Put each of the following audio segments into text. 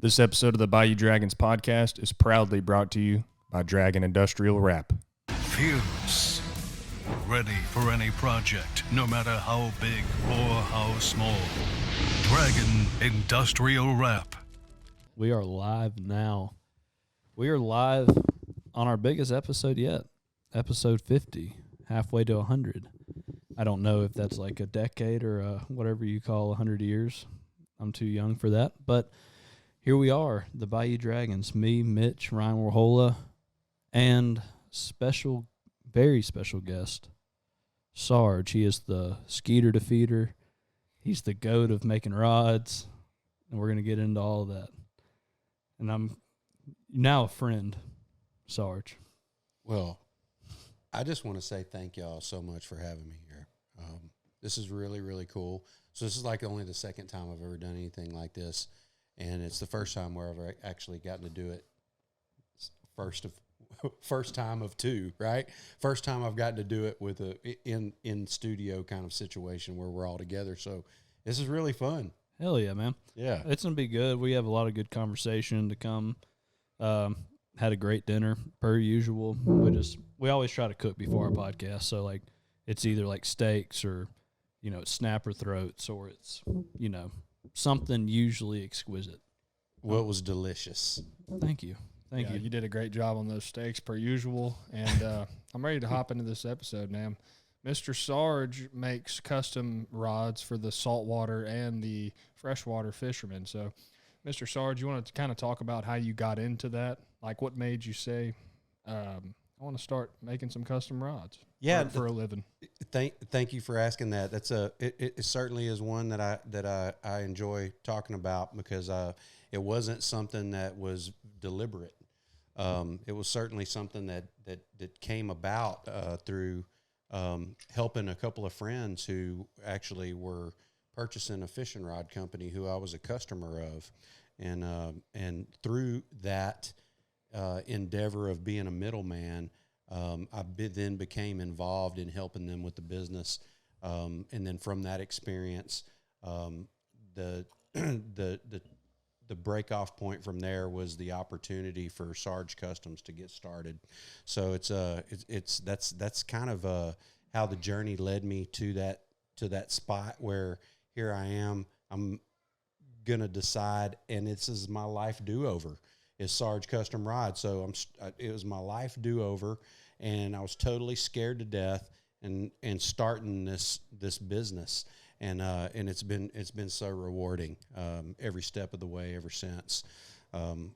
This episode of the Bayou Dragons podcast is proudly brought to you by Dragon Industrial Wrap. Fierce. Ready for any project, no matter how big or how small. Dragon Industrial Wrap. We are live now. We are live on our biggest episode yet, episode 50, halfway to 100. I don't know if that's like a decade or whatever you call 100 years. I'm too young for that, but here we are, the Bayou Dragons, me, Mitch, Ryan Warhola, and special, very special guest, Sarge. He is the skeeter defeater. He's the goat of making rods, and we're going to get into all of that. And I'm now a friend, Sarge. Well, I just want to say thank y'all so much for having me here. This is really, really cool. So this is like only the second time I've ever done anything like this. And it's the first time where I've actually gotten to do it. First time of two, right? First time I've gotten to do it with a in studio kind of situation where we're all together. So this is really fun. Hell yeah, man. Yeah. It's going to be good. We have a lot of good conversation to come. Had a great dinner, per usual. We always try to cook before our podcast. So, like, it's either like steaks or, it's snapper throats or it's, something usually exquisite. Well, it was delicious. Thank you. Thank you. You did a great job on those steaks, per usual. And I'm ready to hop into this episode, man. Mr. Sarge makes custom rods for the saltwater and the freshwater fishermen. So, Mr. Sarge, you want to kind of talk about how you got into that? Like, what made you say, I want to start making some custom rods for a living? Thank you for asking that. That's it certainly is one that I enjoy talking about because it wasn't something that was deliberate. It was certainly something that came about through helping a couple of friends who actually were purchasing a fishing rod company who I was a customer of, and through that endeavor of being a middleman, then became involved in helping them with the business, and then from that experience, the break-off point from there was the opportunity for Sarge Customs to get started. So that's kind of how the journey led me to that spot where here I am. I'm gonna decide, and this is my life do-over. Is Sarge Custom Rod. So it was my life do-over, and I was totally scared to death and starting this business. And it's been so rewarding every step of the way ever since.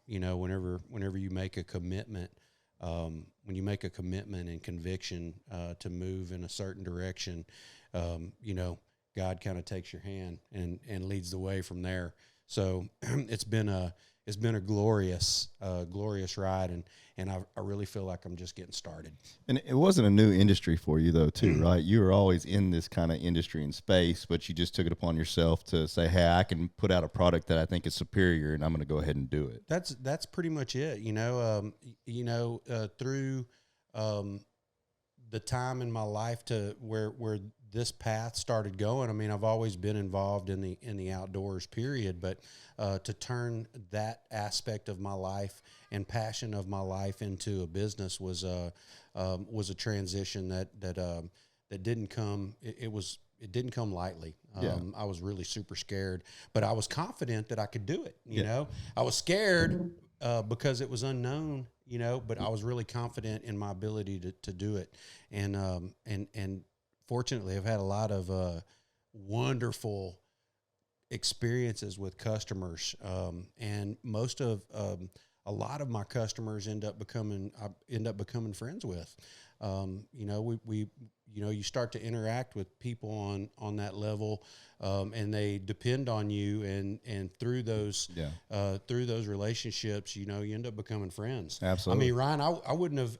Whenever you make a commitment, when you make a commitment and conviction to move in a certain direction, God kind of takes your hand and leads the way from there. So it's been a glorious ride, and I really feel like I'm just getting started. And it wasn't a new industry for you, though, too, right? You were always in this kind of industry and space, but you just took it upon yourself to say, hey, I can put out a product that I think is superior, and I'm going to go ahead and do it. That's pretty much it. Through the time in my life to where this path started going. I mean, I've always been involved in the outdoors, period. But to turn that aspect of my life and passion of my life into a business was a transition that didn't come. It didn't come lightly. I was really super scared, but I was confident that I could do it. I was scared because it was unknown. But I was really confident in my ability to do it, and fortunately, I've had a lot of wonderful experiences with customers, and a lot of my customers end up becoming friends with. You start to interact with people on that level, and they depend on you, and through those relationships, you end up becoming friends. Absolutely. I mean, Ryan, I wouldn't have.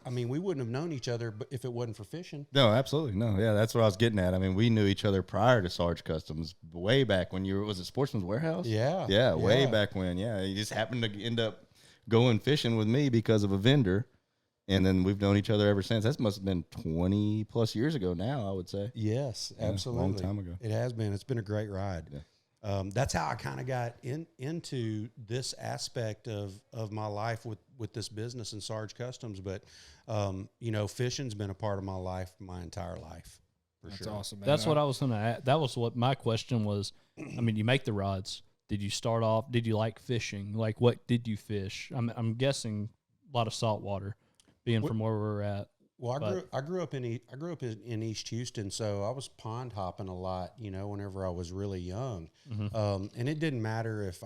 We wouldn't have known each other, but if it wasn't for fishing. No, absolutely no. Yeah, that's what I was getting at. I mean, we knew each other prior to Sarge Customs, way back when was it Sportsman's Warehouse? Yeah, way back when. Yeah, you just happened to end up going fishing with me because of a vendor. And then we've known each other ever since. That must have been 20-plus years ago now, I would say. Yes, absolutely. A long time ago. It has been. It's been a great ride. Yeah. that's how I kind of got into this aspect of my life with this business and Sarge Customs. But, fishing's been a part of my life my entire life. That's sure. awesome, man. That's what I was going to ask. That was what my question was. I mean, you make the rods. Did you start off? Did you like fishing? Like, what did you fish? I'm guessing a lot of saltwater, being from where we're at. Well, I grew up in East Houston, so I was pond hopping a lot. Whenever I was really young, and it didn't matter if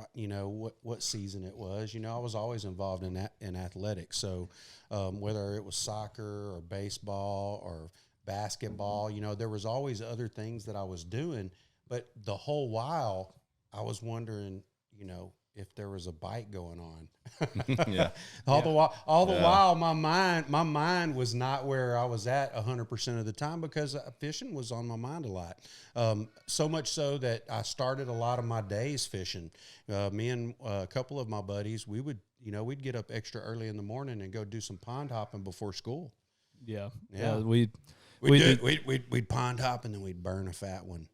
what season it was. I was always involved in athletics. So whether it was soccer or baseball or basketball, there was always other things that I was doing. But the whole while, I was wondering, if there was a bite going on. Yeah. The while, my mind was not where I was at 100% of the time, because fishing was on my mind a lot. So much so that I started a lot of my days fishing. Me and a couple of my buddies, we'd get up extra early in the morning and go do some pond hopping before school. Yeah. We'd pond hop, and then we'd burn a fat one.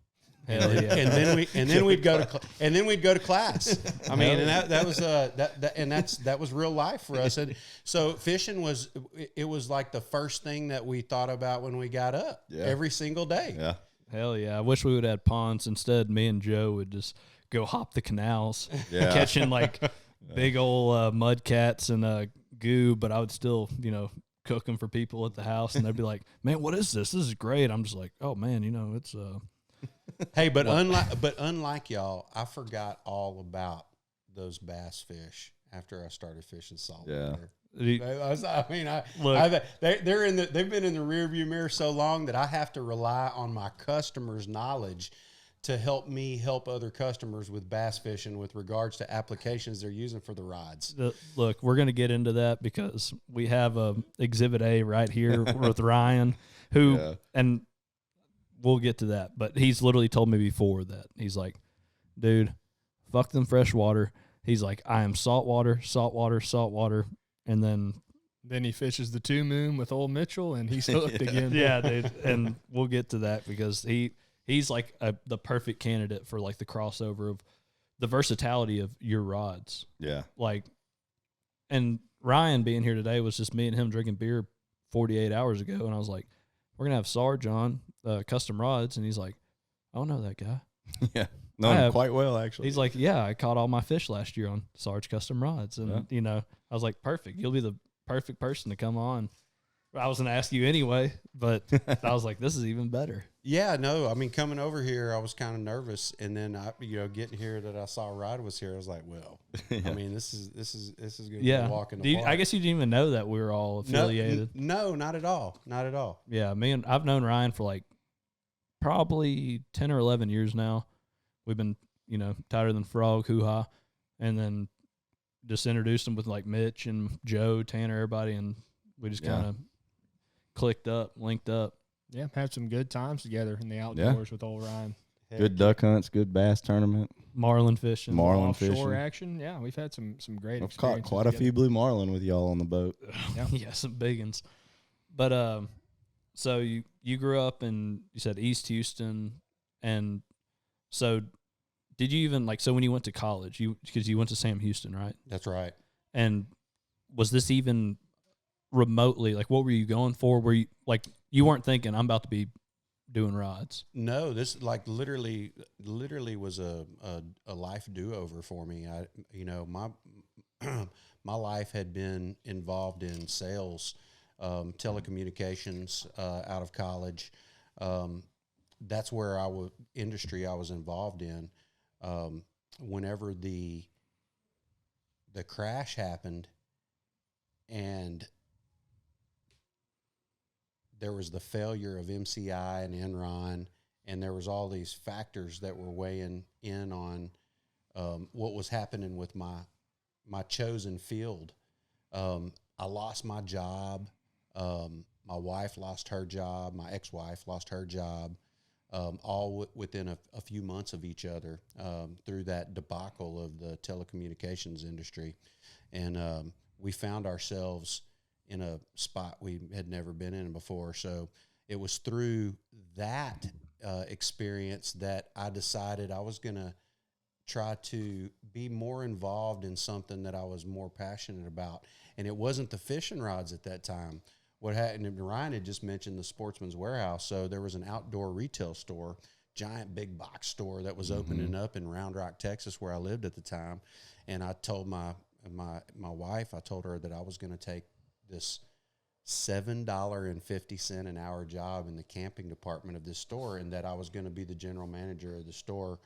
Hell yeah. and then we'd go to class. I mean, and that was real life for us. And so fishing was like the first thing that we thought about when we got up every single day. Yeah. Hell yeah. I wish we would have had ponds. Instead, me and Joe would just go hop the canals, Yeah. catching like big old mud cats and goo, but I would still, cook them for people at the house, and they'd be like, "Man, what is this? This is great." I'm just like, "Oh man, it's Hey, but unlike y'all, I forgot all about those bass fish after I started fishing saltwater. Yeah. They've been in the rearview mirror so long that I have to rely on my customers' knowledge to help me help other customers with bass fishing with regards to applications they're using for the rods. Look, we're going to get into that because we have Exhibit A right here with Ryan, who and we'll get to that. But he's literally told me before that he's like, dude, fuck them freshwater. He's like, I am saltwater, and then he fishes the 2 Moon with old Mitchell, and he's hooked again. Yeah, dude. And we'll get to that because he's like the perfect candidate for like the crossover of the versatility of your rods. Yeah. Like, and Ryan being here today was just me and him drinking beer 48 hours ago, and I was like, we're gonna have Sarge on Custom Rods, and he's like, I don't know that guy. Yeah. Know him quite well, actually. He's like, yeah, I caught all my fish last year on Sarge Custom Rods. And, I was like, perfect. You'll be the perfect person to come on. I was going to ask you anyway, but I was like, this is even better. Yeah, no, I mean, coming over here, I was kind of nervous. And then, getting here that I saw Rod was here, I was like, well, I mean, this is going to be a walk in the park. I guess you didn't even know that we were all affiliated. No, not at all. Not at all. Yeah, I've known Ryan for like probably 10 or 11 years now. We've been, tighter than frog, hoo-ha, and then just introduced him with like Mitch and Joe, Tanner, everybody, and we just kind of linked up. Yeah, had some good times together in the outdoors with old Ryan. Good duck hunts, good bass tournament. Marlin fishing. Offshore action. Yeah, we've had some great I've experiences. caught quite a few blue marlin with y'all on the boat. Yeah, some big ones. But so you grew up in, you said East Houston, and so did you even so when you went to college, because you went to Sam Houston, right? That's right. And was this even remotely what were you going for? Were you weren't thinking I'm about to be doing rods? No, this literally was a life do-over for me. My life had been involved in sales, telecommunications out of college. That's where industry I was involved in. Whenever the crash happened and there was the failure of MCI and Enron, and there was all these factors that were weighing in on what was happening with my chosen field. I lost my job. My wife lost her job. My ex-wife lost her job. All within a few months of each other through that debacle of the telecommunications industry. And we found ourselves in a spot we had never been in before. So it was through that experience that I decided I was going to try to be more involved in something that I was more passionate about. And it wasn't the fishing rods at that time. What happened, and Ryan had just mentioned the Sportsman's Warehouse. So there was an outdoor retail store, giant big box store that was opening up in Round Rock, Texas, where I lived at the time. And I told my wife, I told her that I was going to take this $7.50 an hour job in the camping department of this store, and that I was going to be the general manager of the store.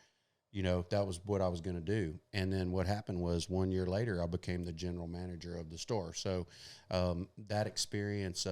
You know, that was what I was going to do. And then what happened was 1 year later, I became the general manager of the store. So that experience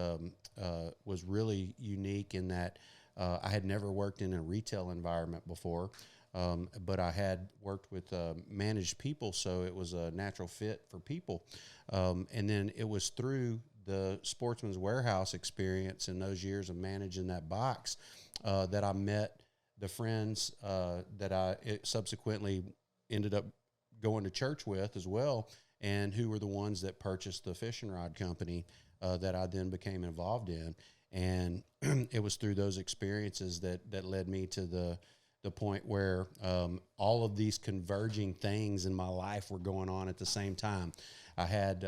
was really unique in that I had never worked in a retail environment before, but I had worked with managed people, so it was a natural fit for people. And then it was through the Sportsman's Warehouse experience in those years of managing that box that I met the friends that I subsequently ended up going to church with as well, and who were the ones that purchased the fishing rod company that I then became involved in. And it was through those experiences that led me to the point where all of these converging things in my life were going on at the same time. I had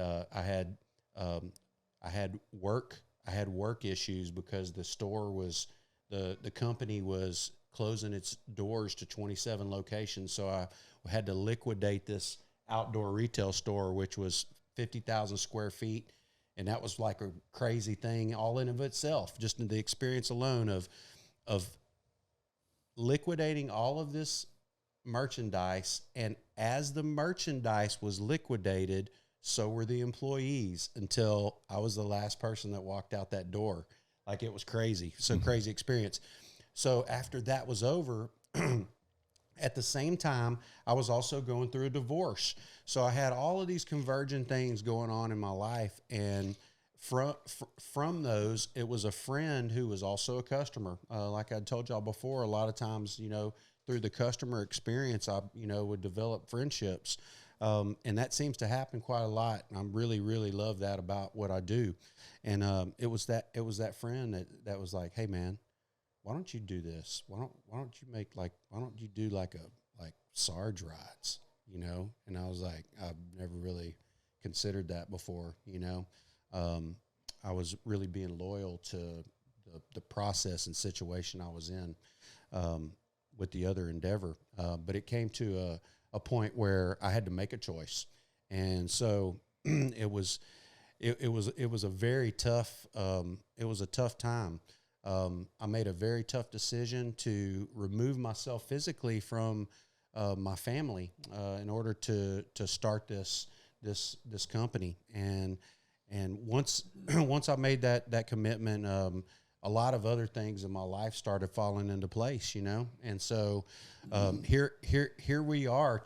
work issues because the store was the company was closing its doors to 27 locations. So I had to liquidate this outdoor retail store, which was 50,000 square feet. And that was like a crazy thing all in of itself, just in the experience alone of liquidating all of this merchandise. And as the merchandise was liquidated, so were the employees, until I was the last person that walked out that door. Like, it was crazy. So crazy experience. So after that was over, at the same time, I was also going through a divorce. So I had all of these convergent things going on in my life. And from those, it was a friend who was also a customer. Like I told y'all before, a lot of times, you know, through the customer experience, I, you know, would develop friendships. And that seems to happen quite a lot. And I really, really love that about what I do. And it was that friend that was like, hey, man, why don't you do this? Why don't you do like Sarge rides, you know? And I was like, I've never really considered that before, you know? I was really being loyal to the process and situation I was in with the other endeavor. But it came to a point where I had to make a choice. And so it was a very tough, it was a tough time. I made a very tough decision to remove myself physically from my family in order to start this company. And once I made that commitment, a lot of other things in my life started falling into place, you know. And so here we are,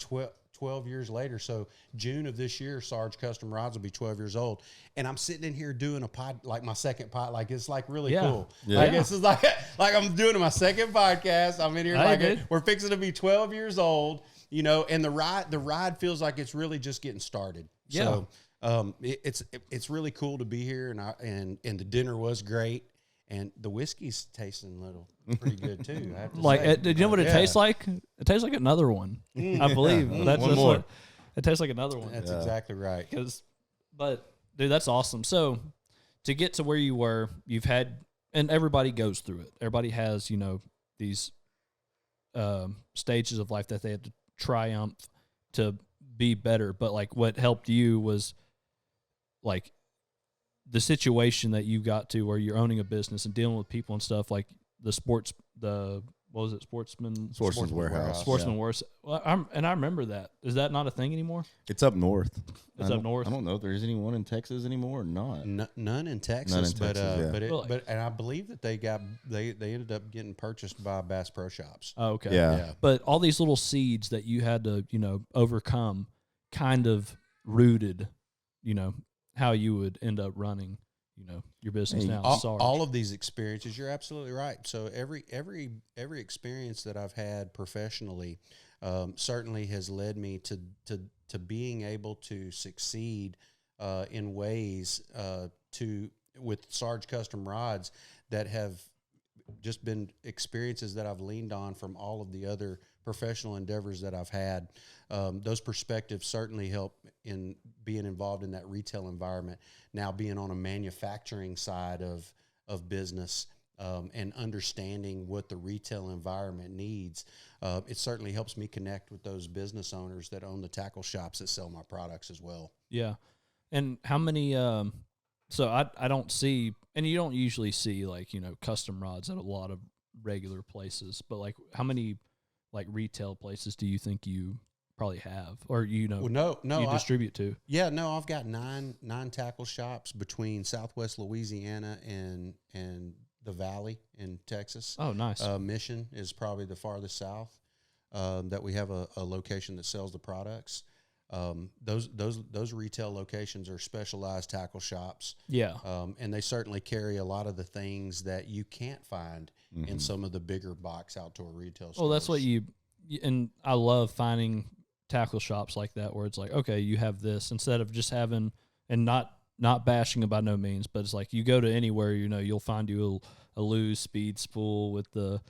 12 years later. So June of this year, Sarge Custom Rods will be 12 years old. And I'm sitting in here doing a pod, like my second pod, like it's like really cool. Yeah. Like it's just like I'm doing my second podcast. I'm in here we're fixing to be 12 years old, you know, and the ride feels like it's really just getting started. Yeah. So it's really cool to be here, and the dinner was great. And the whiskey's tasting pretty good too. I have to say. Do you know what it tastes like? It tastes like another one. I believe that's one more. It tastes like another one. That's exactly right. But dude, that's awesome. So to get to where you were, you've had, and everybody goes through it. Everybody has, you know, these stages of life that they had to triumph to be better. But like, what helped you was like the situation that you got to where you're owning a business and dealing with people and stuff, like Sportsman's Warehouse. Sportsman Warehouse. Well, I remember that. Is that not a thing anymore? It's up north. It's up north. I don't know if there's anyone in Texas anymore or not. None in Texas, but I believe that they ended up getting purchased by Bass Pro Shops. Oh, okay. Yeah. But all these little seeds that you had to, you know, overcome kind of rooted, you know, how you would end up running, you know, your business now. All of these experiences, you're absolutely right. So every experience that I've had professionally certainly has led me to being able to succeed in ways with Sarge Custom Rods that have just been experiences that I've leaned on from all of the other professional endeavors that I've had, those perspectives certainly help in being involved in that retail environment. Now being on a manufacturing side of business, and understanding what the retail environment needs, it certainly helps me connect with those business owners that own the tackle shops that sell my products as well. Yeah. And how many, so I don't see, and you don't usually see like, custom rods at a lot of regular places, but like how many like retail places do you think you probably have, or Well, no, you distribute to? Yeah, no, I've got nine tackle shops between Southwest Louisiana and the Valley in Texas. Oh, nice. Mission is probably the farthest south that we have a location that sells the products. Those retail locations are specialized tackle shops. Yeah. And they certainly carry a lot of the things that you can't find in some of the bigger box outdoor retail stores. Well, that's what and I love finding tackle shops like that where it's like, okay, you have this instead of just having, and not bashing it by no means, but it's like you go to anywhere, you'll find you a loose speed spool with the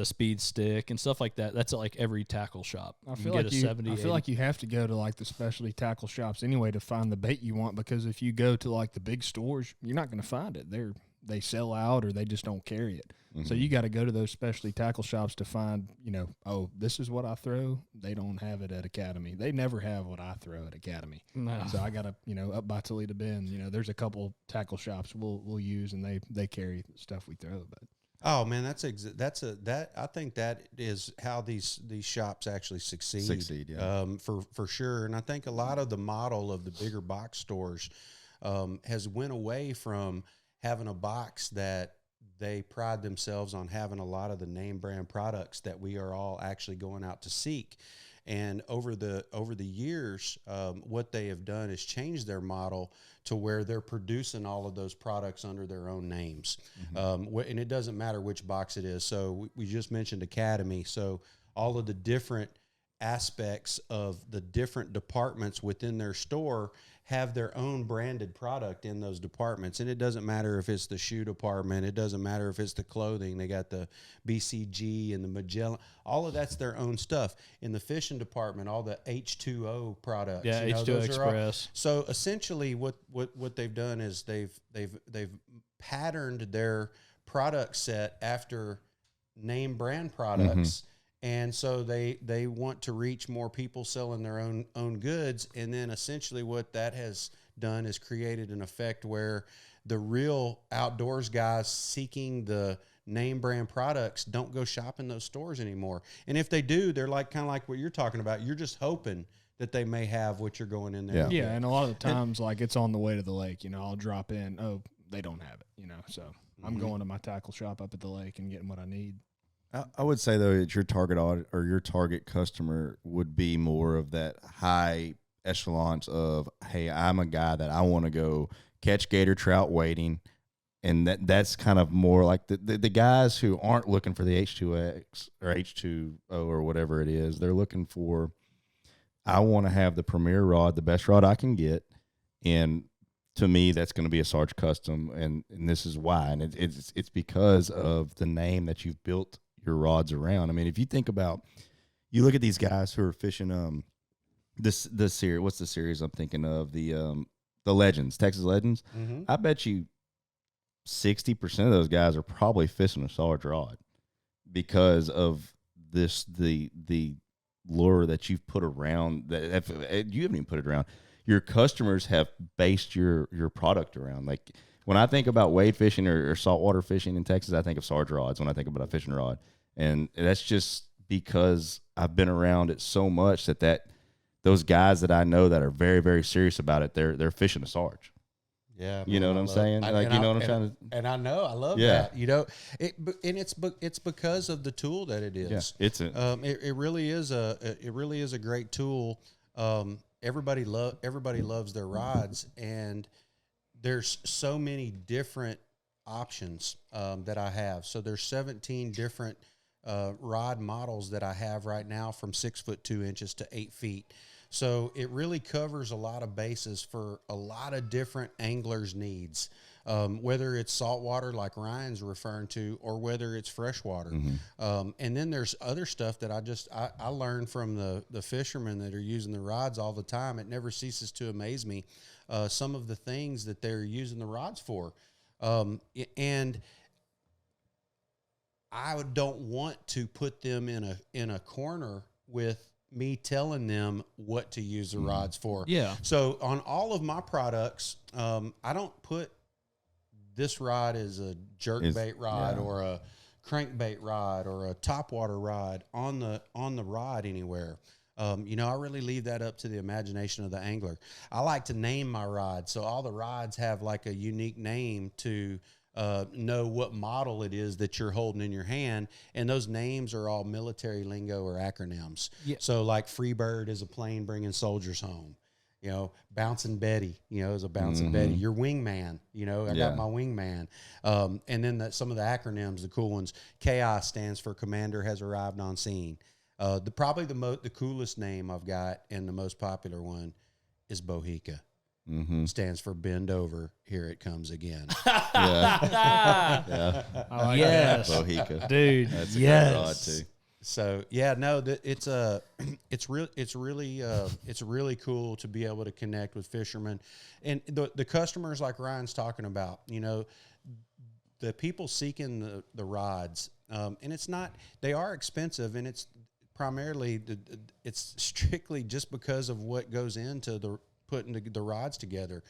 speed stick and stuff like that. That's at like every tackle shop. I feel like you have to go to like the specialty tackle shops anyway to find the bait you want, because if you go to like the big stores, you're not going to find it. They sell out or they just don't carry it. So you got to go to those specialty tackle shops to find, oh, this is what I throw. They don't have it at Academy. They never have what I throw at Academy. No. So I got to, up by Toledo Bend, there's a couple tackle shops we'll use, and they carry stuff we throw. But oh man, I think that is how these shops actually succeed. Yeah. For sure. And I think a lot of the model of the bigger box stores has went away from having a box that they pride themselves on having a lot of the name brand products that we are all actually going out to seek. And over the years, what they have done is change their model to where they're producing all of those products under their own names. And it doesn't matter which box it is. So we just mentioned Academy. So all of the different aspects of the different departments within their store have their own branded product in those departments. And it doesn't matter if it's the shoe department. It doesn't matter if it's the clothing. They got the BCG and the Magellan. All of that's their own stuff. In the fishing department, all the H2O products. Yeah, H2O Express. So essentially what they've done is they've patterned their product set after name brand products. And so they want to reach more people selling their own goods. And then essentially what that has done is created an effect where the real outdoors guys seeking the name brand products don't go shop in those stores anymore. And if they do, they're like kind of like what you're talking about. You're just hoping that they may have what you're going in there. Yeah, and a lot of the times, like it's on the way to the lake. I'll drop in. Oh, they don't have it. So I'm going to my tackle shop up at the lake and getting what I need. I would say though that your target or your target customer would be more of that high echelons of, hey, I'm a guy that I want to go catch gator trout wading, and that's kind of more like the guys who aren't looking for the H2X or H2O or whatever it is. They're looking for, I want to have the premier rod, the best rod I can get, and to me that's going to be a Sarge custom, and this is why, and it's because of the name that you've built your rods around. I mean, if you think about, you look at these guys who are fishing this series. What's the series I'm thinking of? The Legends, Texas Legends. I bet you 60% of those guys are probably fishing a Sarge rod because of the lure that you've put around that. You haven't even put it around. Your customers have based your product around. Like when I think about wade fishing or saltwater fishing in Texas, I think of Sarge rods when I think about a fishing rod. And that's just because I've been around it so much that those guys that I know that are very, very serious about it, they're fishing a Sarge. Yeah, you know what I'm saying? What I'm trying to. And I know I love that. It's because of the tool that it is. Yeah, it really is a great tool. Everybody loves their rods, and there's so many different options that I have. So there's 17 different rod models that I have right now, from 6 foot 2 inches to 8 feet. So it really covers a lot of bases for a lot of different anglers' needs. whether it's saltwater like Ryan's referring to, or whether it's freshwater. And then there's other stuff that I learned from the fishermen that are using the rods all the time. It never ceases to amaze me, some of the things that they're using the rods for. And I don't want to put them in a corner with me telling them what to use the rods for. Yeah. So on all of my products, I don't put this rod as a jerkbait rod or a crankbait rod or a topwater rod on the rod anywhere. I really leave that up to the imagination of the angler. I like to name my rods, so all the rods have like a unique name to know what model it is that you're holding in your hand, and those names are all military lingo or acronyms. Yeah. So like Freebird is a plane bringing soldiers home. Bouncing Betty, is a bouncing Betty. Your wingman, I got my wingman. And then some of the acronyms, the cool ones. Chaos stands for Commander has arrived on scene. Probably the coolest name I've got, and the most popular one, is Bohica. Stands for bend over, here it comes again. Yeah. Yes, Bohica, dude. That's a yes. good rod too. So it's really cool to be able to connect with fishermen and the customers like Ryan's talking about. The people seeking the rods, and they are expensive, and it's primarily it's strictly just because of what goes into putting the rods together.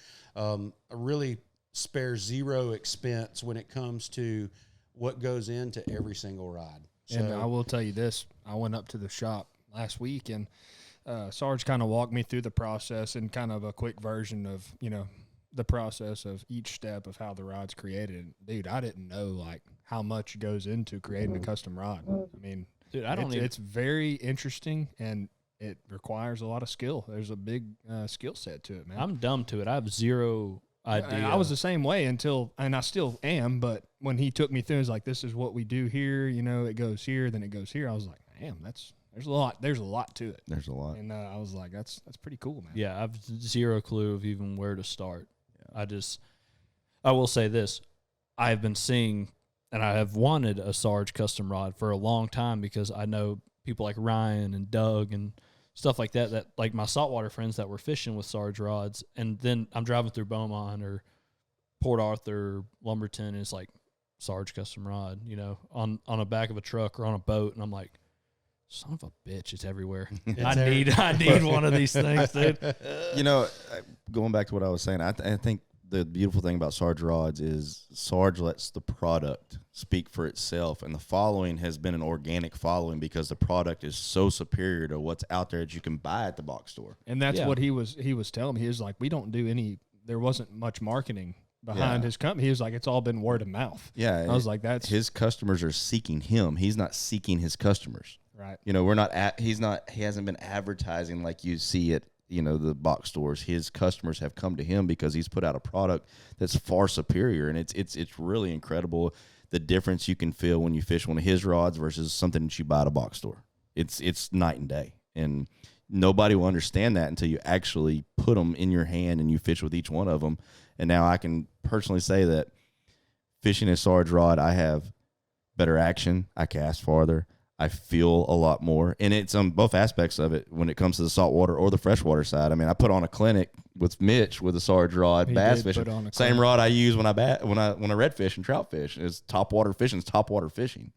Really spare zero expense when it comes to what goes into every single rod. And I will tell you this, I went up to the shop last week, and Sarge kind of walked me through the process and kind of a quick version of, the process of each step of how the rod's created. Dude, I didn't know like how much goes into creating a custom rod. I mean, dude, it's very interesting, and it requires a lot of skill. There's a big skill set to it, man. I'm dumb to it. I have zero idea. I was the same way and I still am, but when he took me through, it's like, this is what we do here, it goes here, then it goes here. I was like, damn, there's a lot to it. There's a lot. And I was like, that's pretty cool, man. Yeah, I've zero clue of even where to start. Yeah. I will say this. I have been seeing, and I have wanted a Sarge custom rod for a long time, because I know people like Ryan and Doug and stuff like that, like my saltwater friends that were fishing with Sarge rods, and then I'm driving through Beaumont or Port Arthur, Lumberton, and it's like Sarge custom rod, on the back of a truck or on a boat, and I'm like, son of a bitch, it's everywhere. I need one of these things, dude. Going back to what I was saying, I think the beautiful thing about Sarge rods is Sarge lets the product speak for itself, and the following has been an organic following because the product is so superior to what's out there that you can buy at the box store. And that's what he was telling me. He was like, we don't do there wasn't much marketing behind his company. He was like, it's all been word of mouth. Yeah. And I was like, his customers are seeking him. He's not seeking his customers. Right. He hasn't been advertising like you see it, the box stores. His customers have come to him because he's put out a product that's far superior, and it's really incredible the difference you can feel when you fish one of his rods versus something that you buy at a box store. It's night and day, and nobody will understand that until you actually put them in your hand and you fish with each one of them. And now I can personally say that fishing a Sarge rod, I have better action, I cast farther, I feel a lot more, and it's on both aspects of it when it comes to the saltwater or the freshwater side. I mean, I put on a clinic with Mitch with a Sarge rod, bass fishing. Same rod I use when I redfish and trout fish. It's topwater fishing,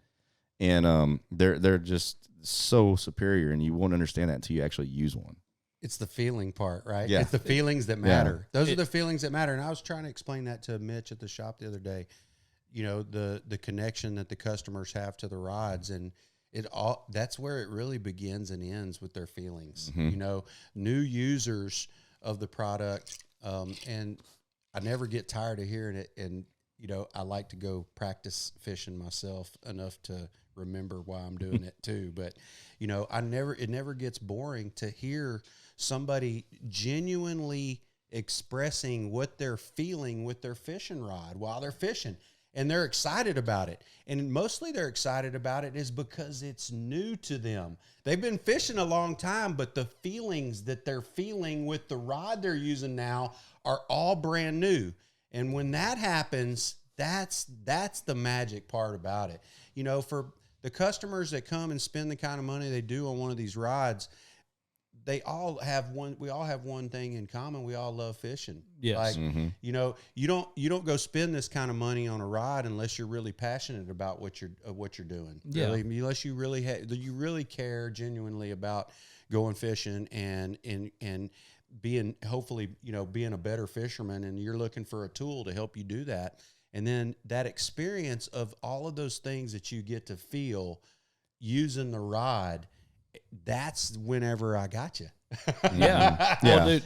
and they're just so superior, and you won't understand that until you actually use one. It's the feeling part, right? Yeah. It's the feelings that matter. Yeah. Those are the feelings that matter. And I was trying to explain that to Mitch at the shop the other day. The connection that the customers have to the rods, and that's where it really begins and ends with their feelings. Mm-hmm. New users of the product, and I never get tired of hearing it. And I like to go practice fishing myself enough to remember why I'm doing it too. But it never gets boring to hear somebody genuinely expressing what they're feeling with their fishing rod while they're fishing. And they're excited about it. And mostly they're excited about it is because it's new to them. They've been fishing a long time, but the feelings that they're feeling with the rod they're using now are all brand new. And when that happens, that's the magic part about it. You know, for the customers that come and spend the kind of money they do on one of these rides, we all have one thing in common. We all love fishing. Yes. Like, you know, you don't go spend this kind of money on a ride unless you're really passionate about what you're doing. Yeah. Really, unless you really care genuinely about going fishing and being, hopefully, you know, being a better fisherman, and you're looking for a tool to help you do that. And then that experience of all of those things that you get to feel using the rod, that's whenever I got you. Yeah. Yeah. Well, dude,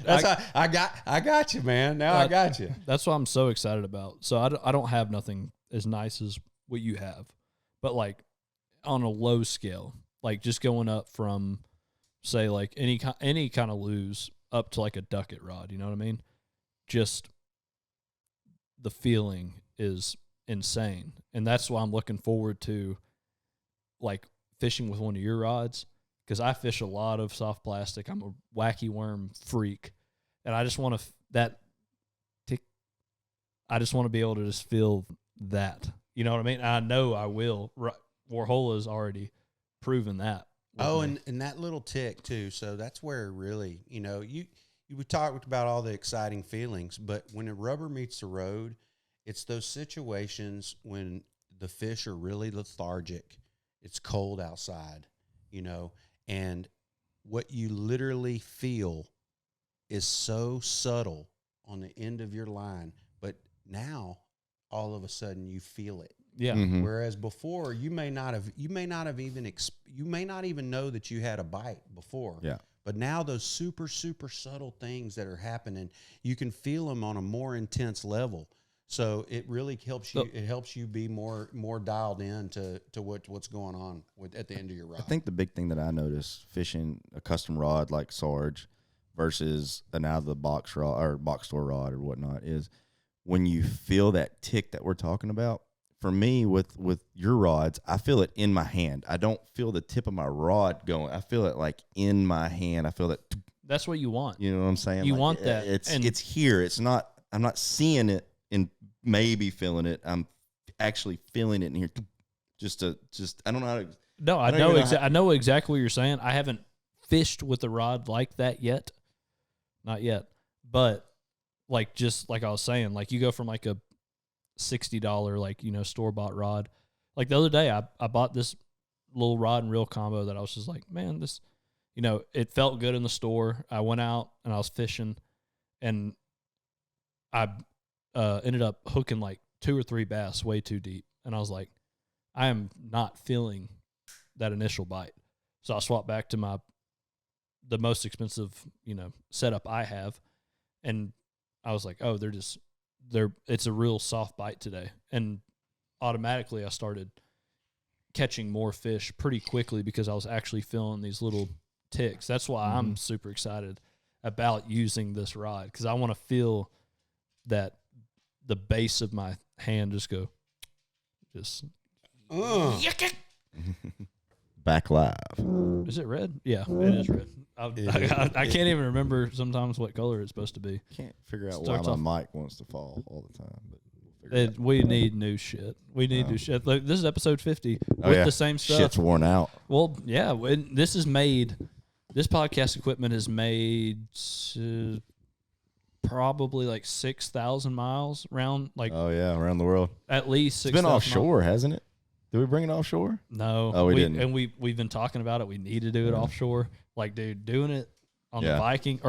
I got you, man. Now I got you. That's what I'm so excited about. So I don't have nothing as nice as what you have, but like on a low scale, like just going up from, say, like any kind of lose up to like a ducket rod. You know what I mean? Just the feeling is insane, and that's why I'm looking forward to like fishing with one of your rods, because I fish a lot of soft plastic. I'm a wacky worm freak, and I just want to I just want to be able to just feel that. You know what I mean? I know I will. Warhola's already proven that. Oh, and that little tick too. So that's where really, you know, you talked about all the exciting feelings, but when the rubber meets the road, it's those situations when the fish are really lethargic. It's cold outside, you know, and what you literally feel is so subtle on the end of your line, but now all of a sudden you feel it. Yeah. Whereas before you may not even know that you had a bite before. Yeah. But now those super, super subtle things that are happening, you can feel them on a more intense level. So it really helps you. It helps you be more dialed in to what's going on at the end of your rod. I think the big thing that I notice fishing a custom rod like Sarge versus an out of the box rod or box store rod or whatnot is when you feel that tick that we're talking about. For me, with your rods, I feel it in my hand. I don't feel the tip of my rod going. I feel it like in my hand. I feel that. That's what you want. You know what I'm saying? You like, want that. It's here. It's not. I'm not seeing it and maybe feeling it. I'm actually feeling it in here. I don't know how to. No, I know exactly what you're saying. I haven't fished with a rod like that yet. Not yet. But like, just like I was saying, like you go from like a $60 like, you know, store-bought rod. Like the other day I bought this little rod and reel combo that I was just like, man, this, you know, it felt good in the store. I went out and I was fishing, and I ended up hooking like 2 or 3 bass way too deep, and I was like, I am not feeling that initial bite. So I swapped back to the most expensive, you know, setup I have, and I was like, oh, it's a real soft bite today. And automatically I started catching more fish pretty quickly because I was actually feeling these little ticks. That's why I'm super excited about using this rod, because I want to feel that the base of my hand just go, Back live. Is it red? Yeah, it is red. I can't even remember sometimes what color it's supposed to be. Can't figure out Starts why off- my mic wants to fall all the time. But we'll figure it out. We need new shit. We need new shit. Like, this is episode 50 with the same stuff. Shit's worn out. Well, yeah, this podcast equipment is made probably like 6,000 miles around, like Oh yeah, around the world. at least It's 6,000 been miles. offshore, hasn't it? Did we bring it offshore? No. Oh, we didn't. And we've been talking about it. We need to do it offshore. Like, dude, doing it on the Viking,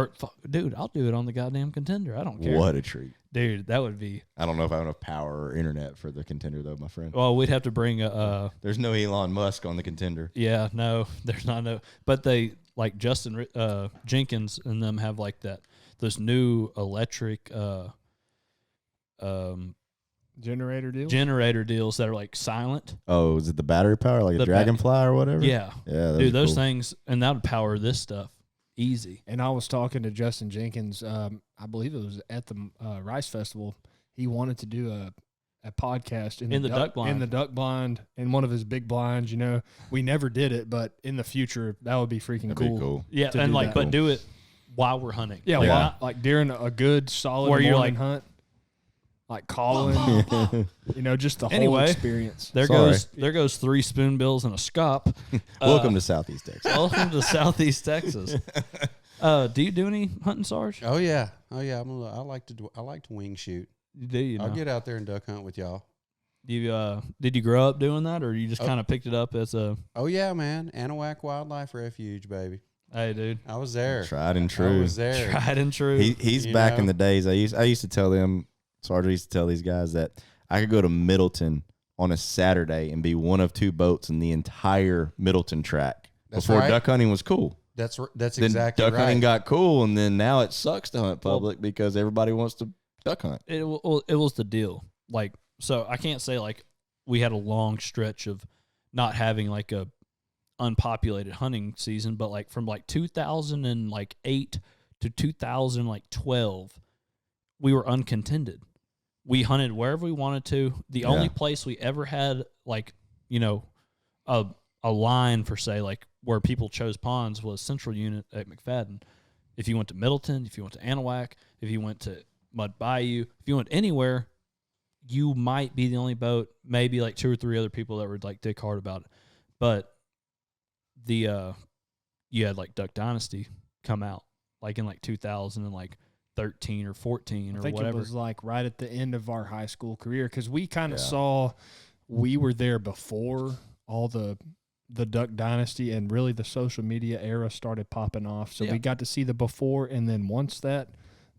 dude, I'll do it on the goddamn Contender. I don't care. What a treat. Dude, that would be. I don't know if I have enough power or internet for the Contender though, my friend. Well, we'd have to bring There's no Elon Musk on the Contender. Yeah, no, there's not no. But they, like Justin Jenkins and them, have like those new electric Generator deal? generator deals that are like silent. Oh, is it the battery power, like The a Dragonfly or whatever? Yeah. Yeah, Dude, those cool. things, and that would power this stuff easy. And I was talking to Justin Jenkins, I believe it was at the Rice Festival. He wanted to do a podcast in the duck blind. In the duck blind, in one of his big blinds, you know. We never did it, but in the future, that would be freaking That'd cool. be cool. Yeah, to and do like, that. but do it while we're hunting. Yeah, Yeah. like during a good solid Where you're morning like- hunt. like calling, just the whole experience. There goes 3 spoonbills and a scop. Welcome to Southeast Texas. Welcome to Southeast Texas. Do you do any hunting, Sarge? Oh yeah. I like to wing shoot. Do you? I'll get out there and duck hunt with y'all. Did you grow up doing that, or you just kind of picked it up as a? Oh yeah, man! Anahuac Wildlife Refuge, baby. Hey, dude, I was there. Tried and true. I was there. Tried and true. He's back in the days. I used to tell them. Sarge used to tell these guys that I could go to Middleton on a Saturday and be one of 2 boats in the entire Middleton track before duck hunting was cool. That's then exactly duck right. hunting got cool, and then now it sucks to hunt public because everybody wants to duck hunt. It was the deal. Like, so I can't say like we had a long stretch of not having like a unpopulated hunting season, but like from like 2008 to 2012, we were uncontended. We hunted wherever we wanted to. The only place we ever had like, a line for say like where people chose ponds was Central Unit at McFadden. If you went to Middleton, if you went to Anahuac, if you went to Mud Bayou, if you went anywhere, you might be the only boat, maybe like 2 or 3 other people that were like dick hard about it. But you had like Duck Dynasty come out like in like 2013 or 14 or whatever. I think it was like right at the end of our high school career because we kind of saw we were there before all the Duck Dynasty and really the social media era started popping off. So we got to see the before, and then once that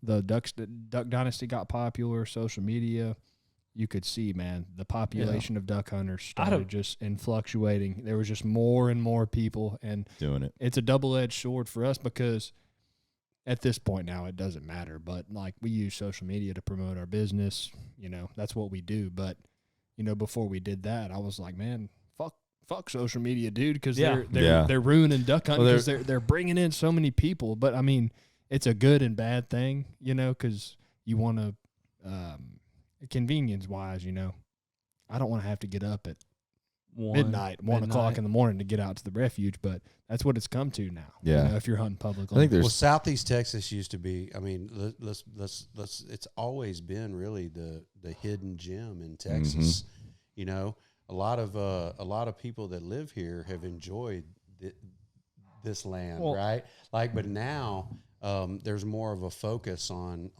the Duck Dynasty got popular, social media, you could see, man, the population of duck hunters started just fluctuating. There was just more and more people and doing it. It's a double-edged sword for us because at this point now it doesn't matter, but like we use social media to promote our business, that's what we do. But before we did that, I was like, man, fuck social media, dude, because they're ruining duck hunting because they're bringing in so many people. But I mean, it's a good and bad thing, because you want to convenience wise, I don't want to have to get up at midnight, 1 o'clock in the morning to get out to the refuge, but that's what it's come to now. Yeah, if you're hunting publicly. I think Southeast Texas used to be. I mean, let's. It's always been really the hidden gem in Texas. A lot of people that live here have enjoyed this land, right? Like, but now there's more of a focus on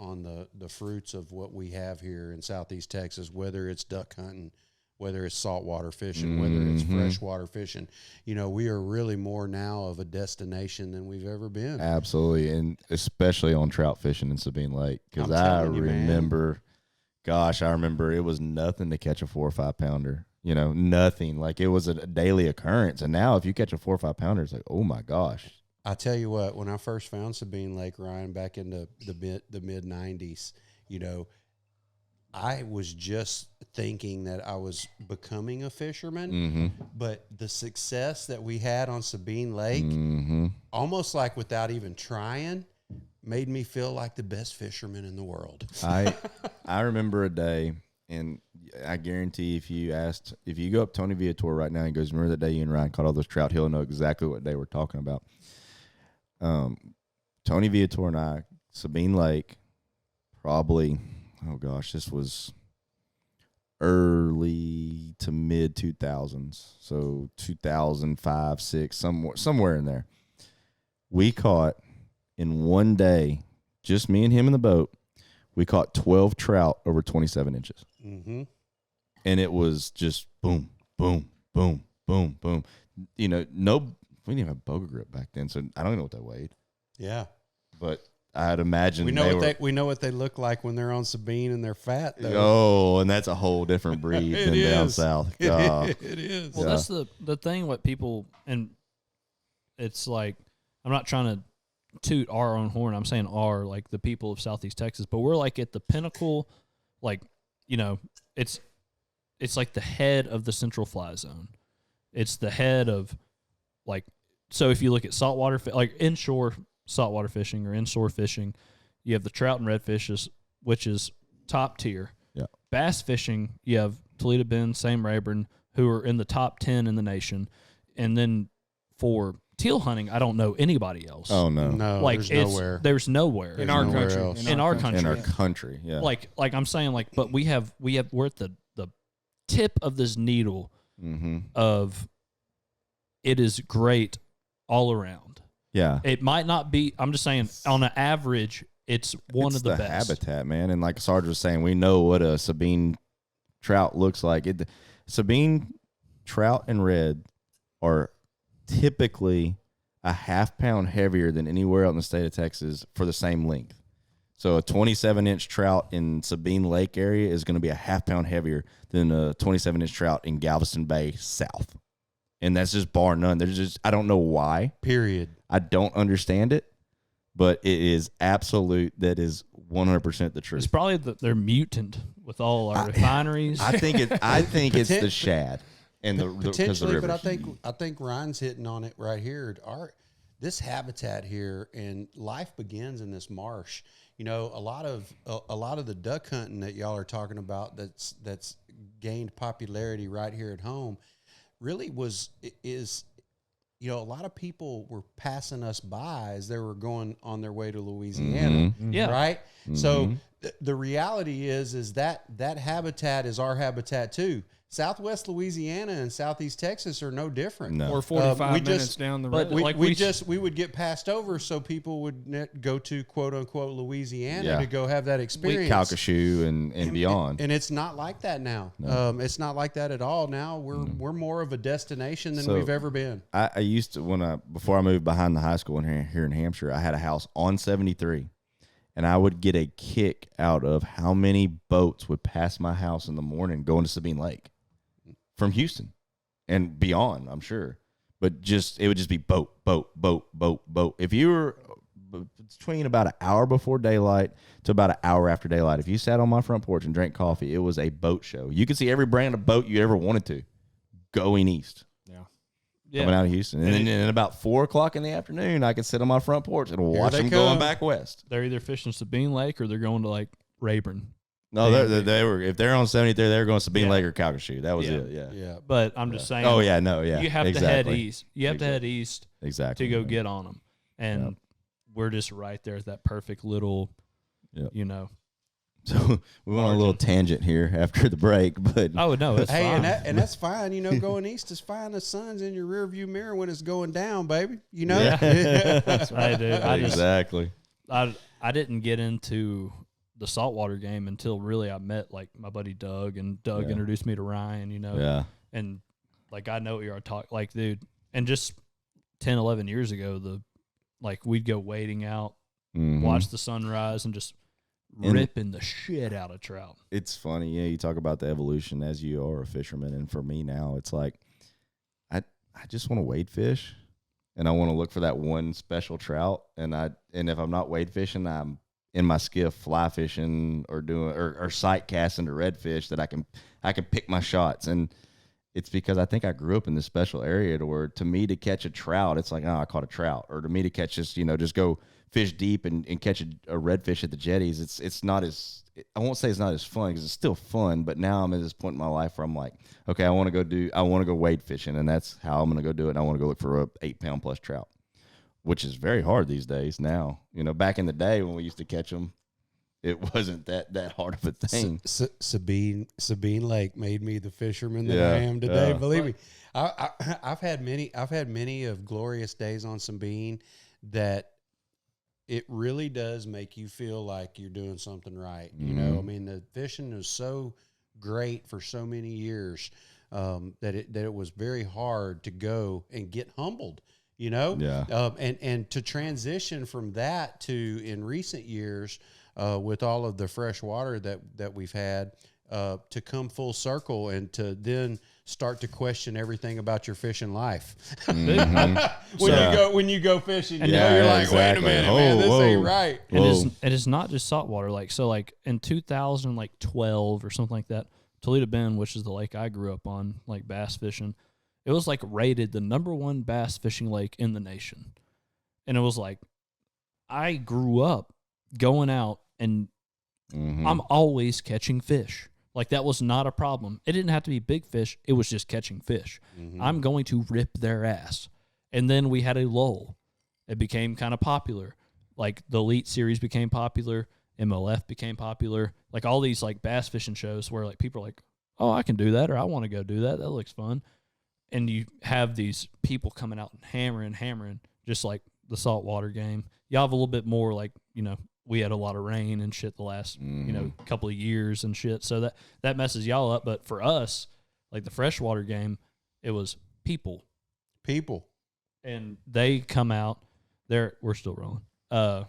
the fruits of what we have here in Southeast Texas, whether it's duck hunting, whether it's saltwater fishing, whether it's freshwater fishing. We are really more now of a destination than we've ever been. Absolutely, and especially on trout fishing in Sabine Lake, because I remember it was nothing to catch a 4 or 5 pounder. Nothing. Like it was a daily occurrence, and now if you catch a 4 or 5 pounder, it's like, oh my gosh. I tell you what, when I first found Sabine Lake, Ryan, back in the mid 90s, I was just thinking that I was becoming a fisherman, but the success that we had on Sabine Lake, almost like without even trying, made me feel like the best fisherman in the world. I remember a day, and I guarantee if you go up Tony Viator right now and goes, remember that day you and Ryan caught all those trout, he'll know exactly what day we're talking about. Tony Viator and I, Sabine Lake, probably, this was early to mid 2000s. So 2005, 6, somewhere in there. We caught in one day, just me and him in the boat, we caught 12 trout over 27 inches. And it was just boom, boom, boom, boom, boom. We didn't even have boga grip back then, so I don't even know what that weighed. Yeah. But I'd imagine we know what they look like when they're on Sabine and they're fat, though. Oh, and that's a whole different breed than down south. It is. Well, that's the thing what people, and it's like, I'm not trying to toot our own horn. I'm saying like the people of Southeast Texas, but we're like at the pinnacle, like, it's like the head of the Central Fly Zone. It's the head of like, so if you look at saltwater, like inshore saltwater fishing or inshore fishing, you have the trout and redfishes, which is top tier. Yeah. Bass fishing, you have Toledo Bend, Sam Rayburn, who are in the top 10 in the nation. And then for teal hunting, I don't know anybody else. Oh no, No, like there's nowhere. There's nowhere in our nowhere country. else. In our country. in our country, yeah. Like I'm saying, like, but we're at the tip of this needle of it is great all around. Yeah, It might not be. I'm just saying, on an average, it's one it's of the best. habitat, man. And like Sarge was saying, we know what a Sabine trout looks like. Sabine trout and red are typically a half pound heavier than anywhere else in the state of Texas for the same length. So a 27-inch trout in Sabine Lake area is going to be a half pound heavier than a 27-inch trout in Galveston Bay South. And that's just bar none. There's just, I don't know why. Period. I don't understand it, but it is absolute. That is 100% the truth. It's probably they're mutant with all our refineries. I think it's the shad and the Potentially, the but I think Ryan's hitting on it right here. This habitat here, and life begins in this marsh. You know, a lot of the duck hunting that y'all are talking about that's gained popularity right here at home really is you know, a lot of people were passing us by as they were going on their way to Louisiana, Yeah. right? So the reality is that habitat is our habitat too. Southwest Louisiana and Southeast Texas are no different. No. Or 45 we minutes just- down the but road. we would get passed over, so people would go to quote unquote Louisiana to go have that experience. Calcasieu and beyond. And it's not like that now. It's not like that at all. Now we're more of a destination than we've ever been. I used to before I moved behind the high school here in Hampshire, I had a house on 73, and I would get a kick out of how many boats would pass my house in the morning going to Sabine Lake from Houston and beyond, I'm sure. But it would just be boat. If you were between about an hour before daylight to about an hour after daylight, if you sat on my front porch and drank coffee, it was a boat show. You could see every brand of boat you ever wanted to going east. Coming out of Houston. And then at about 4 o'clock in the afternoon, I could sit on my front porch and watch them going back west. They're either fishing Sabine Lake or they're going to like Rayburn. No, they were. If they're on 73, they were going to Sabine Lake or Calcasieu. That was it. Yeah. Yeah. But I'm just saying. Oh yeah, no, yeah. You have to head east. You have to head east exactly to go get on them, and we're just right there at that perfect little, you know. So we went on a little tangent here after the break, but Oh no, it's fine. And that's fine. You know, going east is fine. The sun's in your rearview mirror when it's going down, baby. You know. That's right, dude. exactly. I didn't get into the saltwater game until really I met like my buddy Doug, and Doug introduced me to Ryan, you know. Yeah. And like I know what you're talking, like, dude, and just 10, 11 years ago, we'd go wading out, watch the sunrise, and just ripping the shit out of trout. It's funny, you talk about the evolution as you are a fisherman, and for me now, it's like I just want to wade fish, and I want to look for that one special trout, and if I'm not wade fishing, I'm in my skiff fly fishing or doing or sight casting to redfish that I can pick my shots. And it's because I think I grew up in this special area to me to catch a trout, it's like, oh, I caught a trout. Or to me to catch just go fish deep and catch a redfish at the jetties. It's not as, I won't say it's not as fun because it's still fun, but now I'm at this point in my life where I'm like, okay, I want to go wade fishing, and that's how I'm going to go do it. And I want to go look for a 8-pound plus trout, which is very hard these days now. You know, back in the day when we used to catch them, it wasn't that hard of a thing. Sabine Lake made me the fisherman that I am today. Believe me, I've had many of glorious days on Sabine that it really does make you feel like you're doing something right. You know, I mean, the fishing is so great for so many years that it was very hard to go and get humbled. You know, and to transition from that to in recent years with all of the fresh water that we've had to come full circle and to then start to question everything about your fishing life. When you go fishing, you know, you're like, exactly. Wait a minute, man, this ain't right. And it's not just saltwater. Like, so like in 2012 or something like that, Toledo Bend, which is the lake I grew up on, like bass fishing, it was like rated the #1 bass fishing lake in the nation. And it was like, I grew up going out and I'm always catching fish. Like, that was not a problem. It didn't have to be big fish. It was just catching fish. I'm going to rip their ass. And then we had a lull. It became kind of popular. Like the Elite Series became popular. MLF became popular. Like all these like bass fishing shows where like people are like, oh, I can do that, or I want to go do that. That looks fun. And you have these people coming out and hammering, just like the saltwater game. Y'all have a little bit more like, you know, we had a lot of rain and shit the last, you know, couple of years and shit. So that messes y'all up. But for us, like the freshwater game, it was people. And they come out, we're still rolling,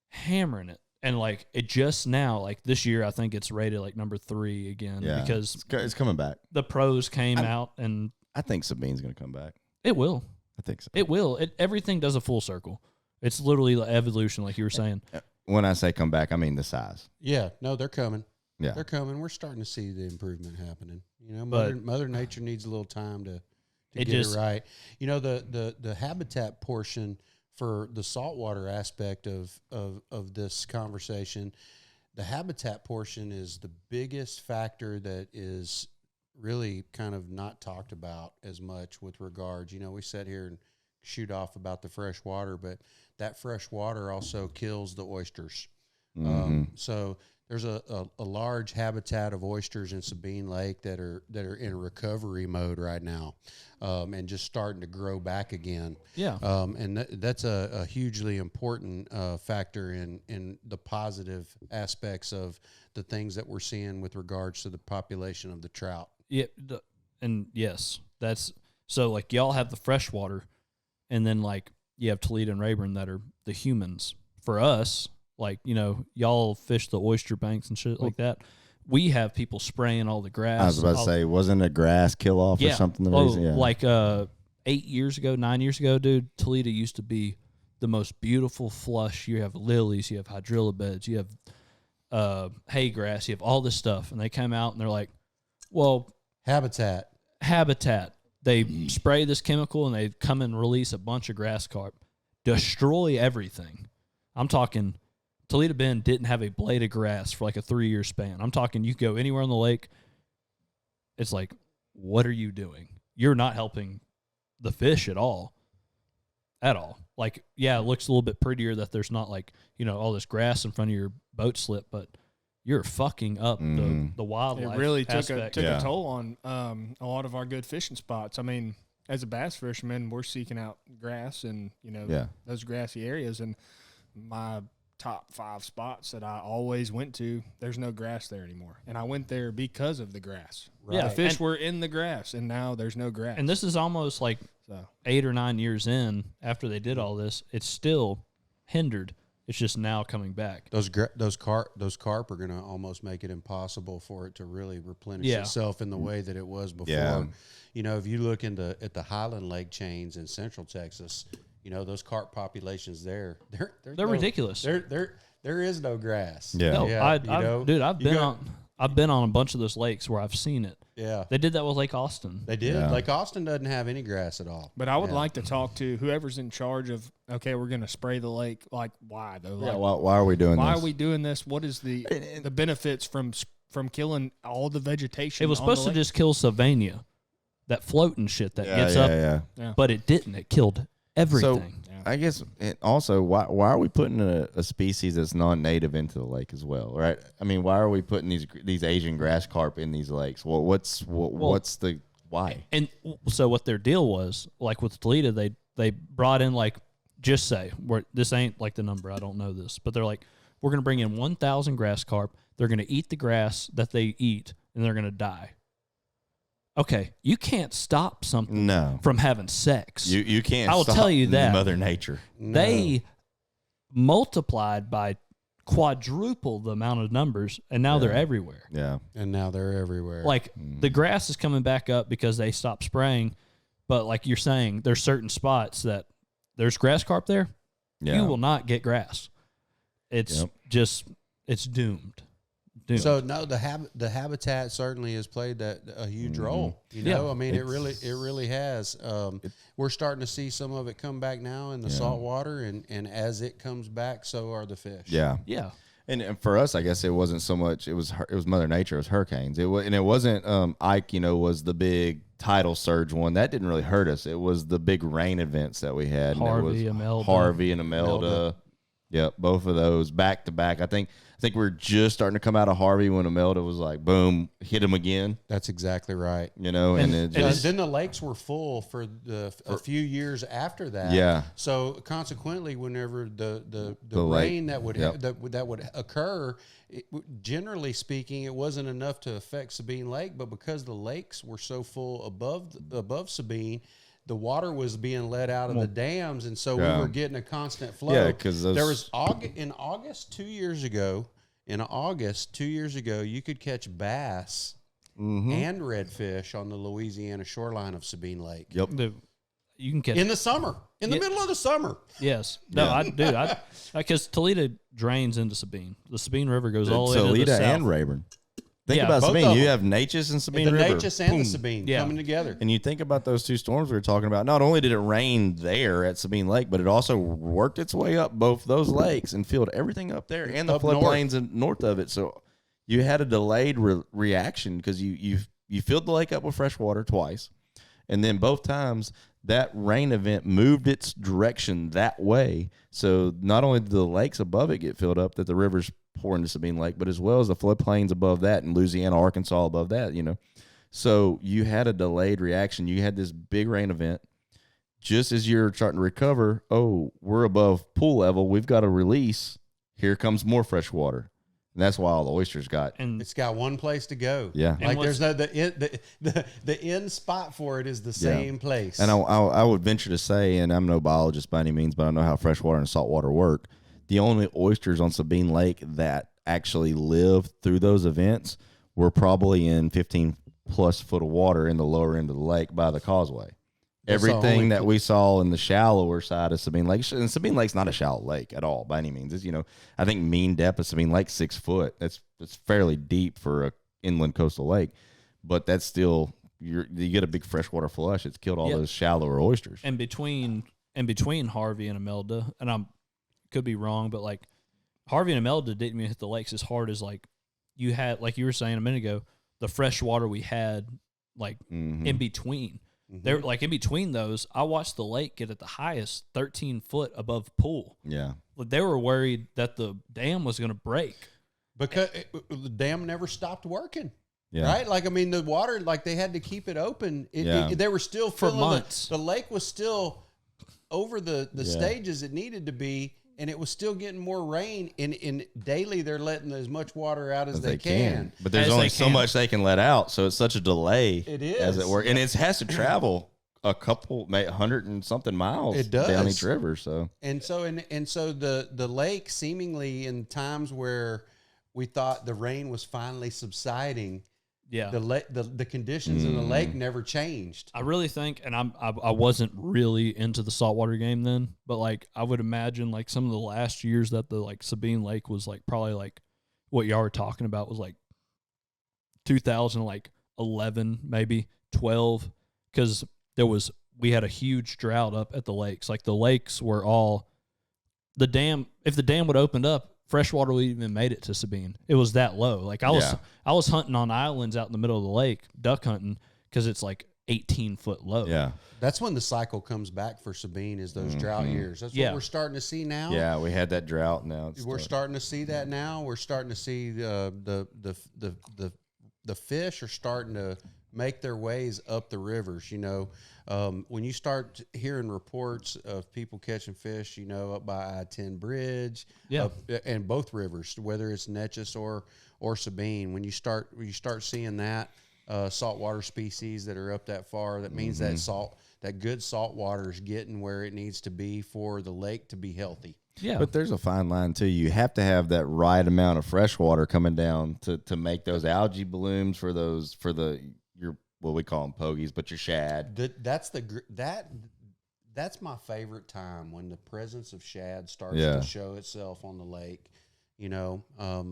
hammering it. And like it just now, like this year, I think it's rated like number 3 again because it's coming back. The pros came out, and I think Sabine's going to come back. It will. I think so. It will. Everything does a full circle. It's literally like evolution, like you were saying. When I say come back, I mean the size. Yeah, no, they're coming. Yeah, they're coming. We're starting to see the improvement happening. You know, But- Mother Nature needs a little time to It get just- it right. You know, the habitat portion for the saltwater aspect of this conversation, the habitat portion is the biggest factor that is really kind of not talked about as much with regards. You know, we sit here and shoot off about the fresh water, but that fresh water also kills the oysters. So there's a large habitat of oysters in Sabine Lake that are in recovery mode right now, and just starting to grow back again. Yeah. And that's a hugely important factor in the positive aspects of the things that we're seeing with regards to the population of the trout. Yeah, and yes, that's so. Like y'all have the freshwater, and then like you have Toledo and Rayburn that are the humans. For us, like you know, y'all fish the oyster banks and shit like that. We have people spraying all the grass. I was about to say, wasn't a grass kill off or something? The reason? Yeah. Like 8 years ago, 9 years ago, dude, Toledo used to be the most beautiful flush. You have lilies, you have hydrilla beds, you have hay grass, you have all this stuff, and they come out and they're like, well. Habitat. They spray this chemical and they come and release a bunch of grass carp, destroy everything. I'm talking Toledo Bend didn't have a blade of grass for like a 3-year span. I'm talking you go anywhere on the lake, it's like, what are you doing? You're not helping the fish at all. Like, yeah, it looks a little bit prettier that there's not like, you know, all this grass in front of your boat slip, but you're fucking up the wildlife. It really took aspect. a toll on a lot of our good fishing spots. I mean, as a bass fisherman, we're seeking out grass and, you know, those grassy areas. And my top 5 spots that I always went to, there's no grass there anymore. And I went there because of the grass. Right. Yeah, the fish were in the grass, and now there's no grass. And this is almost like 8 or 9 years in after they did all this. It's still hindered. It's just now coming back. Those carp are going to almost make it impossible for it to really replenish itself in the way that it was before. Yeah. You know, if you look at the Highland Lake chains in Central Texas, you know those carp populations there, they're ridiculous. There is no grass. Yeah, no, dude, I've been on a bunch of those lakes where I've seen it. Yeah, they did that with Lake Austin. They did. Yeah. Lake Austin doesn't have any grass at all. But I would like to talk to whoever's in charge of, okay, we're going to spray the lake. Like, why though? Like, why are we doing this? Why are we doing this? What is the benefits from killing all the vegetation? It was supposed to just kill Sylvania, that floating shit that gets up. Yeah. But it didn't. It killed everything. So, I guess also, why are we putting a species that's non-native into the lake as well, right? I mean, why are we putting these Asian grass carp in these lakes? Well, what's the why? And so what their deal was, like with Toledo, they brought in like, just say, this ain't like the number, I don't know this, but they're like, we're going to bring in 1,000 grass carp. They're going to eat the grass that they eat, and they're going to die. Okay, you can't stop something from having sex. You can't. I will tell you that Mother Nature. They multiplied by quadruple the amount of numbers, and now they're everywhere. Yeah, and now they're everywhere. Like the grass is coming back up because they stopped spraying, but like you're saying, there's certain spots that there's grass carp there. Yeah. You will not get grass. It's just it's doomed. So no, the habitat certainly has played a huge role. You know, I mean, it really has. We're starting to see some of it come back now in the salt water, and as it comes back, so are the fish. Yeah. And for us, I guess it wasn't so much. It was Mother Nature. It was hurricanes. It wasn't Ike. You know, was the big tidal surge one, that didn't really hurt us. It was the big rain events that we had. Harvey, Imelda. Harvey and Imelda. Yep, both of those back to back. I think we were just starting to come out of Harvey when Imelda was like, boom, hit him again. That's exactly right. You know, and then the lakes were full for a few years after that. Yeah. So consequently, whenever the lake, rain that would occur, generally speaking, it wasn't enough to affect Sabine Lake. But because the lakes were so full above Sabine, the water was being let out of the dams, and so we were getting a constant flow. Yeah, because there was in August 2 years ago. In August 2 years ago, you could catch bass and redfish on the Louisiana shoreline of Sabine Lake. Yep. You can catch in the summer, in the middle of the summer. Yes. No, because Toledo drains into Sabine. The Sabine River goes all the way to the Toledo south. and Rayburn. Think Yeah, about both Sabine. of You them. have Natchez and Sabine The River. Natchez and Boom. the Sabine coming together. And you think about those two storms we were talking about. Not only did it rain there at Sabine Lake, but it also worked its way up both those lakes and filled everything up there and the Up floodplains and north of it. So you had a delayed reaction because you filled the lake up with fresh water twice, and then both times that rain event moved its direction that way. So not only did the lakes above it get filled up, that the rivers pour into Sabine Lake, but as well as the floodplains above that in Louisiana, Arkansas above that, you know. So you had a delayed reaction. You had this big rain event. Just as you're starting to recover, oh, we're above pool level. We've got to release. Here comes more fresh water. And that's why all the oysters got. And It's got one place to go. Yeah. Like there's no the end spot for it is the same place. And I would venture to say, and I'm no biologist by any means, but I know how freshwater and saltwater work. The only oysters on Sabine Lake that actually lived through those events were probably in 15-plus foot of water in the lower end of the lake by the causeway. Everything that we saw in the shallower side of Sabine Lake, and Sabine Lake's not a shallow lake at all by any means. It's, you know, I think mean depth of Sabine Lake 6 foot. It's fairly deep for a inland coastal lake, but that's still you get a big freshwater flush. It's killed all those shallower oysters. and between Harvey and Imelda, and I could be wrong, but like Harvey and Imelda didn't even hit the lakes as hard as like you had, like you were saying a minute ago, the fresh water we had like in between. They're like in between those. I watched the lake get at the highest 13 foot above pool. Yeah. Like they were worried that the dam was going to break. because the dam never stopped working. Yeah. Right? Like, I mean, the water, like they had to keep it open. Yeah. They were still For filling months. The lake was still over the stages it needed to be, and it was still getting more rain. And daily they're letting as much water out as they can. But there's As only they so can. much they can let out, so it's such a delay. It is. as it works, and it has to travel a couple, 100 and something miles. It does. down each river. So And so the lake, seemingly in times where we thought the rain was finally subsiding, Yeah. the conditions in the lake never changed. I really think, and I wasn't really into the saltwater game then, but like I would imagine like some of the last years that the like Sabine Lake was like probably like what y'all were talking about was like 2011 maybe 12, because we had a huge drought up at the lakes. Like the lakes were all the dam. If the dam would opened up, fresh water would even made it to Sabine. It was that low. Like I was hunting on islands out in the middle of the lake, duck hunting, because it's like 18 foot low. yeah, That's when the cycle comes back for Sabine, is those drought years. That's what we're starting to see now. yeah, we had that drought. Now We're starting to see that now. We're starting to see the fish are starting to make their ways up the rivers. You know, when you start hearing reports of people catching fish, you know, up by I-10 bridge, and both rivers, whether it's Natchez or Sabine, when you start seeing that saltwater species that are up that far, that means that good salt water is getting where it needs to be for the lake to be healthy. Yeah. But there's a fine line too. You have to have that right amount of fresh water coming down to make those algae blooms for your what we call them pogies, but your shad. That's my favorite time, when the presence of shad starts to show itself on the lake. You know, I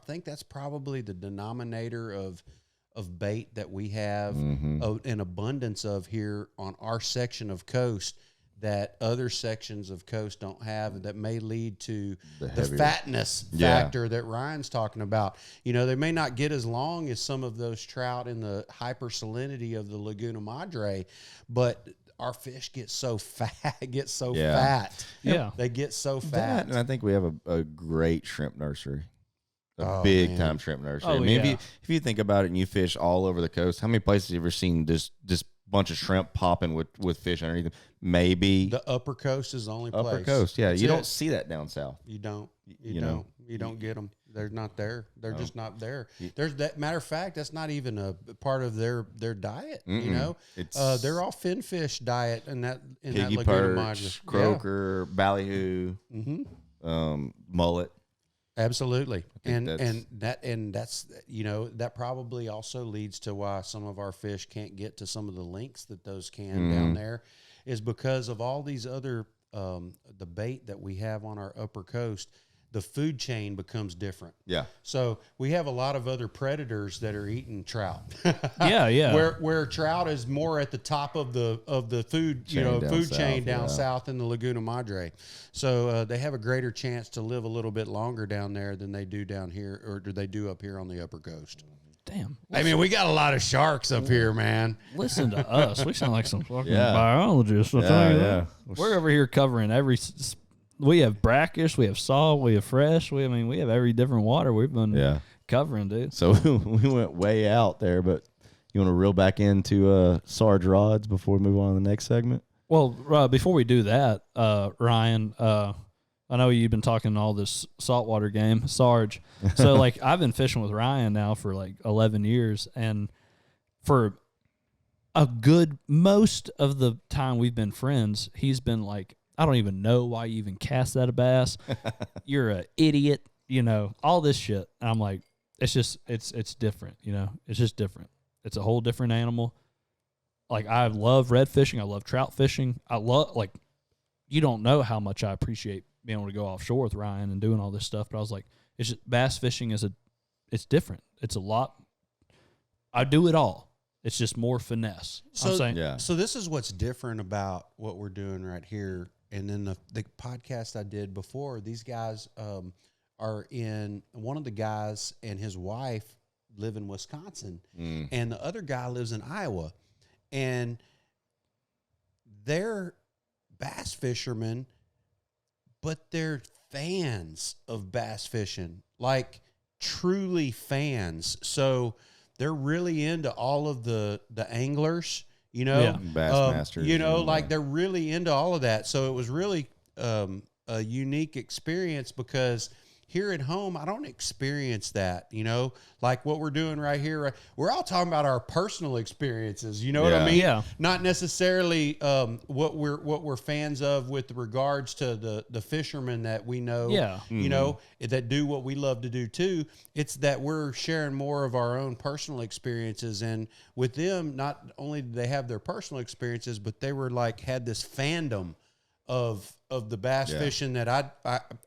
think that's probably the denominator of bait that we have an abundance of here on our section of coast. that other sections of coast don't have, that may lead to the heavier fatness Yeah. factor that Ryan's talking about. You know, they may not get as long as some of those trout in the hypersalinity of the Laguna Madre, but our fish get so fat, Yeah. fat. Yeah. They get so That, fat. and I think we have a great shrimp nursery. A Oh, big man. time shrimp nursery. Oh, I mean, yeah. if you think about it and you fish all over the coast, how many places have you ever seen this bunch of shrimp popping with fish underneath them? Maybe The upper coast is the only place. upper coast. Yeah, That's you it. don't see that down south. You don't. You know. You don't get them. They're not there. They're Oh. just not there. There's that matter of fact. That's not even a part of their diet. You Mm-mm. know, It's they're all finfish diet in that piggy Laguna perch, Madre. croaker, ballyhoo, Yeah. mullet. Absolutely, think and that's you know, that probably also leads to why some of our fish can't get to some of the links that those can down there, is because of all these other the bait that we have on our upper coast. The food chain becomes different. Yeah. So we have a lot of other predators that are eating trout. Yeah. Where trout is more at the top of the food Chain down food south, chain down yeah. south in the Laguna Madre. So they have a greater chance to live a little bit longer down there than they do down here, or do they do up here on the upper coast. Damn. I mean, we got a lot of sharks up here, man. Listen to us. We sound like some fucking Yeah. biologists. I'll tell you that. Yeah. We're over here covering every. We have brackish, we have salt, we have fresh. We have every different water we've been Yeah. covering, dude. So we went way out there, but you want to reel back into Sarge rods before we move on to the next segment? Well, before we do that, Ryan, I know you've been talking all this saltwater game, Sarge. So, like, I've been fishing with Ryan now for like 11 years, and for a good most of the time we've been friends, he's been like, I don't even know why you even cast that a bass. You're an idiot, you know, all this shit. And I'm like, it's just, it's different, you know, it's just different. It's a whole different animal. Like, I love red fishing. I love trout fishing. I love, like, you don't know how much I appreciate being able to go offshore with Ryan and doing all this stuff. But I was like, it's just, bass fishing it's different. It's a lot. I do it all. It's just more finesse. So, I'm saying, Yeah. So this is what's different about what we're doing right here. And then the podcast I did before, these guys are in, one of the guys and his wife live in Wisconsin, and the other guy lives in Iowa. And they're bass fishermen, but they're fans of bass fishing, like truly fans. So they're really into all of the anglers, you know, Yeah. Bassmasters. you know, and, like they're really into all of that. So it was really a unique experience, because here at home, I don't experience that, you know, like what we're doing right here. We're all talking about our personal experiences. You know what I Yeah. mean? Yeah. Not necessarily what we're fans of with regards to the fishermen that we know. Yeah. You know, that do what we love to do too. It's that we're sharing more of our own personal experiences, and with them, not only did they have their personal experiences, but they were like, had this fandom of the bass Yeah. fishing that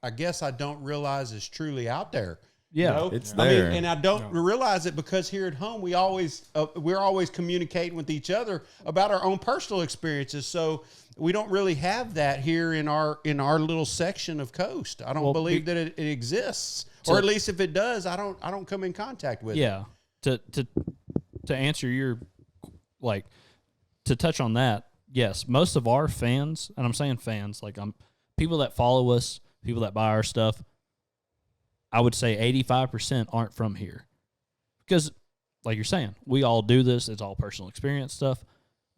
I guess I don't realize is truly out there. Yeah. You know? It's I there. mean, and I don't realize it because here at home we're always communicating with each other about our own personal experiences. So we don't really have that here in our little section of coast. I don't believe that it exists, or at least if it does, I don't come in contact with it. Yeah. To answer your, like, to touch on that, yes, most of our fans, and I'm saying fans, like, people that follow us, people that buy our stuff, I would say 85% aren't from here. Because, like you're saying, we all do this. It's all personal experience stuff.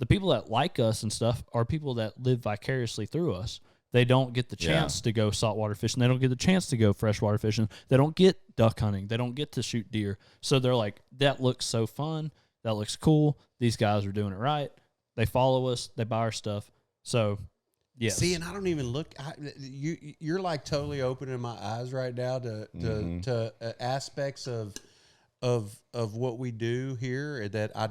The people that like us and stuff are people that live vicariously through us. They don't get the chance to go saltwater fishing. They don't get the chance to go freshwater fishing. They don't get duck hunting. They don't get to shoot deer. So they're like, that looks so fun. That looks cool. These guys are doing it right. They follow us. They buy our stuff. So, yes. See, and I don't even look. You're like totally opening my eyes right now to aspects of what we do here that I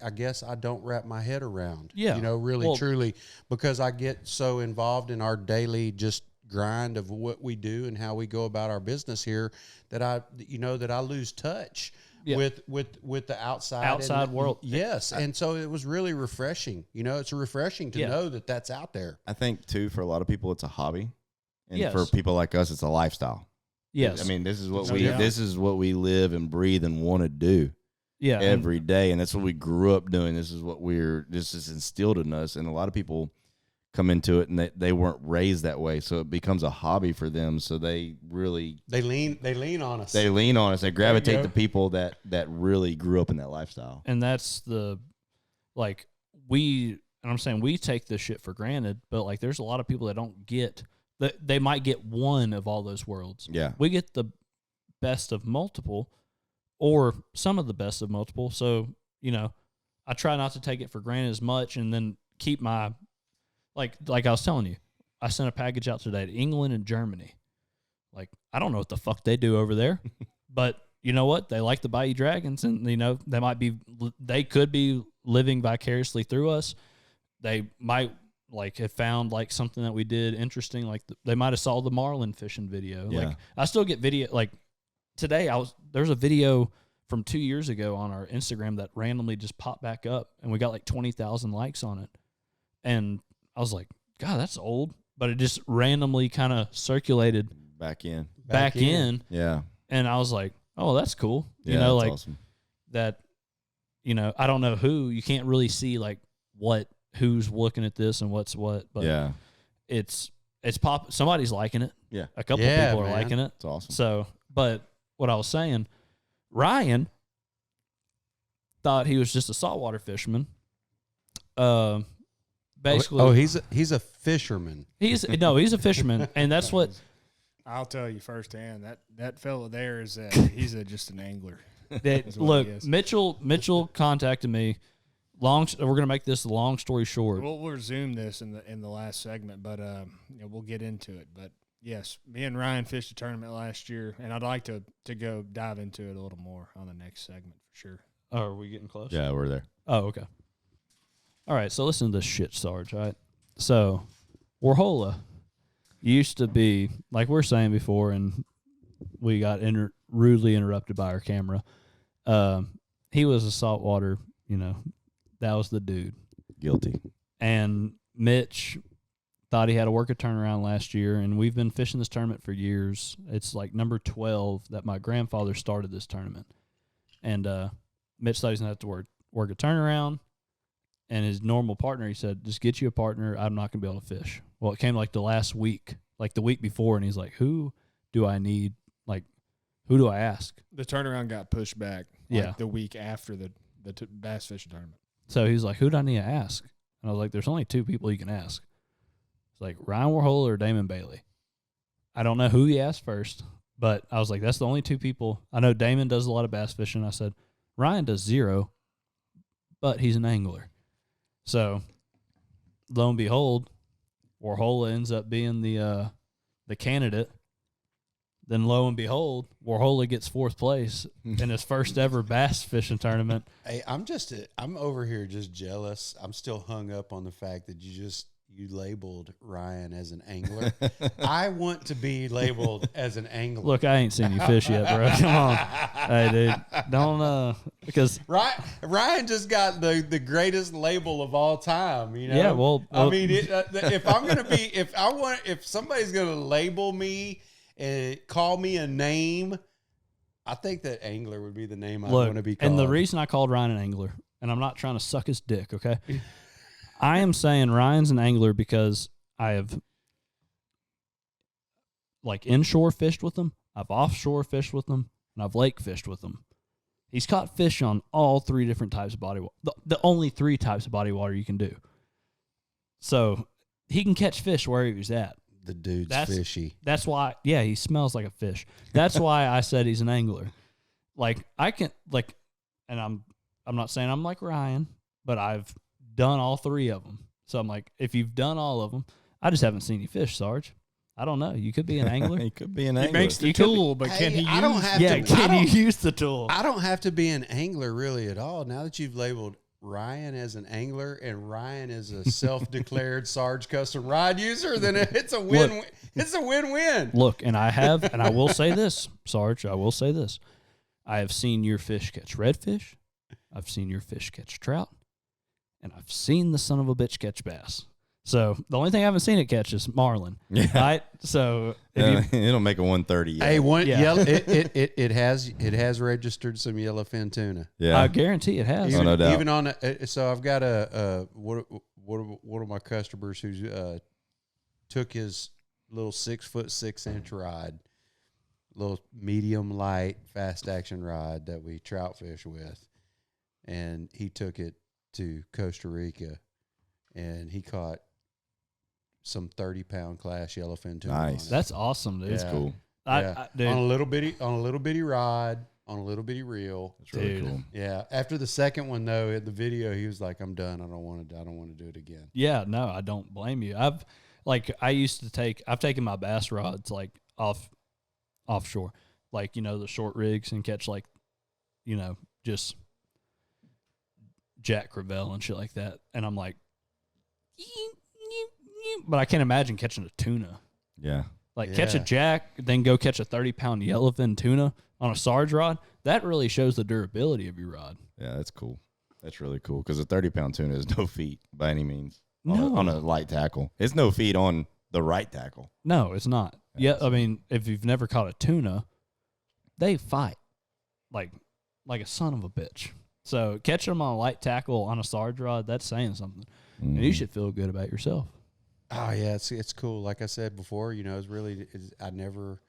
guess I don't wrap my head around. Yeah. You know, really, truly, because I get so involved in our daily just grind of what we do and how we go about our business here that I lose touch with the outside world. Yes, and so it was really refreshing. It's refreshing to know that that's out there. I think too, for a lot of people, it's a hobby, and Yes. for people like us, it's a lifestyle. Yes. I mean, this is what Yeah. this is what we live and breathe and want to do every day, and that's what we grew up doing. This is what this is instilled in us, and a lot of people come into it and they weren't raised that way, so it becomes a hobby for them. So they lean on us. They lean on us. They gravitate to people that really grew up in that lifestyle. And that's I'm saying we take this shit for granted, but like there's a lot of people that don't get that. They might get one of all those worlds. Yeah. We get the best of multiple or some of the best of multiple. So, I try not to take it for granted as much, and then keep my, like I was telling you, I sent a package out today to England and Germany. Like, I don't know what the fuck they do over there, but you know what? They like the Bayou Dragons, and they could be living vicariously through us. They might have found something that we did interesting. Like they might have saw the marlin fishing video. Yeah. Like I still get video. Like today, there's a video from 2 years ago on our Instagram that randomly just popped back up, and we got 20,000 likes on it. And I was like, God, that's old. But it just randomly kind of circulated back in. Yeah. And I was like, oh, that's cool. Yeah, that's awesome. That, I don't know who. You can't really see who's looking at this and what's what. But yeah, it's pop. Somebody's liking it. Yeah. A couple of people are liking it. It's awesome. So, but what I was saying, Ryan thought he was just a saltwater fisherman. Basically, he's a fisherman. He's a fisherman, and that's what I'll tell you firsthand. That fellow there is he's just an angler. Look, Mitchell contacted me. We're gonna make this a long story short. We'll resume this in the last segment, but we'll get into it. But yes, me and Ryan fished a tournament last year, and I'd like to go dive into it a little more on the next segment for sure. Oh, are we getting close? Yeah, we're there. Oh, okay. All right, so listen to this shit, Sarge. All right, so Warhola used to be, like we were saying before, and we got rudely interrupted by our camera. He was a saltwater, that was the dude. Guilty. And Mitch thought he had to work a turnaround last year, and we've been fishing this tournament for years. It's number 12 that my grandfather started this tournament. And Mitch thought he was going to have to work a turnaround. And his normal partner, he said, just get you a partner. I'm not going to be able to fish. Well, it came the last week, the week before, and he's like, who do I need? Who do I ask? The turnaround got pushed back the week after the bass fishing tournament. So he's like, who do I need to ask? And I was like, there's only two people you can ask. It's like Ryan Warhola or Damon Bailey. I don't know who he asked first, but I was like, that's the only two people. I know Damon does a lot of bass fishing. I said, Ryan does zero, but he's an angler. So, lo and behold, Warhola ends up being the candidate. Then, lo and behold, Warhola gets fourth place in his first ever bass fishing tournament. Hey, I'm over here just jealous. I'm still hung up on the fact that you labeled Ryan as an angler. I want to be labeled as an angler. Look, I ain't seen you fish yet, bro. Come on. Hey, dude. Don't, because... Ryan just got the greatest label of all time, Yeah, well... I mean, if I'm going to be... If somebody's going to label me and call me a name, I think that angler would be the name I want to be called. And the reason I called Ryan an angler, and I'm not trying to suck his dick, okay? I am saying Ryan's an angler because I have inshore fished with him, I've offshore fished with him, and I've lake fished with him. He's caught fish on all three different types of body water. The only three types of body water you can do. So he can catch fish wherever he's at. The dude's fishy. That's why, yeah, he smells like a fish. That's why I said he's an angler. And I'm not saying I'm like Ryan, but I've done all three of them. So I'm like, if you've done all of them, I just haven't seen you fish, Sarge. I don't know. You could be an angler. He could be an angler. He makes the tool, but can he use the tool? I don't have to be an angler really at all. Now that you've labeled Ryan as an angler and Ryan is a self-declared Sarge custom rod user, then it's a win. It's a win-win. Look, and I will say this, Sarge. I will say this. I have seen your fish catch redfish. I've seen your fish catch trout. And I've seen the son of a bitch catch bass. So the only thing I haven't seen it catch is marlin. Yeah. Right? So if It'll make a 130. Hey, Yeah. yellow, it has registered some yellowfin tuna. Yeah. I guarantee it has. Oh, no doubt. Even on so I've got one of my customers who took his little 6'6" rod, little medium light fast action rod that we trout fish with, and he took it to Costa Rica, and he caught some 30-pound class yellowfin tuna. Nice. On it. That's awesome, dude. That's Yeah. cool. Dude, on a little bitty rod, on a little bitty reel. That's really Dude. cool. Yeah. After the second one though, in the video, he was like, "I'm done. I don't want to do it again." yeah, no, I don't blame you. I've taken my bass rods like offshore, like, you know, the short rigs and catch like, you know, just Jack Crevalle and shit like that. And I'm like, but I can't imagine catching a tuna. Yeah. Like catch a Yeah. jack, then go catch a 30-pound yellowfin tuna on a Sarge rod. That really shows the durability of your rod. Yeah, that's cool. That's really cool because a 30-pound tuna is no feet by any means No. on a light tackle. It's no feet on the right tackle. No, it's not. Yeah, I mean, if you've never caught a tuna, they fight like a son of a bitch. So catching them on a light tackle on a Sarge rod, that's saying something. And you should feel good about yourself. Oh yeah, it's cool. Like I said before, you know, I never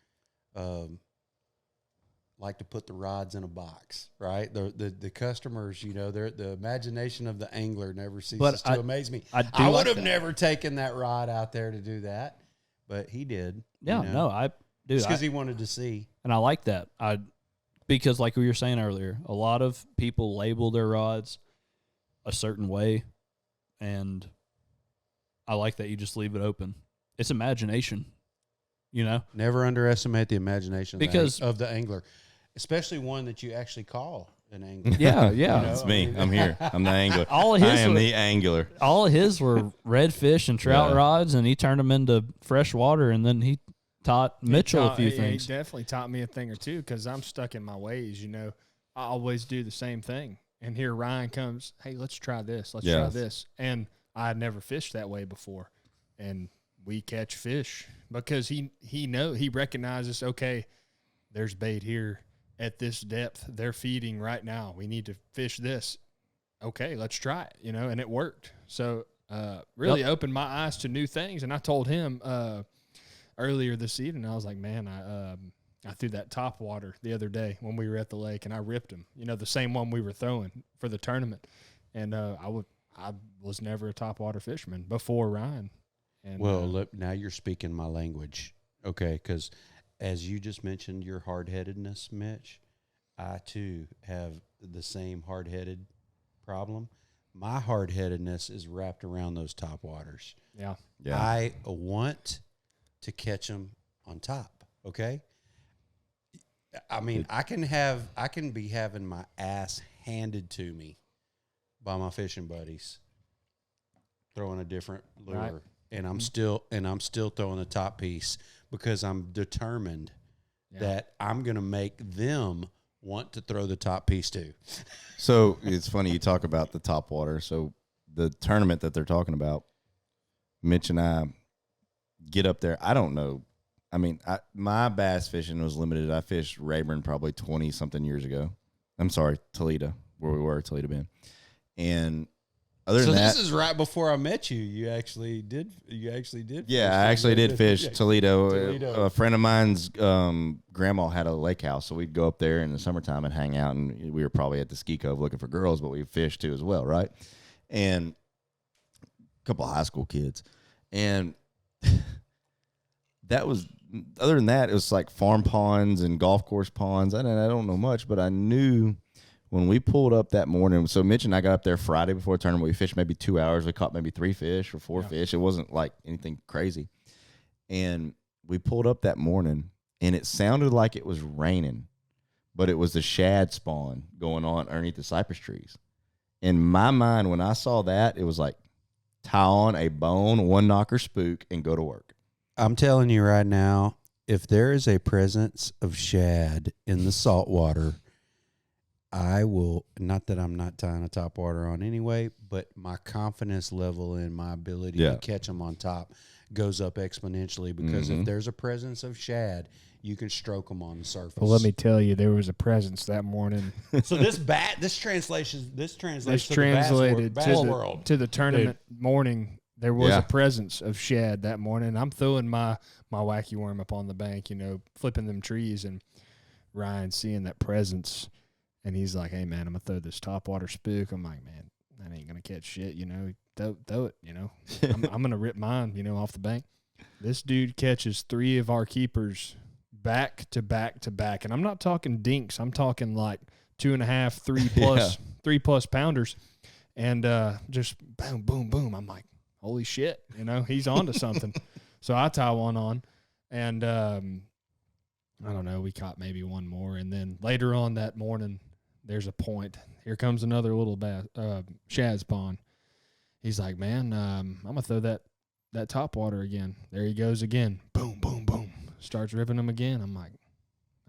like to put the rods in a box, right? The customers, you know, the imagination of the angler never ceases to amaze me. I would have never taken that rod out there to do that, but he did. Yeah, you know? no, I do. Just because he wanted to see. And I like that. Because like we were saying earlier, a lot of people label their rods a certain way, and I like that you just leave it open. It's imagination, you know? Never underestimate the imagination of the angler, especially one that you actually call an angler. Yeah, yeah. You know, That's me. I'm here. I'm the angler. All of his I am were- the angler. All of his were redfish and trout Yeah. rods, and he turned them into fresh water, and then he taught Mitchell a few things. He definitely taught me a thing or two because I'm stuck in my ways. You know, I always do the same thing. And here Ryan comes, hey, let's try this. Let's try this. And I had never fished that way before. And we catch fish because he recognizes, okay, there's bait here at this depth. They're feeding right now. We need to fish this. Okay, let's try it, you know, and it worked. So really opened my eyes to new things. And I told him earlier this evening, I was like, man, I threw that top water the other day when we were at the lake, and I ripped him. You know, the same one we were throwing for the tournament. And I was never a top water fisherman before Ryan. And, Well, look, now you're speaking my language, okay? Because as you just mentioned your hard-headedness, Mitch, I too have the same hard-headed problem. My hard-headedness is wrapped around those top waters. yeah. I want to catch them on top, okay? I mean, I can be having my ass handed to me by my fishing buddies, throwing a different lure, Right. and I'm still throwing the top piece because I'm determined that I'm going to make them want to throw the top piece too. So it's funny you talk about the top water. So the tournament that they're talking about, Mitch and I get up there. I don't know. I mean, my bass fishing was limited. I fished Rayburn probably 20-something years ago. I'm sorry, Toledo, where we were, Toledo Bend. And other than that, this is right before I met you. You actually did. yeah, fish. I actually did fish Toledo. Toledo. A friend of mine's grandma had a lake house, so we'd go up there in the summertime and hang out. And we were probably at the ski cove looking for girls, but we fished too as well, right? And a couple of high school kids, and that was. Other than that, it was like farm ponds and golf course ponds. I don't know much, but I knew when we pulled up that morning. So Mitch and I got up there Friday before the tournament. We fished maybe 2 hours. We caught maybe 3 fish or 4 fish. It wasn't like anything crazy. And we pulled up that morning, and it sounded like it was raining, but it was the shad spawn going on underneath the cypress trees. In my mind, when I saw that, it was like tie on a bone, one knocker spook, and go to work. I'm telling you right now, if there is a presence of shad in the salt water, I will, not that I'm not tying a topwater on anyway, but my confidence level in my ability to catch them on top goes up exponentially because if there's a presence of shad, you can stroke them on the surface. Well, let me tell you, there was a presence that morning. So this translates translated to the tournament morning. There was Yeah. a presence of shad that morning. I'm throwing my wacky worm up on the bank, flipping them trees, and Ryan seeing that presence, and he's like, "Hey man, I'm gonna throw this topwater spook." I'm like, "Man, that ain't gonna catch shit, throw it, I'm gonna rip mine, off the bank." This dude catches 3 of our keepers back to back to back, and I'm not talking dinks. I'm talking like 2.5, 3 plus pounders, and just boom, boom, boom. I'm like, holy shit, he's onto something. So I tie one on, and I don't know, we caught maybe one more, and then later on that morning, there's a point. Here comes another little shad spawn. He's like, "Man, I'm gonna throw that topwater again." There he goes again. Boom, boom, boom. Starts ripping them again. I'm like,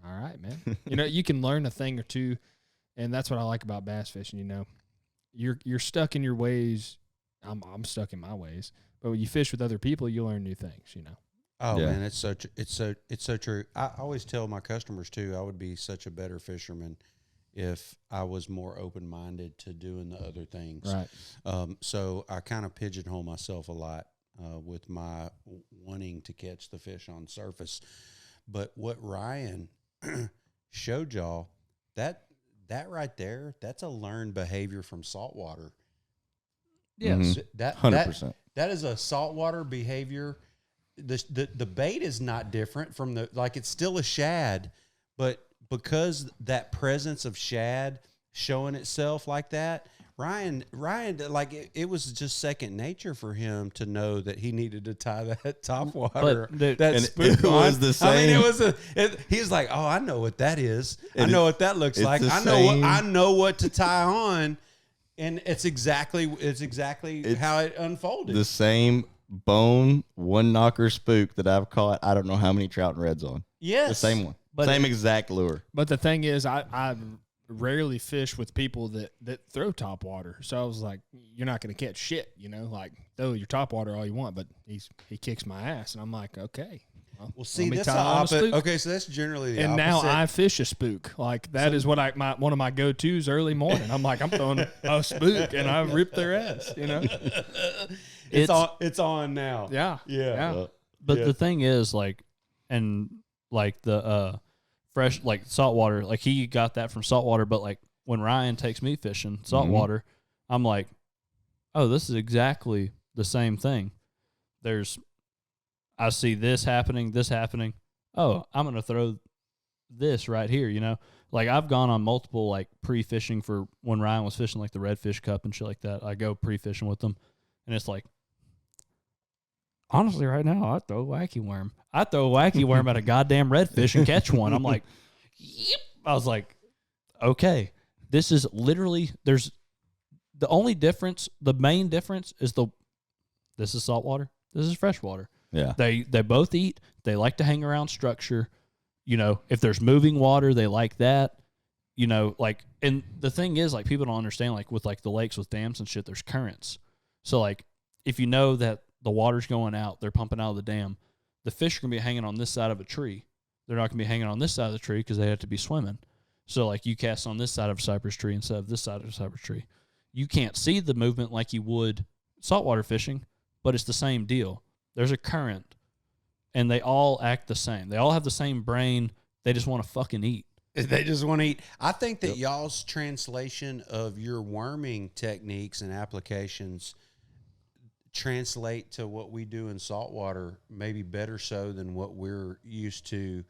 all right, man. You can learn a thing or two, and that's what I like about bass fishing. You're stuck in your ways. I'm stuck in my ways, but when you fish with other people, you learn new things. Oh man, it's so true. I always tell my customers too, I would be such a better fisherman if I was more open-minded to doing the other things. Right. So I kind of pigeonhole myself a lot with my wanting to catch the fish on surface. But what Ryan showed y'all, that right there, that's a learned behavior from saltwater. Yes. That 100%. That is a saltwater behavior. The bait is not different from it's still a shad, but because that presence of shad showing itself like that, Ryan, it was just second nature for him to know that he needed to tie that topwater. That spook it was the same. I mean, he was like, "Oh, I know what that is. I know what that looks like. I know what to tie on." And it's exactly how it unfolded. The same bone one knocker spook that I've caught I don't know how many trout and reds on. Yes. The same one. Same exact lure. But the thing is, I rarely fish with people that throw topwater. So I was like, you're not going to catch shit, throw your topwater all you want, but he kicks my ass. And I'm like, okay. Well, see, that's the opposite. Okay, so that's generally the opposite. Now I fish a spook. That is what one of my go-tos early morning. I'm like, I'm throwing a spook, and I rip their ass, It's on now. Yeah. But the thing is, the fresh, saltwater, he got that from saltwater, but when Ryan takes me fishing saltwater, I'm like, oh, this is exactly the same thing. I see this happening. Oh, I'm going to throw this right here, I've gone on multiple, pre-fishing for when Ryan was fishing, the Redfish Cup and shit like that. I go pre-fishing with them, and it's honestly, right now, I throw a wacky worm. I throw a wacky worm at a goddamn redfish and catch one. I'm like, yep. I was like, okay, this is literally, there's the only difference, the main difference is this is saltwater, this is freshwater. Yeah. They both eat. They like to hang around structure. If there's moving water, they like that. And the thing is, people don't understand, with the lakes with dams and shit, there's currents. So if you know that the water's going out, they're pumping out of the dam, the fish are going to be hanging on this side of a tree. They're not going to be hanging on this side of the tree because they have to be swimming. So you cast on this side of a cypress tree instead of this side of a cypress tree. You can't see the movement like you would saltwater fishing, but it's the same deal. There's a current, and they all act the same. They all have the same brain. They just want to fucking eat. They just want to eat. I think that y'all's translation of your worming techniques and applications translate to what we do in saltwater, maybe better so than what we're used to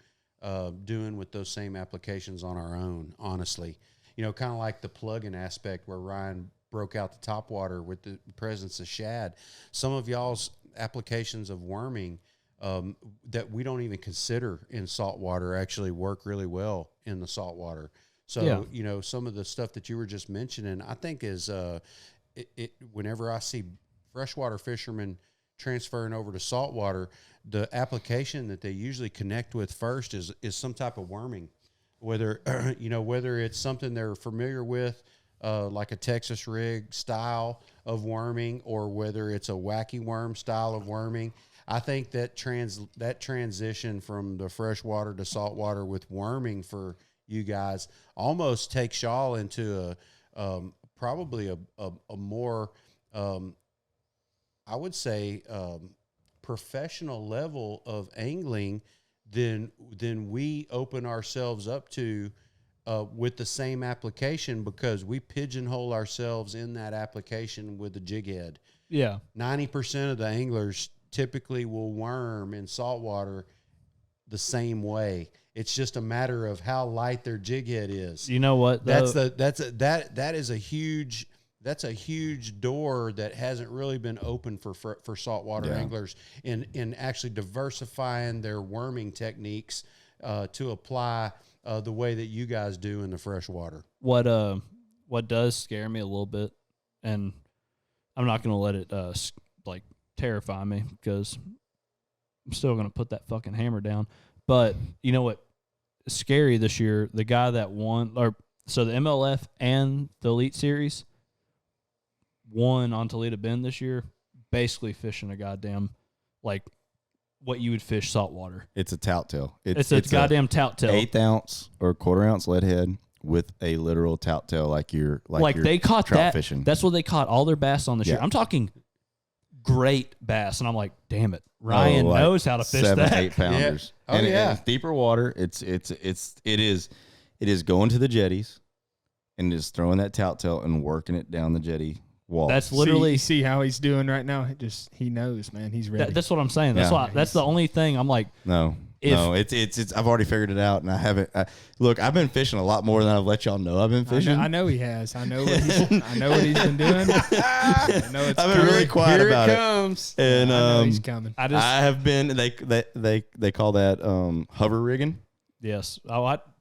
doing with those same applications on our own, honestly. Kind of like the plug-in aspect where Ryan broke out the topwater with the presence of shad. Some of y'all's applications of worming that we don't even consider in saltwater actually work really well in the saltwater. So, some of the stuff that you were just mentioning, I think is whenever I see freshwater fishermen transferring over to saltwater, the application that they usually connect with first is some type of worming, whether whether it's something they're familiar with, like a Texas rig style of worming, or whether it's a wacky worm style of worming. I think that transition from the freshwater to saltwater with worming for you guys almost takes y'all into probably a more I would say professional level of angling than we open ourselves up to with the same application, because we pigeonhole ourselves in that application with the jig head. Yeah. 90% of the anglers typically will worm in saltwater the same way. It's just a matter of how light their jig head is. You know what? That is a huge door that hasn't really been open for saltwater anglers in actually diversifying their worming techniques to apply the way that you guys do in the freshwater. What does scare me a little bit, and I'm not going to let it terrify me, because I'm still going to put that fucking hammer down. But you know what? Scary this year, the guy that won, so the MLF and the Elite Series won on Toledo Bend this year, basically fishing a goddamn, what you would fish saltwater. It's a tout tail. It's a goddamn tout tail. 1/8 ounce or 1/4 ounce lead head with a literal tout tail, like you're they caught trout that fishing. That's what they caught all their bass on this year. I'm talking great bass, and I'm like, damn it, Ryan knows how to fish 7, that. 8 pounders. Yeah. And deeper water. It is going to the jetties and just throwing that tout tail and working it down the jetty wall. That's literally see how he's doing right now. He knows, man. He's ready. that's what I'm saying. That's why. That's the only thing I'm like. No. It's. I've already figured it out, and I haven't. Look, I've been fishing a lot more than I've let y'all know. I've been fishing. I know he has. I know what he's been doing. I know it's I've been really quiet Here about it it. comes. And I know he's coming. I have been. They call that hover rigging. Yes.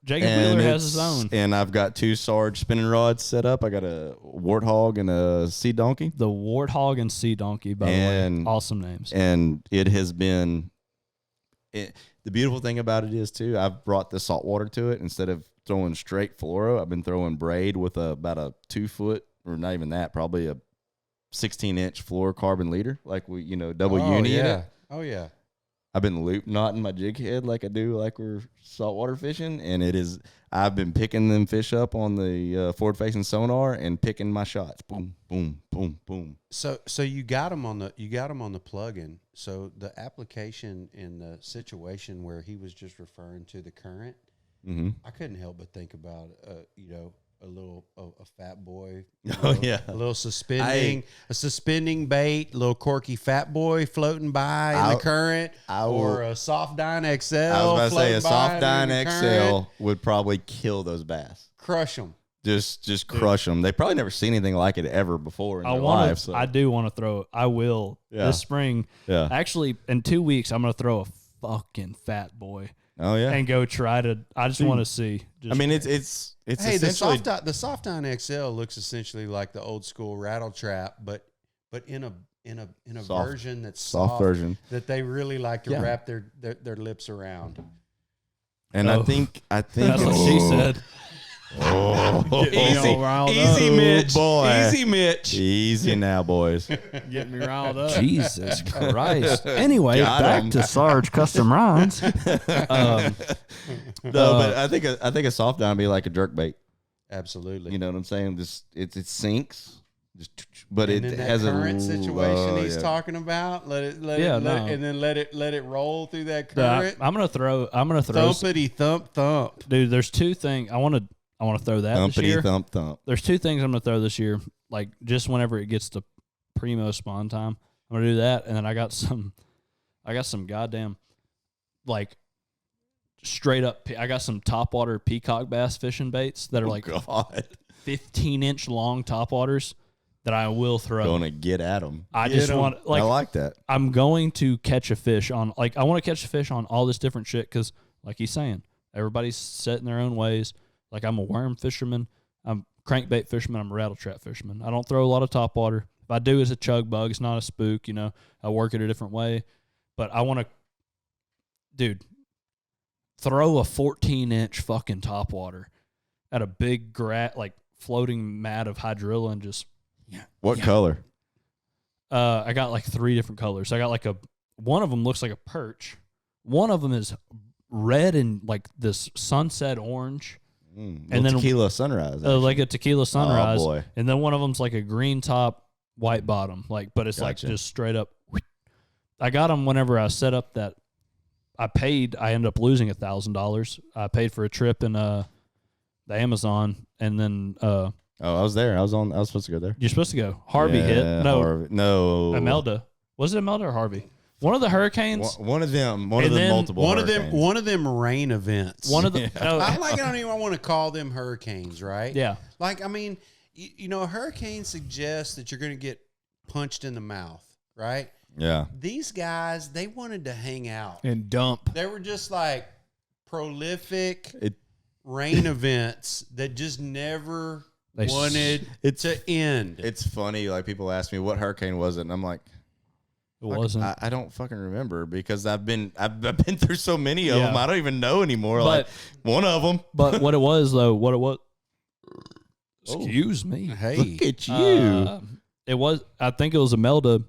Jacob Wheeler has his own. And I've got 2 Sarge spinning rods set up. I got a warthog and a sea donkey. The warthog and sea donkey, by the way, awesome names. And it has been. The beautiful thing about it is, too, I've brought the salt water to it. Instead of throwing straight fluoro, I've been throwing braid with about a 2 foot, or not even that, probably a 16-inch fluorocarbon leader, like double uni in it. Oh, yeah. I've been loop knotting my jig head like I do like we're saltwater fishing, and I've been picking them fish up on the forward-facing sonar and picking my shots. Boom, boom, boom, boom. So you got them on the plug-in. So the application in the situation where he was just referring to the current, I couldn't help but think about a fat boy. A little suspending bait, little corky fat boy floating by in the current, or a soft Dine XL. I was about to say a soft Dine XL current. would probably kill those bass. Crush them. Just crush them. They probably never seen anything like it ever before in their life. So. I do want to throw. I will this spring. Yeah. Actually, in 2 weeks, I'm going to throw a fucking fat boy. Oh yeah. And go try to. I just want to see. It's hey, essentially the soft Dine XL looks essentially like the old school rattle trap, but in a soft, version that's soft version that they really like to wrap their lips around. And I think that's what she said. Easy, Mitch. Boy. Easy, Mitch. Easy now, boys. Getting me riled up. Jesus Christ. Anyway, back to Sarge Custom Rods. But I think a soft dime would be like a jerk bait. Absolutely. You know what I'm saying? It sinks. But and it in has that current situation he's yeah. talking about. Let it and then let it roll through that current. I'm gonna throw thumpity thump. Dude, there's 2 things I want to throw that Thumpity this year. thump. There's 2 things I'm gonna throw this year. Like just whenever it gets to primo spawn time, I'm gonna do that. And then I got some goddamn like straight up. I got some topwater peacock bass fishing baits that are 15-inch long topwaters that I will throw. Going to get at them. I like that. I'm going to catch a fish on I want to catch a fish on all this different shit because like he's saying, everybody's set in their own ways. Like I'm a worm fisherman, I'm a crankbait fisherman, I'm a rattle trap fisherman. I don't throw a lot of topwater. If I do, it's a chug bug. It's not a spook. I work it a different way. But I want to, dude, throw a 14-inch fucking topwater at a big floating mat of hydrilla and just What color? I got like 3 different colors. I got like one of them looks like a perch. One of them is red and like this sunset orange. And then tequila sunrise. Like a tequila sunrise. Oh, boy. And then one of them's like a green top, white bottom. But it's like Gotcha. just straight up. I got them whenever I set up that. I ended up losing $1,000. I paid for a trip in the Amazon, and then Oh, I was there. I was supposed to go there. you're supposed to go. Harvey hit. No, No. Imelda. Was it Imelda or Harvey? One of the hurricanes. One of them. And then Multiple. hurricanes. One of them rain events. One of the. No, I don't even want to call them hurricanes, right? yeah. Like, I mean, a hurricane suggests that you're going to get punched in the mouth, right? Yeah. These guys, they wanted to hang out. And dump. They were just like prolific rain events that just never wanted to end. It's funny. Like, people ask me what hurricane was it, and I'm like, It wasn't. I don't fucking remember because I've been through so many of Yeah. them. I don't even know anymore. But- Like one of them. But what it was, though, excuse me. Hey, Look at you. It was. I think it was Imelda,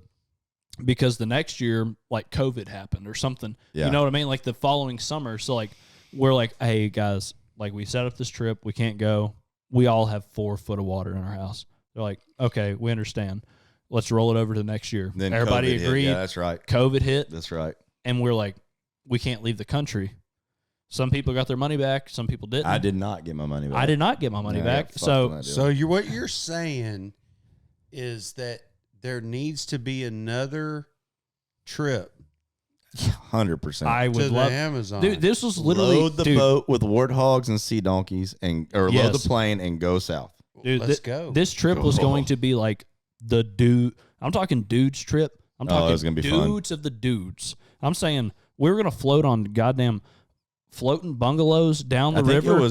because the next year, like, COVID happened or something. Yeah. You know what I mean? Like the following summer. So like, we're like, hey guys, like we set up this trip. We can't go. We all have 4 foot of water in our house. They're like, okay, we understand. Let's roll it over to next year. Then Everybody COVID hit. agreed. Yeah, that's right. COVID hit. That's right. And we're like, we can't leave the country. Some people got their money back. Some people didn't. I did not get my money back. I did not get my money Yeah, I back. got fucked on that So deal. what you're saying is that there needs to be another trip 100%. I to would the love, Amazon. dude. This was literally, load the dude, boat with warthogs and sea donkeys, or load Yes. the plane and go south. dude. Let's go. This trip was going to be like the dude. I'm talking dudes trip. I'm Oh, talking it was gonna be fun. dudes of the dudes. I'm saying we were gonna float on goddamn floating bungalows down the I think river. it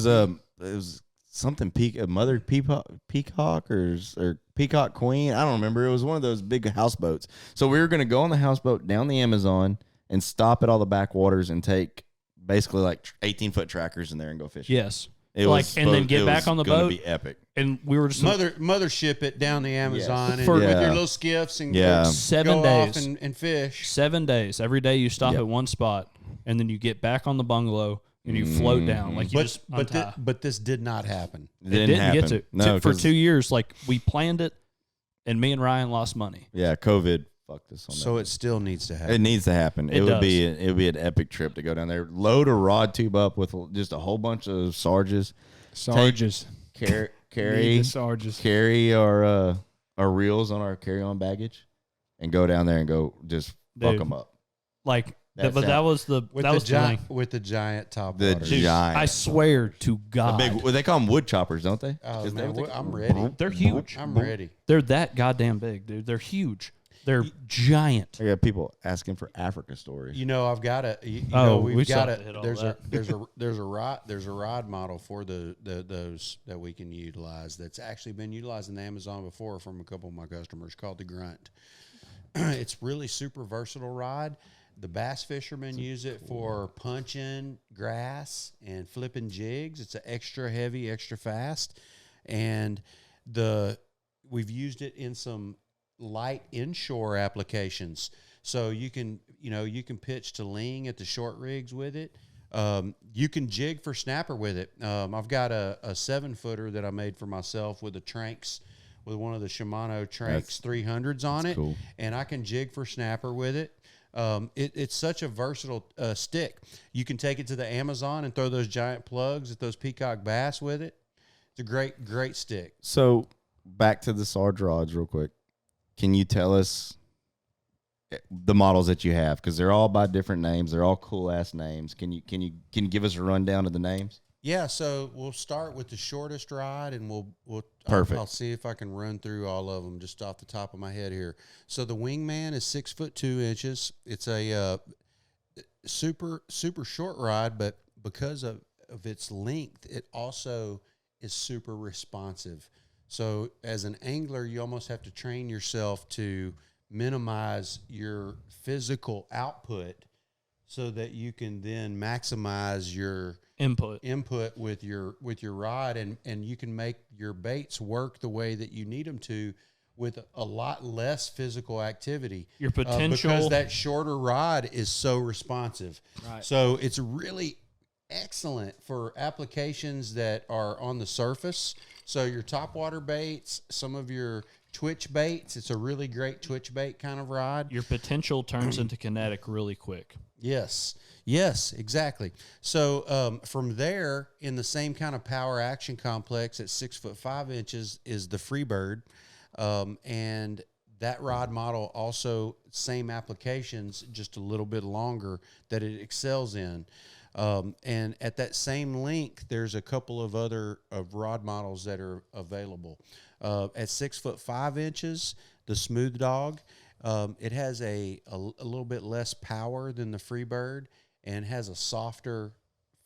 was something mother peacock or peacock queen. I don't remember. It was one of those big houseboats. So we were going to go on the houseboat down the Amazon and stop at all the backwaters and take basically like 18-foot trackers in there and go fishing. Yes. It Like, was and then supposed- get it back was on the gonna boat. Be epic. And we were just mothership it down the Amazon and For- with Yeah. your little skiffs and Yeah. go 7 off days. and fish. 7 days. Every day you stop Yep. at one spot, and then you get back on the bungalow and you float down. Like you just untie. But this did not happen. It didn't happen. get to. No, For 'cause- 2 years, like we planned it, and me and Ryan lost money. Yeah, COVID fucked us on So that. it still needs to It happen. needs to happen. It It would be an epic trip to go down there. Load a rod tube up with just a whole bunch of Sarges. Sarges. Need the Carry Sarges. our reels on our carry-on baggage, and go down there and go just fuck Dude. them up. Like, That's but it. that was the with that the was giant the with the giant top The waters. Dude, giant. I swear to The God, big. Well, they call them wood choppers, don't they? Oh, Is that man, what they I'm call ready. them? they're huge. I'm ready. They're that goddamn big, dude. They're huge. They're giant. I got people asking for Africa stories. You know, I've got a. We We've still got have to hit all There's a that. there's a rod model for those that we can utilize. That's actually been utilized in the Amazon before from a couple of my customers, called the Grunt. It's really super versatile rod. The bass fishermen use it for punching grass and flipping jigs. It's an extra heavy, extra fast, and we've used it in some light inshore applications. So you can pitch to ling at the short rigs with it. You can jig for snapper with it. I've got a 7-footer that I made for myself with a Tranks, with one of the Shimano Tranks 300s on it, cool. and I can jig for snapper with it. It's such a versatile stick. You can take it to the Amazon and throw those giant plugs at those peacock bass with it. It's a great stick. So back to the Sarge rods, real quick. Can you tell us the models that you have? Because they're all by different names. They're all cool ass names. Can you give us a rundown of the names? Yeah, so we'll start with the shortest rod, and we'll Perfect. I'll see if I can run through all of them just off the top of my head here. So the Wingman is 6'2". It's a super short rod, but because of its length, it also is super responsive. So as an angler, you almost have to train yourself to minimize your physical output so that you can then maximize your Input. with your rod, and you can make your baits work the way that you need them to with a lot less physical activity. Your potential because that shorter rod is so responsive. Right. So it's really excellent for applications that are on the surface. So your topwater baits, some of your twitch baits, it's a really great twitch bait kind of rod. Your potential turns into kinetic really quick. Yes, exactly. So from there, in the same kind of power action complex at 6'5" is the Freebird, and that rod model also same applications, just a little bit longer that it excels in. And at that same length, there's a couple of other rod models that are available. At 6'5", the Smooth Dog, it has a little bit less power than the Freebird and has a softer,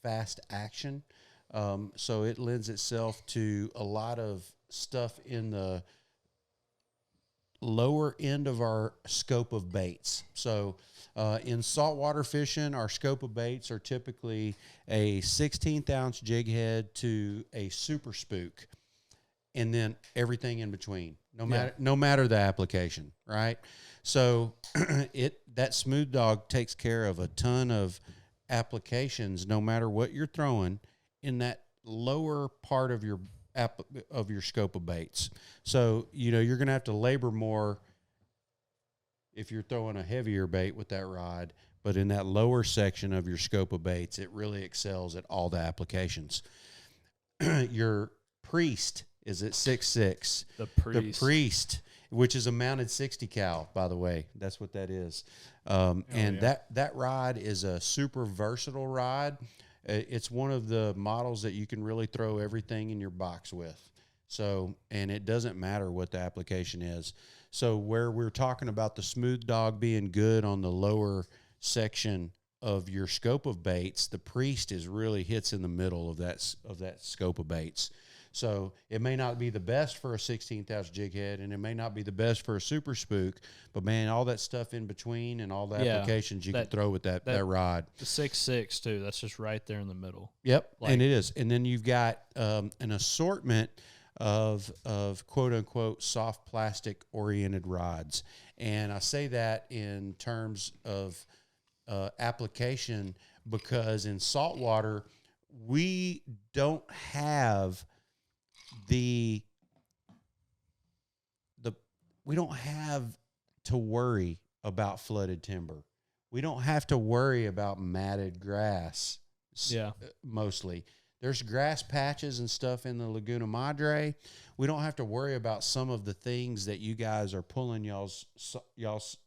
fast action. So it lends itself to a lot of stuff in the lower end of our scope of baits. So in saltwater fishing, our scope of baits are typically a 16th ounce jig head to a super spook, and then everything in between, no matter the application, right? So that Smooth Dog takes care of a ton of applications, no matter what you're throwing in that lower part of your scope of baits. So, you're going to have to labor more if you're throwing a heavier bait with that rod, but in that lower section of your scope of baits, it really excels at all the applications. Your Priest is at 6'6". The Priest, which is a mounted 60 cal, by the way. That's what that is. That rod is a super versatile rod. It's one of the models that you can really throw everything in your box with. So, and it doesn't matter what the application is. So where we're talking about the Smooth Dog being good on the lower section of your scope of baits, the Priest really hits in the middle of that scope of baits. So it may not be the best for a 16th ounce jig head, and it may not be the best for a super spook, but man, all that stuff in between and all the applications you can throw with that rod. The 6'6" too. That's just right there in the middle. Yep, and it is. And then you've got an assortment of quote unquote soft plastic oriented rods, and I say that in terms of application because in saltwater we don't have we don't have to worry about flooded timber. We don't have to worry about matted grass. Mostly. There's grass patches and stuff in the Laguna Madre. We don't have to worry about some of the things that you guys are pulling y'all's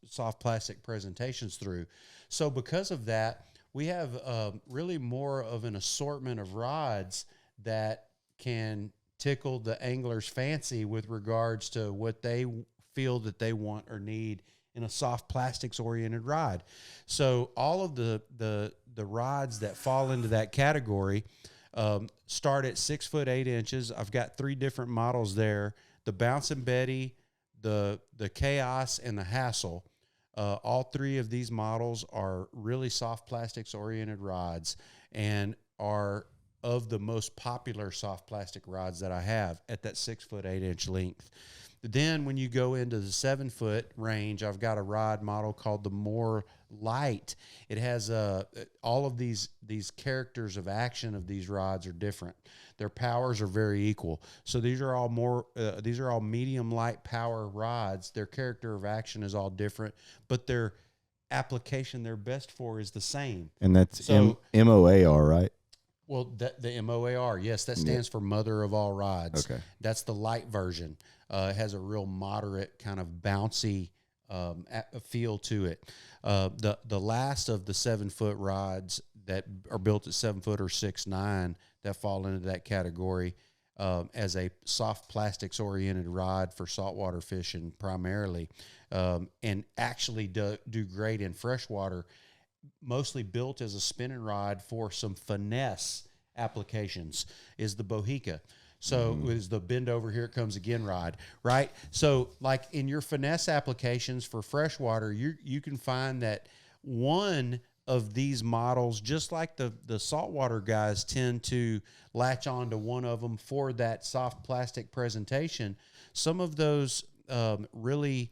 soft plastic presentations through. So because of that, we have really more of an assortment of rods that can tickle the angler's fancy with regards to what they feel that they want or need in a soft plastics oriented rod. So all of the rods that fall into that category start at 6'8". I've got 3 different models there: the Bouncing Betty, the Chaos, and the Hassle. All 3 of these models are really soft plastics oriented rods and are of the most popular soft plastic rods that I have at that 6'8" length. Then when you go into the 7-foot range, I've got a rod model called the More Light. It has all of these characters of action of these rods are different. Their powers are very equal. So these are all medium light power rods. Their character of action is all different, but their application they're best for is the same. And that's MOAR, right? Well, the MOAR, yes, that stands for Mother of All Rods. Okay. That's the light version. It has a real moderate kind of bouncy feel to it. The last of the 7-foot rods that are built at 7 foot or 6'9" that fall into that category as a soft plastics oriented rod for saltwater fishing primarily, and actually do great in freshwater, mostly built as a spinning rod for some finesse applications, is the Bohica. So is the bend over, here it comes again rod, right? So like in your finesse applications for freshwater, you can find that one of these models, just like the saltwater guys tend to latch on to one of them for that soft plastic presentation, some of those really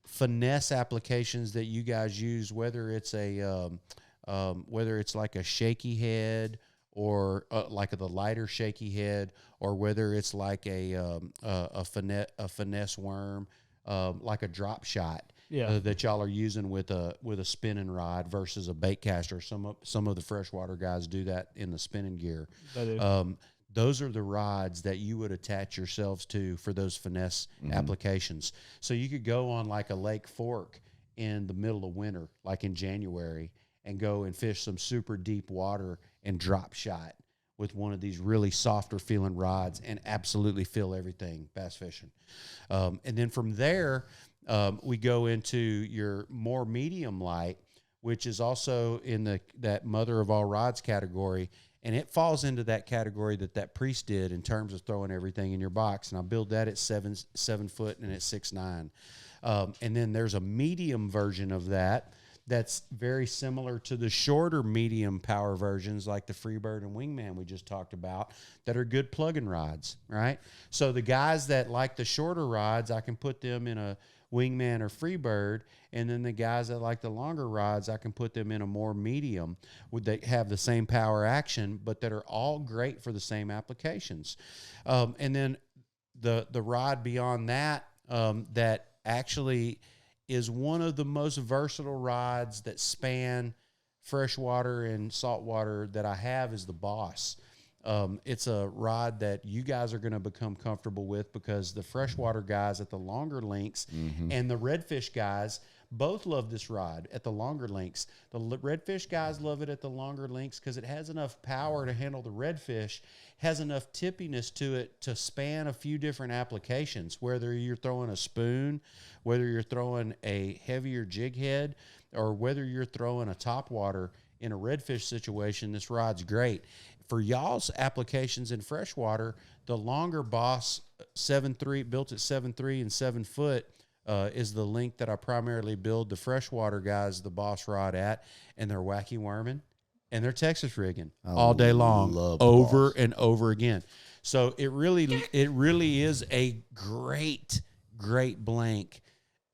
finesse applications that you guys use, whether it's like a shaky head or like the lighter shaky head, or whether it's like a finesse worm, like a drop shot. That y'all are using with a spinning rod versus a bait caster. Some of the freshwater guys do that in the spinning gear. Those are the rods that you would attach yourselves to for those finesse applications. So you could go on like a lake fork in the middle of winter, like in January, and go and fish some super deep water and drop shot with one of these really softer feeling rods and absolutely feel everything bass fishing. And then from there, we go into your more medium light, which is also in that mother of all rods category. And it falls into that category that priest did in terms of throwing everything in your box. And I build that at 7 foot and at 6'9". And then there's a medium version of that's very similar to the shorter medium power versions like the Freebird and Wingman we just talked about, that are good plug-in rods, right? So the guys that like the shorter rods, I can put them in a Wingman or Freebird, and then the guys that like the longer rods, I can put them in a more medium. They have the same power action, but that are all great for the same applications. And then the rod beyond that, that actually is one of the most versatile rods that span freshwater and saltwater that I have, is the Boss. It's a rod that you guys are going to become comfortable with, because the freshwater guys at the longer lengths and the redfish guys both love this rod at the longer lengths. The redfish guys love it at the longer lengths because it has enough power to handle the redfish, has enough tippiness to it to span a few different applications, whether you're throwing a spoon, whether you're throwing a heavier jig head, or whether you're throwing a topwater in a redfish situation. This rod's great. For y'all's applications in freshwater, the longer Boss 7.3, built at 7.3 and 7 foot, is the length that I primarily build the freshwater guys the Boss rod at, and they're wacky worming and they're Texas rigging all day long, over and over again. So it really is a great blank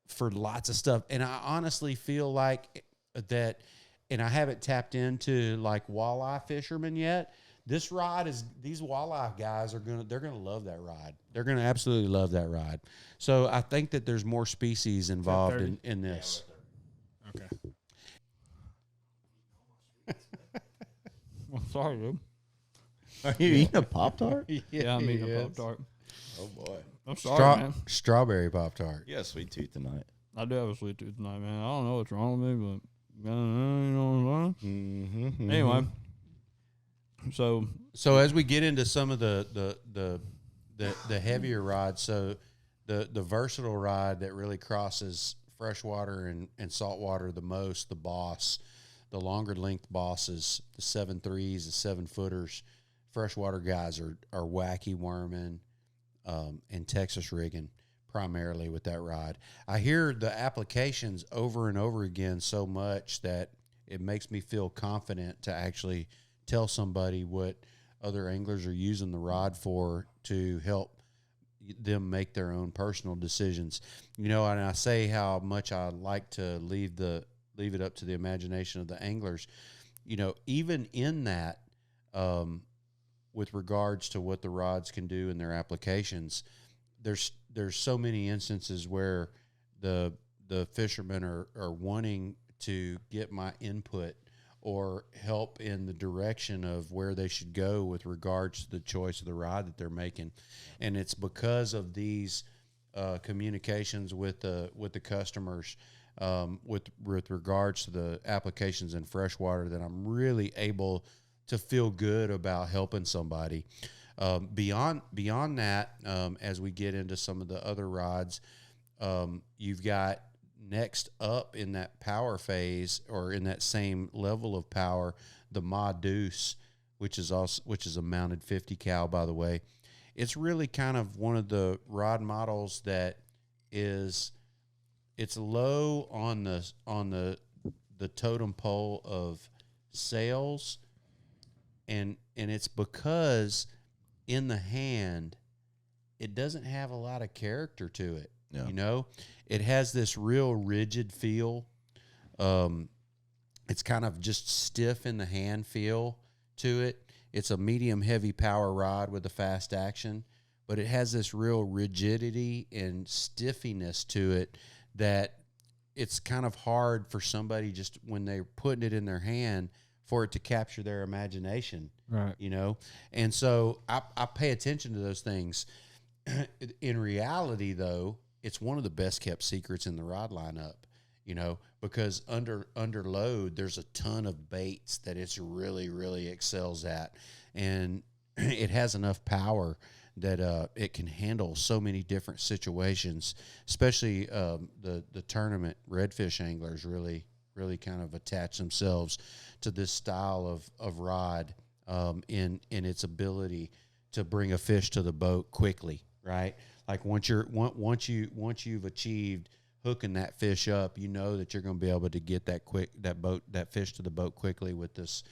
for lots of stuff. And I honestly feel like that, and I haven't tapped into like walleye fishermen yet. This rod is, these walleye guys they're gonna love that rod. They're gonna absolutely love that rod. So I think that there's more species involved in this. Okay. I'm sorry, dude. Are you eating a Pop-Tart? Yeah, I'm eating a Pop-Tart. Oh, boy. I'm sorry, man. Strawberry Pop-Tart. You got a sweet tooth tonight. I do have a sweet tooth tonight, man. I don't know what's wrong with me, but you know what I'm saying? Anyway, so as we get into some of the heavier rods, so the versatile rod that really crosses freshwater and saltwater the most, the Boss, the longer length Bosses, the 7.3s, the 7 footers, freshwater guys are wacky worming and Texas rigging primarily with that rod. I hear the applications over and over again so much that it makes me feel confident to actually tell somebody what other anglers are using the rod for to help them make their own personal decisions. You know, and I say how much I like to leave it up to the imagination of the anglers. You know, even in that, with regards to what the rods can do in their applications, there's so many instances where the fishermen are wanting to get my input or help in the direction of where they should go with regards to the choice of the rod that they're making. And it's because of these communications with the customers with regards to the applications in freshwater that I'm really able to feel good about helping somebody. Beyond that, as we get into some of the other rods, you've got next up in that power phase, or in that same level of power, the Ma Deuce, which is a mounted 50 cal, by the way. It's really kind of one of the rod models that it's low on the the totem pole of sales, and it's because in the hand it doesn't have a lot of character to it. Yeah. You know, it has this real rigid feel. It's kind of just stiff in the hand feel to it. It's a medium heavy power rod with a fast action, but it has this real rigidity and stiffiness to it that it's kind of hard for somebody just when they're putting it in their hand for it to capture their imagination. Right. You know? And so I pay attention to those things. In reality, though, it's one of the best kept secrets in the rod lineup, you know, because under load, there's a ton of baits that it's really, really excels at. And it has enough power that it can handle so many different situations, especially the tournament redfish anglers really kind of attach themselves to this style of rod in its ability to bring a fish to the boat quickly, right? Like once you've achieved hooking that fish up, you know that you're going to be able to get that fish to the boat quickly with this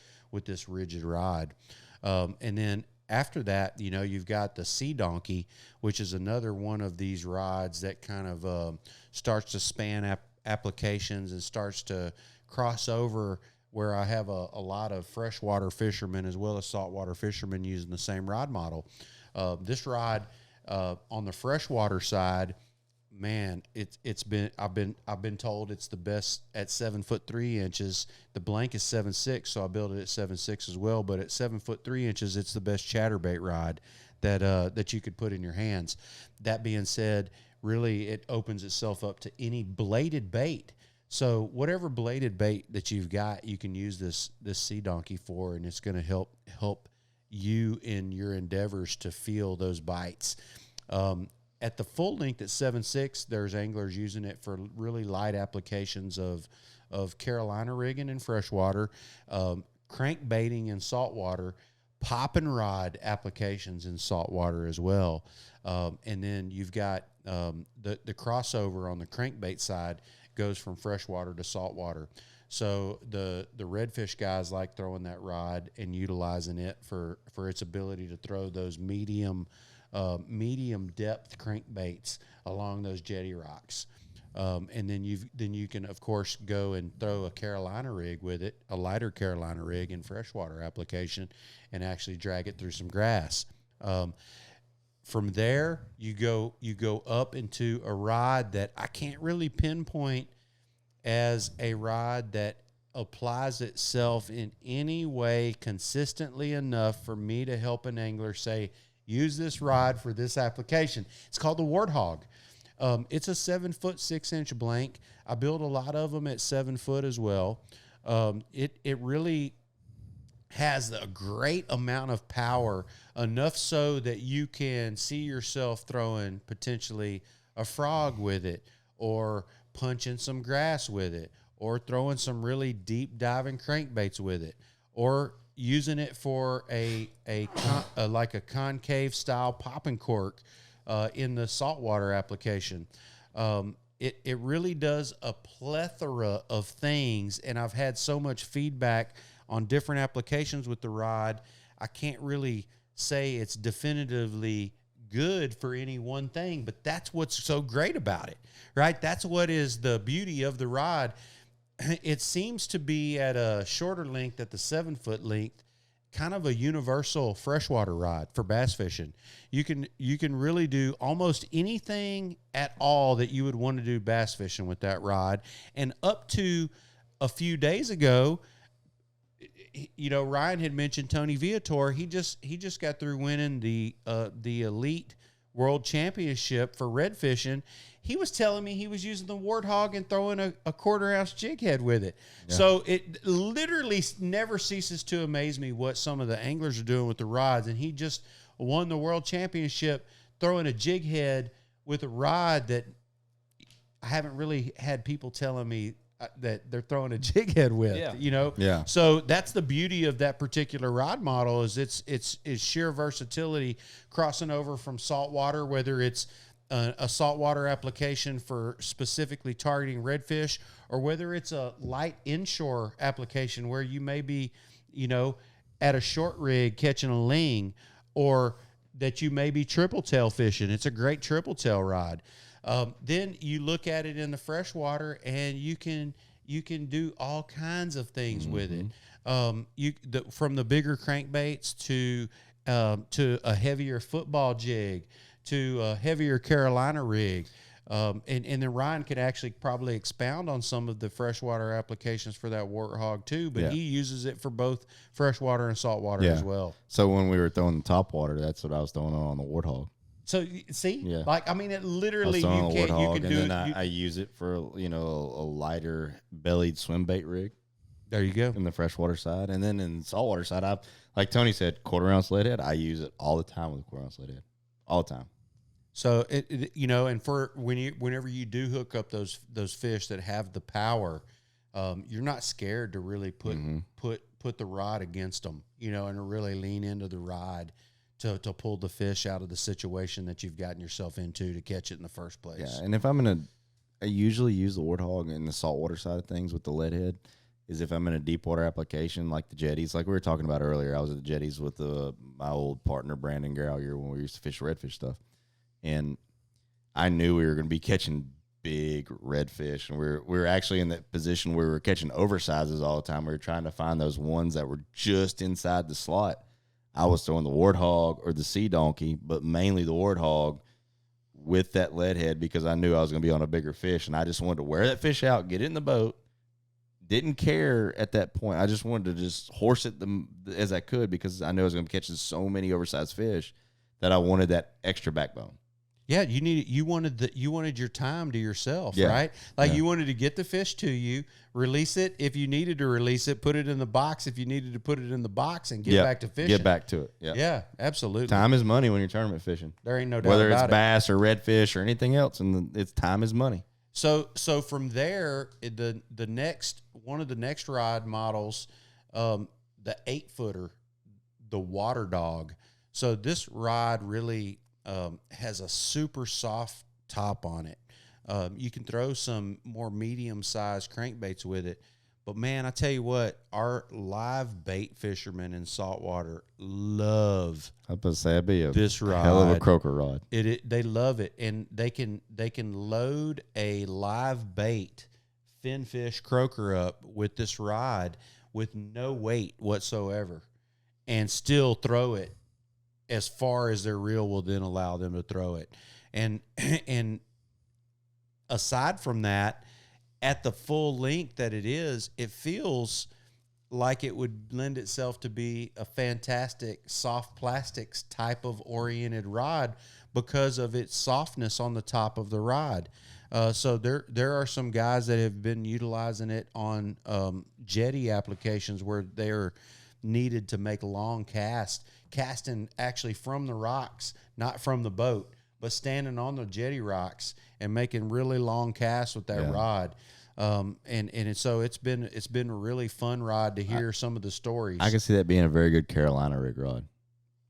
rigid rod. And then after that, you know, you've got the Sea Donkey, which is another one of these rods that kind of starts to span applications and starts to cross over where I have a lot of freshwater fishermen as well as saltwater fishermen using the same rod model. This rod on the freshwater side, man, I've been told it's the best at 7'3". The blank is 7'6", so I built it at 7'6" as well. But at 7'3", it's the best chatterbait rod that you could put in your hands. That being said, really it opens itself up to any bladed bait. So whatever bladed bait that you've got, you can use this Sea Donkey for, and it's going to help you in your endeavors to feel those bites. At the full length at 7'6", there's anglers using it for really light applications of Carolina rigging in freshwater, crankbaiting in saltwater, pop and rod applications in saltwater as well. And then you've got the crossover on the crankbait side goes from freshwater to saltwater. So the redfish guys like throwing that rod and utilizing it for its ability to throw those medium depth crankbaits along those jetty rocks. And then you can of course go and throw a Carolina rig with it, a lighter Carolina rig in freshwater application, and actually drag it through some grass. From there, you go up into a rod that I can't really pinpoint as a rod that applies itself in any way consistently enough for me to help an angler say, use this rod for this application. It's called the Warthog. It's a 7'6" blank. I build a lot of them at 7 foot as well. It really has a great amount of power, enough so that you can see yourself throwing potentially a frog with it, or punching some grass with it, or throwing some really deep diving crankbaits with it, or using it for like a concave style popping cork in the saltwater application. It really does a plethora of things, and I've had so much feedback on different applications with the rod. I can't really say it's definitively good for any one thing, but that's what's so great about it, right? That's what is the beauty of the rod. It seems to be at a shorter length, at the 7 foot length, kind of a universal freshwater rod for bass fishing. You can really do almost anything at all that you would want to do bass fishing with that rod. And up to a few days ago, you know, Ryan had mentioned Tony Viator. He just got through winning the Elite World Championship for red fishing. He was telling me he was using the Warthog and throwing a 1/4 ounce jig head with it. Yeah. So it literally never ceases to amaze me what some of the anglers are doing with the rods. And he just won the World Championship throwing a jig head with a rod that I haven't really had people telling me that they're throwing a jig head with, you know? Yeah. So that's the beauty of that particular rod model is its sheer versatility, crossing over from saltwater, whether it's a saltwater application for specifically targeting redfish, or whether it's a light inshore application where you may be, at a short rig catching a ling, or that you may be triple tail fishing. It's a great triple tail rod. Then you look at it in the freshwater, and you can do all kinds of things with it. From the bigger crankbaits to a heavier football jig, to a heavier Carolina rig. And then Ryan could actually probably expound on some of the freshwater applications for that warthog too, but he uses it for both freshwater and saltwater as well. So when we were throwing the top water, that's what I was throwing on the warthog. So see, it literally, I use it for, a lighter bellied swim bait rig. There you go. In the freshwater side. And then in the saltwater side, like Tony said, quarter-ounce lead head, I use it all the time with a quarter-ounce lead head. All the time. So and for whenever you do hook up those fish that have the power, you're not scared to really put the rod against them, and really lean into the rod to pull the fish out of the situation that you've gotten yourself into to catch it in the first place. Yeah, and if I usually use the warthog in the saltwater side of things with the lead head, is if I'm in a deep water application like the jetties, like we were talking about earlier. I was at the jetties with my old partner Brandon Growyer when we used to fish redfish stuff. And I knew we were going to be catching big redfish, and we were actually in that position where we were catching oversizes all the time. We were trying to find those ones that were just inside the slot. I was throwing the warthog or the sea donkey, but mainly the warthog with that lead head because I knew I was going to be on a bigger fish, and I just wanted to wear that fish out, get it in the boat. Didn't care at that point. I just wanted to just horse it as I could because I knew I was going to be catching so many oversized fish that I wanted that extra backbone. Yeah, you wanted your time to yourself, right? Like you wanted to get the fish to you, release it if you needed to release it, put it in the box if you needed to put it in the box, and get back to fishing. Get back to it. Yeah, absolutely. Time is money when you're tournament fishing. There ain't no doubt whether about it. Whether it's bass or redfish or anything else, and it's time is money. So from there, one of the next rod models, the 8-footer, the water dog. So this rod really has a super soft top on it. You can throw some more medium-sized crankbaits with it. But, man, I tell you what, our live bait fishermen in saltwater love this rod. Hell of a croaker rod. They love it, and they can load a live bait finfish croaker up with this rod with no weight whatsoever and still throw it as far as their reel will then allow them to throw it. And aside from that, at the full length that it feels like it would lend itself to be a fantastic soft plastics type of oriented rod because of its softness on the top of the rod. So there are some guys that have been utilizing it on jetty applications where they're needed to make long casting actually from the rocks, not from the boat, but standing on the jetty rocks and making really long casts with that rod. So it's been a really fun rod to hear some of the stories. I can see that being a very good Carolina rig rod.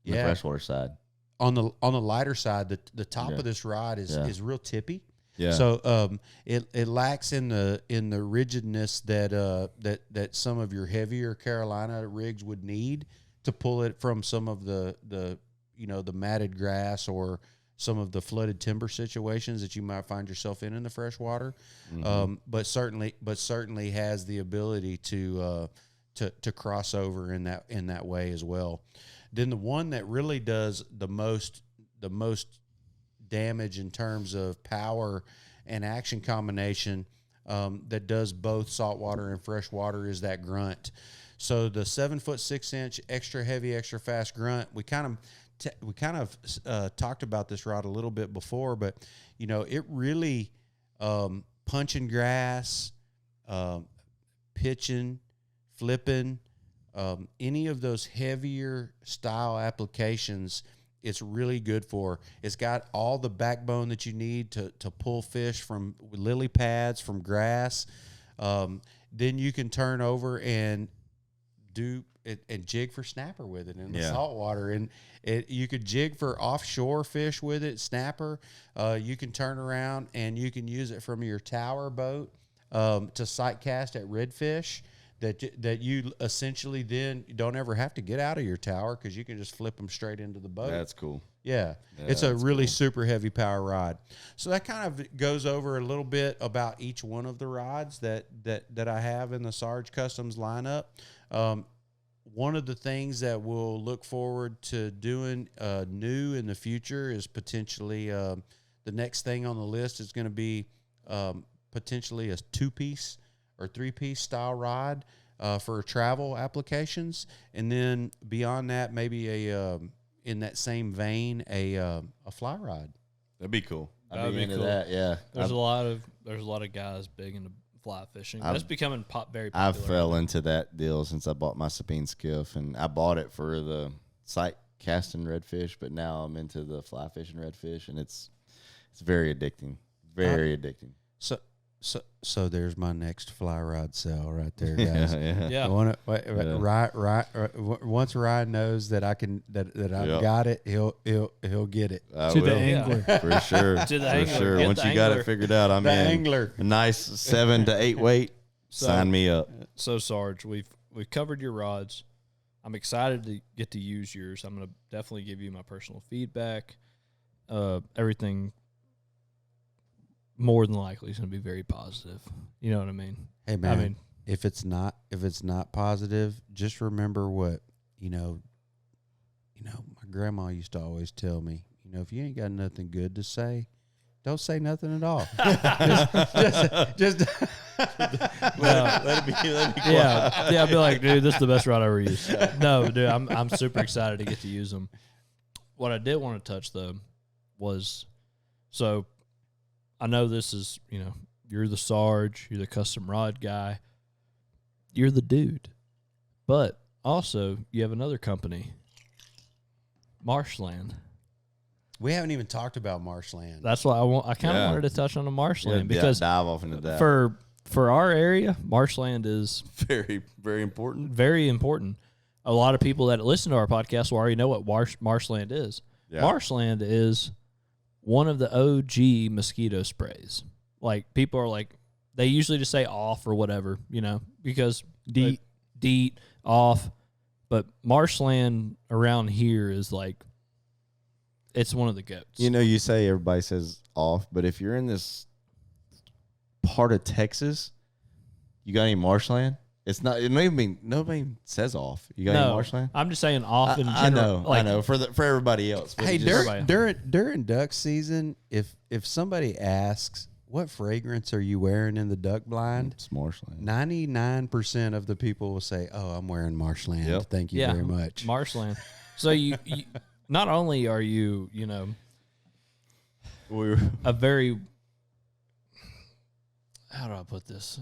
The freshwater side. On the lighter side, the top of this rod is real tippy. Yeah. So it lacks in the rigidness that some of your heavier Carolina rigs would need to pull it from some of the matted grass or some of the flooded timber situations that you might find yourself in the freshwater. Mm-hmm. But certainly has the ability to cross over in that way as well. Then the one that really does the most damage in terms of power and action combination that does both saltwater and freshwater is that grunt. So the 7-foot 6-inch extra heavy, extra fast grunt, we kind of talked about this rod a little bit before, but it really punching grass, pitching, flipping, any of those heavier style applications. It's really good for. It's got all the backbone that you need to pull fish from lily pads, from grass. Then you can turn over and do and jig for snapper with it in the Yeah. saltwater. And you could jig for offshore fish with it, snapper. You can turn around and you can use it from your tower boat to sight cast at redfish. That you essentially then don't ever have to get out of your tower because you can just flip them straight into the boat. That's cool. Yeah, it's a really super heavy power rod. So that kind of goes over a little bit about each one of the rods that I have in the Sarge Customs lineup. One of the things that we'll look forward to doing new in the future is potentially the next thing on the list is going to be potentially a 2-piece or 3-piece style rod for travel applications, and then beyond that, maybe in that same vein, a fly rod. That'd be cool. That'd be into cool. that. Yeah, There's a lot of guys big into fly fishing. That's becoming very I popular. fell into that deal since I bought my Sabine skiff, and I bought it for the sight casting redfish, but now I'm into the fly fishing redfish, and it's very addicting. Very addicting. So there's my next fly rod sale right there, guys. Yeah. Once Ryan knows that I can that I've Yep. got it, he'll get it. I To will. the angler. For sure. To the for angler. sure. Get Once the you got angler. it figured out, I'm The in. angler. A nice 7 to 8 weight. So- Sign me up. So Sarge, we've covered your rods. I'm excited to get to use yours. I'm going to definitely give you my personal feedback. Everything more than likely is going to be very positive. You know what I mean? Hey man, I mean, if it's not positive, just remember what my grandma used to always tell me. If you ain't got nothing good to say, don't say nothing at all. just Let it be yeah, I'd be like, dude, this is the best rod I ever used. No, dude, I'm super excited to get to use them. What I did want to touch though was, so I know this is, you're the Sarge, you're the custom rod guy, you're the dude, but also you have another company, Marshland. We haven't even talked about Marshland. That's why I kind of wanted to touch on the Marshland because dive off into that. for our area, Marshland is Very, very important. very important. A lot of people that listen to our podcast will already know what Marshland is. Yeah. Marshland is one of the OG mosquito sprays. Like, people are like, they usually just say off or whatever, because DEET, off. But Marshland around here is like, it's one of the goats. You say everybody says off, but if you're in this part of Texas, you got any marshland? It's not. It nobody says off. You got any marshland? I'm just saying off in general. I know. For everybody else. But Hey, it just- during duck season, if somebody asks what fragrance are you wearing in the duck blind, it's marshland. 99% of the people will say, "Oh, I'm wearing Marshland. Yep. Thank you very much." Marshland. So you not only are you, a very, how do I put this?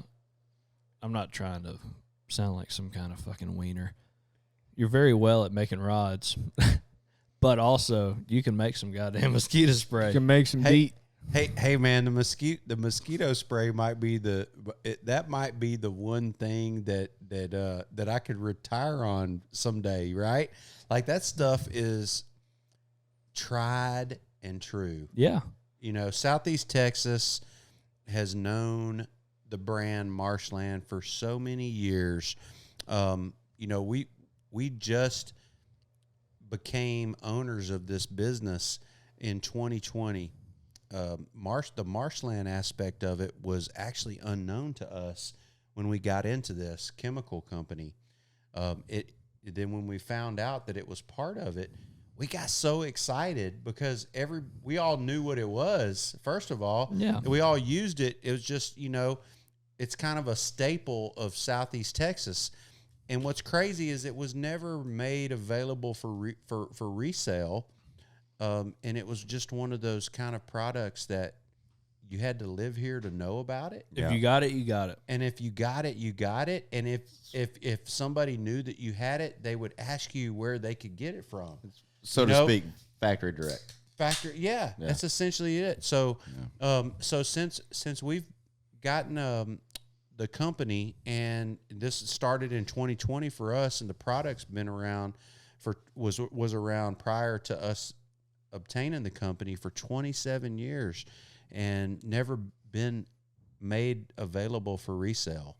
I'm not trying to sound like some kind of fucking wiener. You're very well at making rods, but also you can make some goddamn mosquito spray. You can make some Hey, DEET. Hey, man! The mosquito spray might be the one thing that I could retire on someday, right? Like, that stuff is tried and true. Yeah. Southeast Texas has known the brand Marshland for so many years. We just became owners of this business in 2020. The Marshland aspect of it was actually unknown to us when we got into this chemical company. Then when we found out that it was part of it, we got so excited because we all knew what it was. First of all, Yeah. we all used it. It was just, it's kind of a staple of Southeast Texas. And what's crazy is it was never made available for resale. And it was just one of those kind of products that you had to live here to know about it. If you got it, you got it. And if you got it, you got it. And if somebody knew that you had it, they would ask you where they could get it from. so to speak, factory direct. Yeah, that's essentially it. So, so since we've gotten the company, and this started in 2020 for us, and the product's been around was around prior to us obtaining the company for 27 years, and never been made available for resale.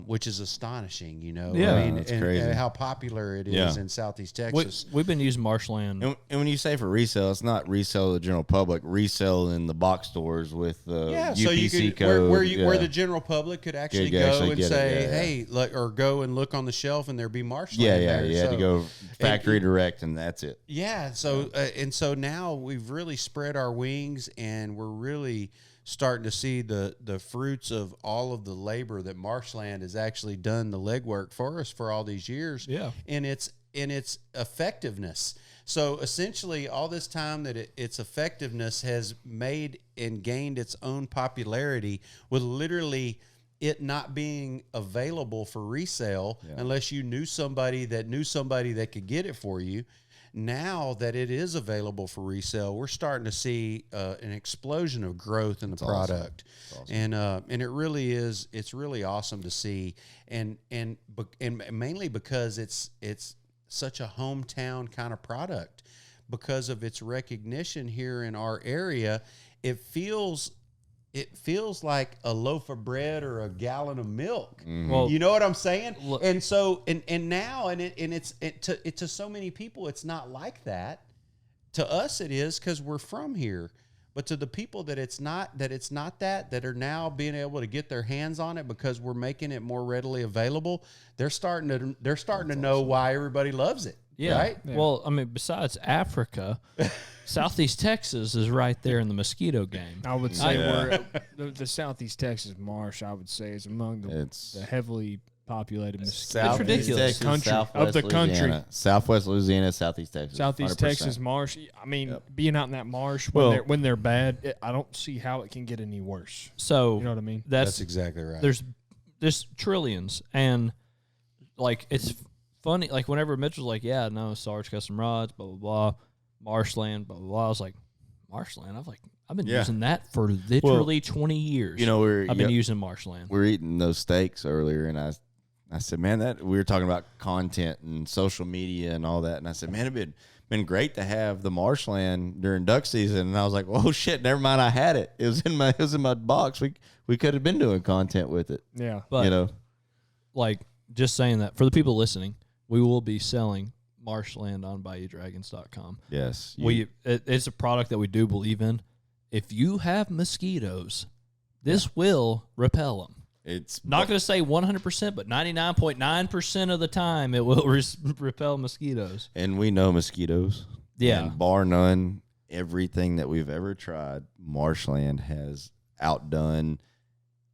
Which is astonishing, Yeah, I mean, that's and crazy. how popular it is Yeah. in Southeast Texas. We've been using Marshland. And when you say for resale, it's not resale to the general public. Resale in the box stores with the So you UPC could, code. where the general public could actually Could go actually and get it, say, yeah, yeah. hey, or go and look on the shelf and there be Marshland yeah, there. you had to go factory direct, and that's it. Yeah, so now we've really spread our wings, and we're really starting to see the fruits of all of the labor that Marshland has actually done the legwork for us for all these years. Yeah. in its effectiveness. So essentially, all this time that its effectiveness has made and gained its own popularity, with literally it not being available for resale unless you knew somebody that could get it for you. Now that it is available for resale, we're starting to see an explosion of growth in the product, and it really is. It's really awesome to see, and mainly because it's such a hometown kind of product, because of its recognition here in our area. It feels like a loaf of bread or a gallon of milk. Well, You know what I'm saying? Look- And so, and now, to so many people, it's not like that. To us, it is, because we're from here. But to the people that it's not that are now being able to get their hands on it because we're making it more readily available, they're starting to know why everybody loves it. Yeah. Right? Well, I mean, besides Africa, Southeast Texas is right there in the mosquito game. I would say the Southeast Texas marsh, I would say, is among the heavily populated mosquito ridiculous. country of the country. Southwest Louisiana, Southeast Texas. Southeast 100%. Texas marsh. I mean, being out in that marsh when they're bad, I don't see how it can get any worse. So You know what I mean? That's exactly right. There's trillions, and like it's funny. Like whenever Mitchell's like, "Yeah, no, Sarge custom rods, blah blah blah, Marshland, blah blah blah," I was like, "Marshland." I've been using that for literally 20 years. I've been using Marshland. We were eating those steaks earlier, and I said, man, that we were talking about content and social media and all that, and I said, man, it'd been great to have the Marshland during duck season. And I was like, oh shit, never mind, I had it. It was in my box. We could have been doing content with it. Yeah. But like just saying that for the people listening, we will be selling Marshland on BayouDragons.com. Yes, it's a product that we do believe in. If you have mosquitoes, this will repel them. it's Not going to say 100%, but 99.9% of the time it will repel mosquitoes. and we know mosquitoes. Yeah. And bar none, everything that we've ever tried, Marshland has outdone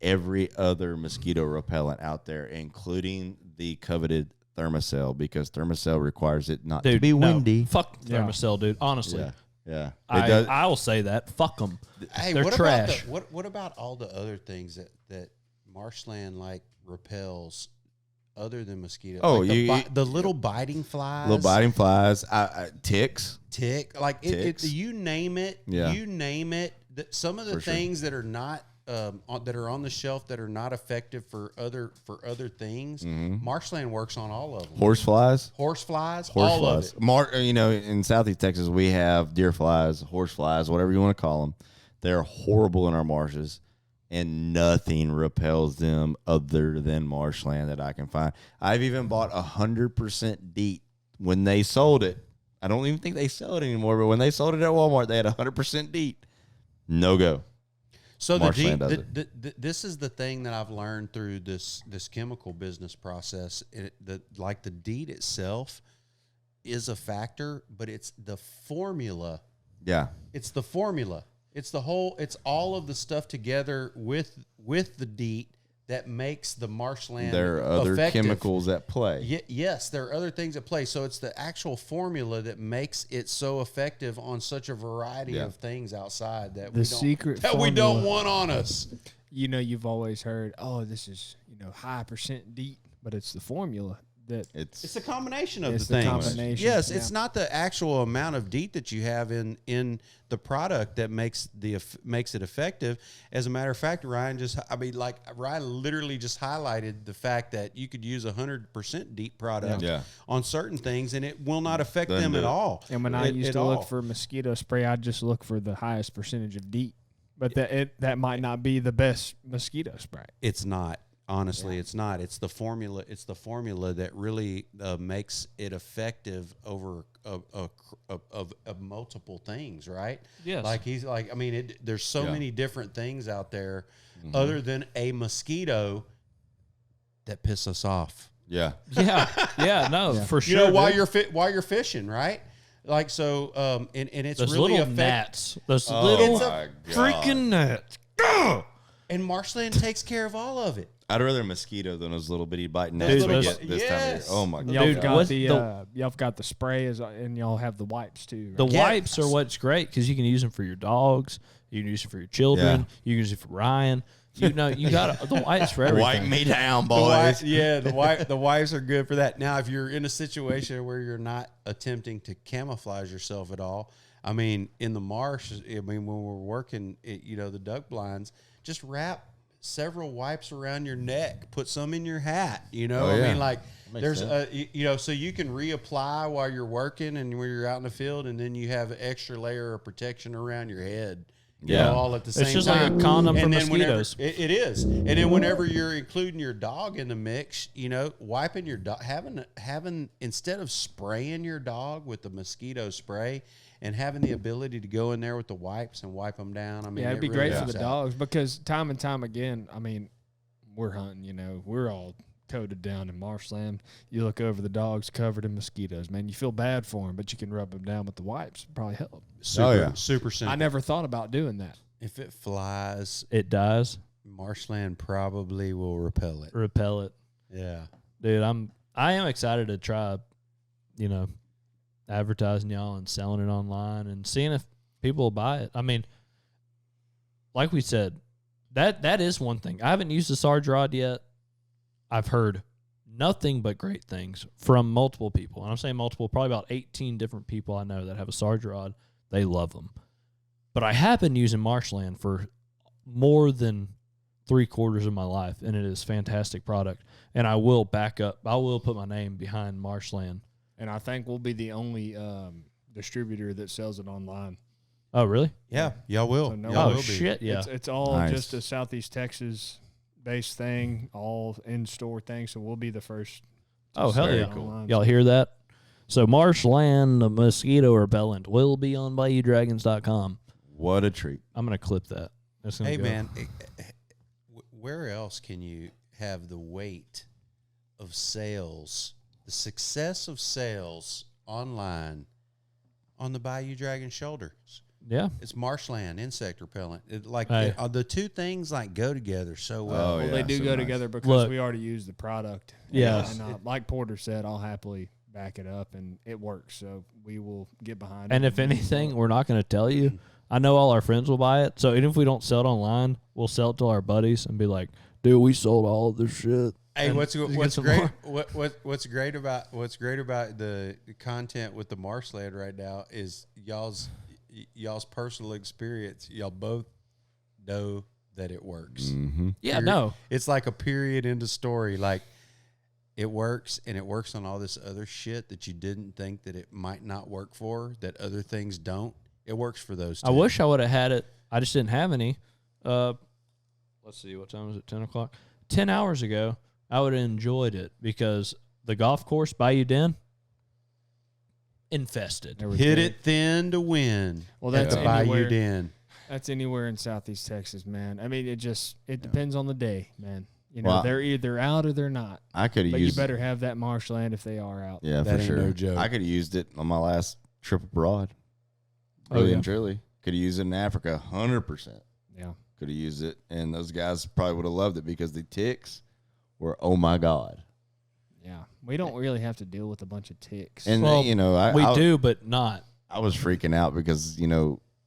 every other mosquito repellent out there, including the coveted Thermacell, because Thermacell requires it not to be windy. Fuck Thermacell, dude. Honestly. Yeah. I will say that. Fuck them. Hey, They're trash. What about all the other things that Marshland like repels other than mosquitoes? Oh, like the little biting flies, Little biting flies, ticks. like Ticks. you name it. Yeah. You name it. Some of the For sure. things that are not that are on the shelf that are not effective for other things. Marshland works on all of them. Horse flies. Horse flies, all of it. In Southeast Texas, we have deer flies, horse flies, whatever you want to call them. They're horrible in our marshes, and nothing repels them other than Marshland that I can find. I've even bought 100% DEET when they sold it. I don't even think they sell it anymore, but when they sold it at Walmart, they had 100% DEET. No go. So Marshland does this is the thing that I've learned through this chemical business process. The DEET itself is a factor, but it's the formula. Yeah. It's the formula. It's all of the stuff together with the DEET that makes the Marshland There are other effective. chemicals at play. Yes, there are other things at play. So it's the actual formula that makes it so effective on such a variety of things outside that we don't want on us. You've always heard, oh, this is high percent DEET, but it's the formula that It's a combination of It's the the things. combination, Yes, yeah. it's not the actual amount of DEET that you have in the product that makes it effective. As a matter of fact, Ryan literally just highlighted the fact that you could use 100% DEET product Yeah. on certain things, and it will not affect Doesn't them do at it. all. And when I used to all. look for mosquito spray, I'd just look for the highest percentage of DEET. But that might not be the best mosquito spray. It's not. Honestly, it's not. It's the formula. It's the formula that really makes it effective over of multiple things, right? Yes. There's so Yeah. many different things out there other than a mosquito that piss us off. Yeah. Yeah, no, for sure. You know, while dude. you're fishing, right? Like so, and it's Those really little gnats, those little It's a my God. freaking gnats. and Marshland takes care of all of it. I'd rather a mosquito than those little bitty biting Those gnats little we bu- get this time of year. yes. Oh my god! Y'all Dude, got what's y'all got the spray and y'all have the wipes too. The Right? Yeah. wipes are what's great because you can use them for your dogs. You can use them for your children. Yeah. You can use it for Ryan. You know, you got the wipes for everything. Wipe me down, The boys. the wives are good for that. Now, if you're in a situation where you're not attempting to camouflage yourself at all, I mean, in the marsh, I mean, when we're working, the duck blinds, just wrap several wipes around your neck, put some in your hat. Oh, I yeah. mean, like Makes there's sense. so you can reapply while you're working and when you're out in the field, and then you have an extra layer of protection around your head. Yeah. All at the same It's just time. like a condom for And then whenever- mosquitoes. it is. And then whenever you're including your dog in the mix, wiping your dog, having instead of spraying your dog with the mosquito spray and having the ability to go in there with the wipes and wipe them down. I mean, Yeah, it'd it be really great for helps the out. dogs because time and time again, I mean, we're hunting, we're all coated down in Marshland. You look over the dogs covered in mosquitoes, man. You feel bad for them, but you can rub them down with the wipes. Probably help. Super, yeah. super simple. I never thought about doing that. If it flies, It dies. Marshland probably will repel it. Repel it, Yeah. dude. I am excited to try, advertising y'all and selling it online and seeing if people will buy it. I mean, like we said, that is one thing. I haven't used the Sarge rod yet. I've heard nothing but great things from multiple people. And I'm saying multiple, probably about 18 different people I know that have a Sarge rod. They love them. But I have been using Marshland for more than 3/4 of my life, and it is a fantastic product. And I will back up. I will put my name behind Marshland. And I think we'll be the only distributor that sells it online. Oh, really? Yeah. Y'all will. So no- Y'all Oh, will be. shit, yeah. It's all Nice. just a Southeast Texas based thing, all in-store thing. So we'll be the first. to Oh, hell sell it yeah. online. Y'all hear that? So Marshland, the mosquito repellent, will be on BayouDragons.com. What a treat! I'm going to clip that. That's gonna Hey, go. man, where else can you have the weight of sales, the success of sales online on the Bayou Dragon shoulders? Yeah. It's Marshland insect repellent. Hey. The two things go together so well. Oh, Well, yeah, they do so go nice. together because Look. we already use the product. Yes. And like Porter said, I'll happily back it up, and it works. So we will get behind it. And if anything, we're not going to tell you. I know all our friends will buy it. So even if we don't sell it online, we'll sell it to our buddies and be like, dude, we sold all of this shit. Hey, And what's get some great? more. What's great about the content with the Marshland right now is y'all's personal experience. Y'all both know that it works. Mm-hmm. Yeah, Period. no. It's like a period in the story. Like it works, and it works on all this other shit that you didn't think that it might not work for. That other things don't. It works for those two. I wish I would have had it. I just didn't have any. Let's see, what time is it? 10 o'clock? 10 hours ago, I would have enjoyed it because the golf course, Bayou Den, infested. There was Hit good. it thin to win. Well, at that's the Bayou anywhere. Den. That's anywhere in Southeast Texas, man. I mean, it depends on the day, man. Well, They're either out or they're not. I could have But you used. better have that Marshland if they are out. Yeah, That for ain't sure. no joke. I could have used it on my last trip abroad. Oh, Really yeah. and truly, could have used it in Africa, 100%. Yeah. Could have used it, and those guys probably would have loved it because the ticks were, oh my god. Yeah. We don't really have to deal with a bunch of ticks. And Well, we I, do, but not. I was freaking out because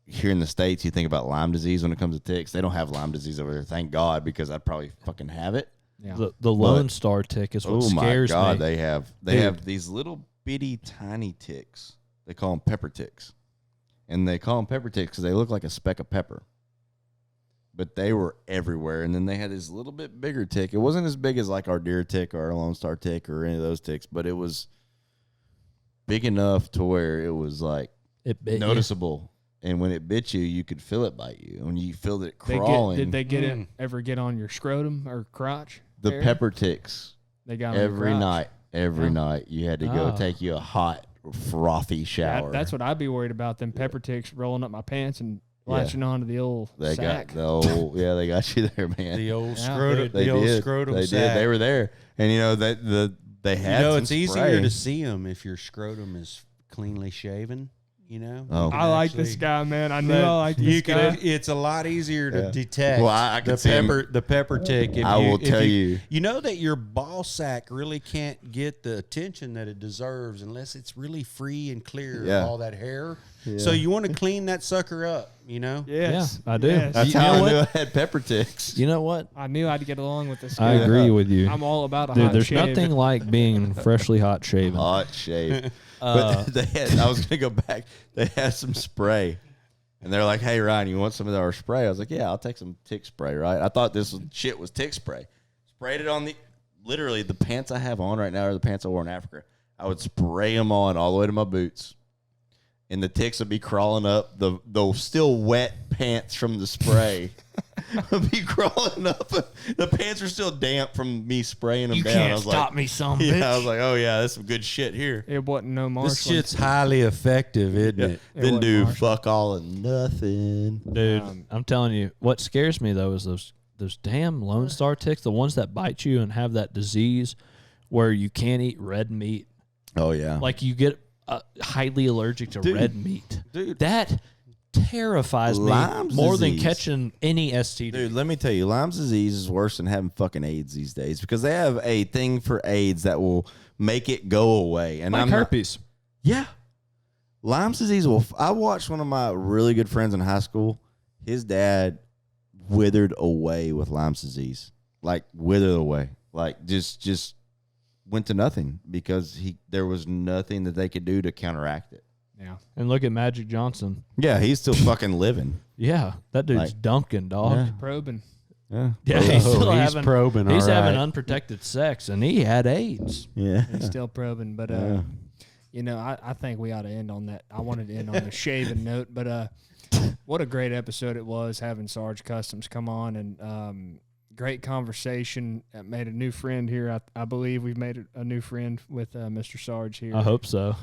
here in the States, you think about Lyme disease when it comes to ticks. They don't have Lyme disease over there, thank God, because I'd probably fucking have it. Yeah. The Lone Star tick is what scares me. Oh my God, they have these little bitty tiny ticks. They call them pepper ticks, and they call them pepper ticks because they look like a speck of pepper. But they were everywhere, and then they had this little bit bigger tick. It wasn't as big as like our deer tick or our Lone Star tick or any of those ticks, but it was big enough to where it was like noticeable. And when it bit you, you could feel it bite you. When you feel it crawling, did they get it ever get on your scrotum or crotch? The pepper ticks. They got every night. Every night you had to go take you a hot, frothy shower. That's what I'd be worried about. Them pepper ticks rolling up my pants and latching onto the old they sack. Got the old, they got you there, man. The old scrotum, they did. They sack. did. They were there, and they had. It's easier to see them if your scrotum is cleanly shaven. I like this guy, man. I knew I liked this guy. It's a lot easier to detect. Well, I can see the pepper tick. I will tell you. You know that your ball sack really can't get the attention that it deserves unless it's really free and clear of all that hair. Yeah. So you want to clean that sucker up, Yes. Yeah, I do. Yes. That's how I knew I had pepper ticks. You know what? I knew I'd get along with this guy. I agree with you. I'm all about a Dude, hot there's shave. nothing like being freshly hot shaven. Hot shave. But I was gonna go back. They had some spray, and they're like, "Hey Ryan, you want some of our spray?" I was like, "Yeah, I'll take some tick spray." Right? I thought this shit was tick spray. Sprayed it on literally the pants I have on right now are the pants I wore in Africa. I would spray them on all the way to my boots, and the ticks would be crawling up the still wet pants from the spray. Would be crawling up. The pants are still damp from me spraying them down. I was like, me, some bitch. I was like, oh yeah, that's some good shit here. It wasn't no Marshland. This shit's highly effective, isn't it? Didn't do fuck all and nothing, dude. I'm telling you, what scares me though is those damn Lone Star ticks, the ones that bite you and have that disease where you can't eat red meat. Oh yeah, like you get highly allergic to red meat. Dude, that terrifies me more than catching any STD. Dude, let me tell you, Lyme's disease is worse than having fucking AIDS these days because they have a thing for AIDS that will make it go away. And like herpes. Yeah. Lyme's disease I watched one of my really good friends in high school. His dad withered away with Lyme's disease. Like withered away. Like just went to nothing because there was nothing that they could do to counteract it. Yeah. And look at Magic Johnson. Yeah, he's still fucking living. Yeah, that dude's dunking, dog. Yeah. Probing. Yeah. He's still he's probing. He's all having right. unprotected sex, and he had AIDS. Yeah. He's still probing, but I think we ought to end on that. I wanted to end on a shaving note, but what a great episode it was having Sarge Customs come on, and great conversation. Made a new friend here. I believe we've made a new friend with Mr. Sarge here. I hope so.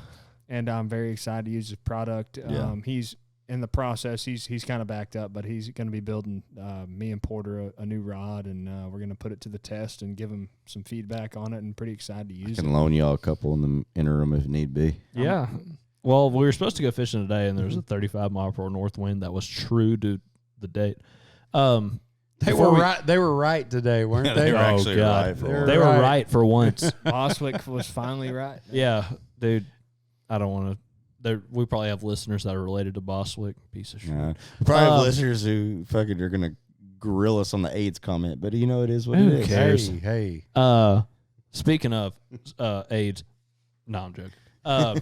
And I'm very excited to use his product. Yeah. He's in the process. He's kind of backed up, but he's going to be building me and Porter a new rod, and we're going to put it to the test and give him some feedback on it. And pretty excited to use it. I can loan y'all a couple in the interim if need be. Yeah. Well, we were supposed to go fishing today, and there was a 35 mile per hour north wind that was true to the date. They were right. They were right today, weren't they? They were actually right. They were right for once. Boswick was finally right. Yeah, dude. I don't want to. We probably have listeners that are related to Boswick. Piece of shit. Yeah. We probably have listeners who fucking are gonna grill us on the AIDS comment, but it is what Who it is. cares? Hey. Speaking of AIDS, no, I'm joking.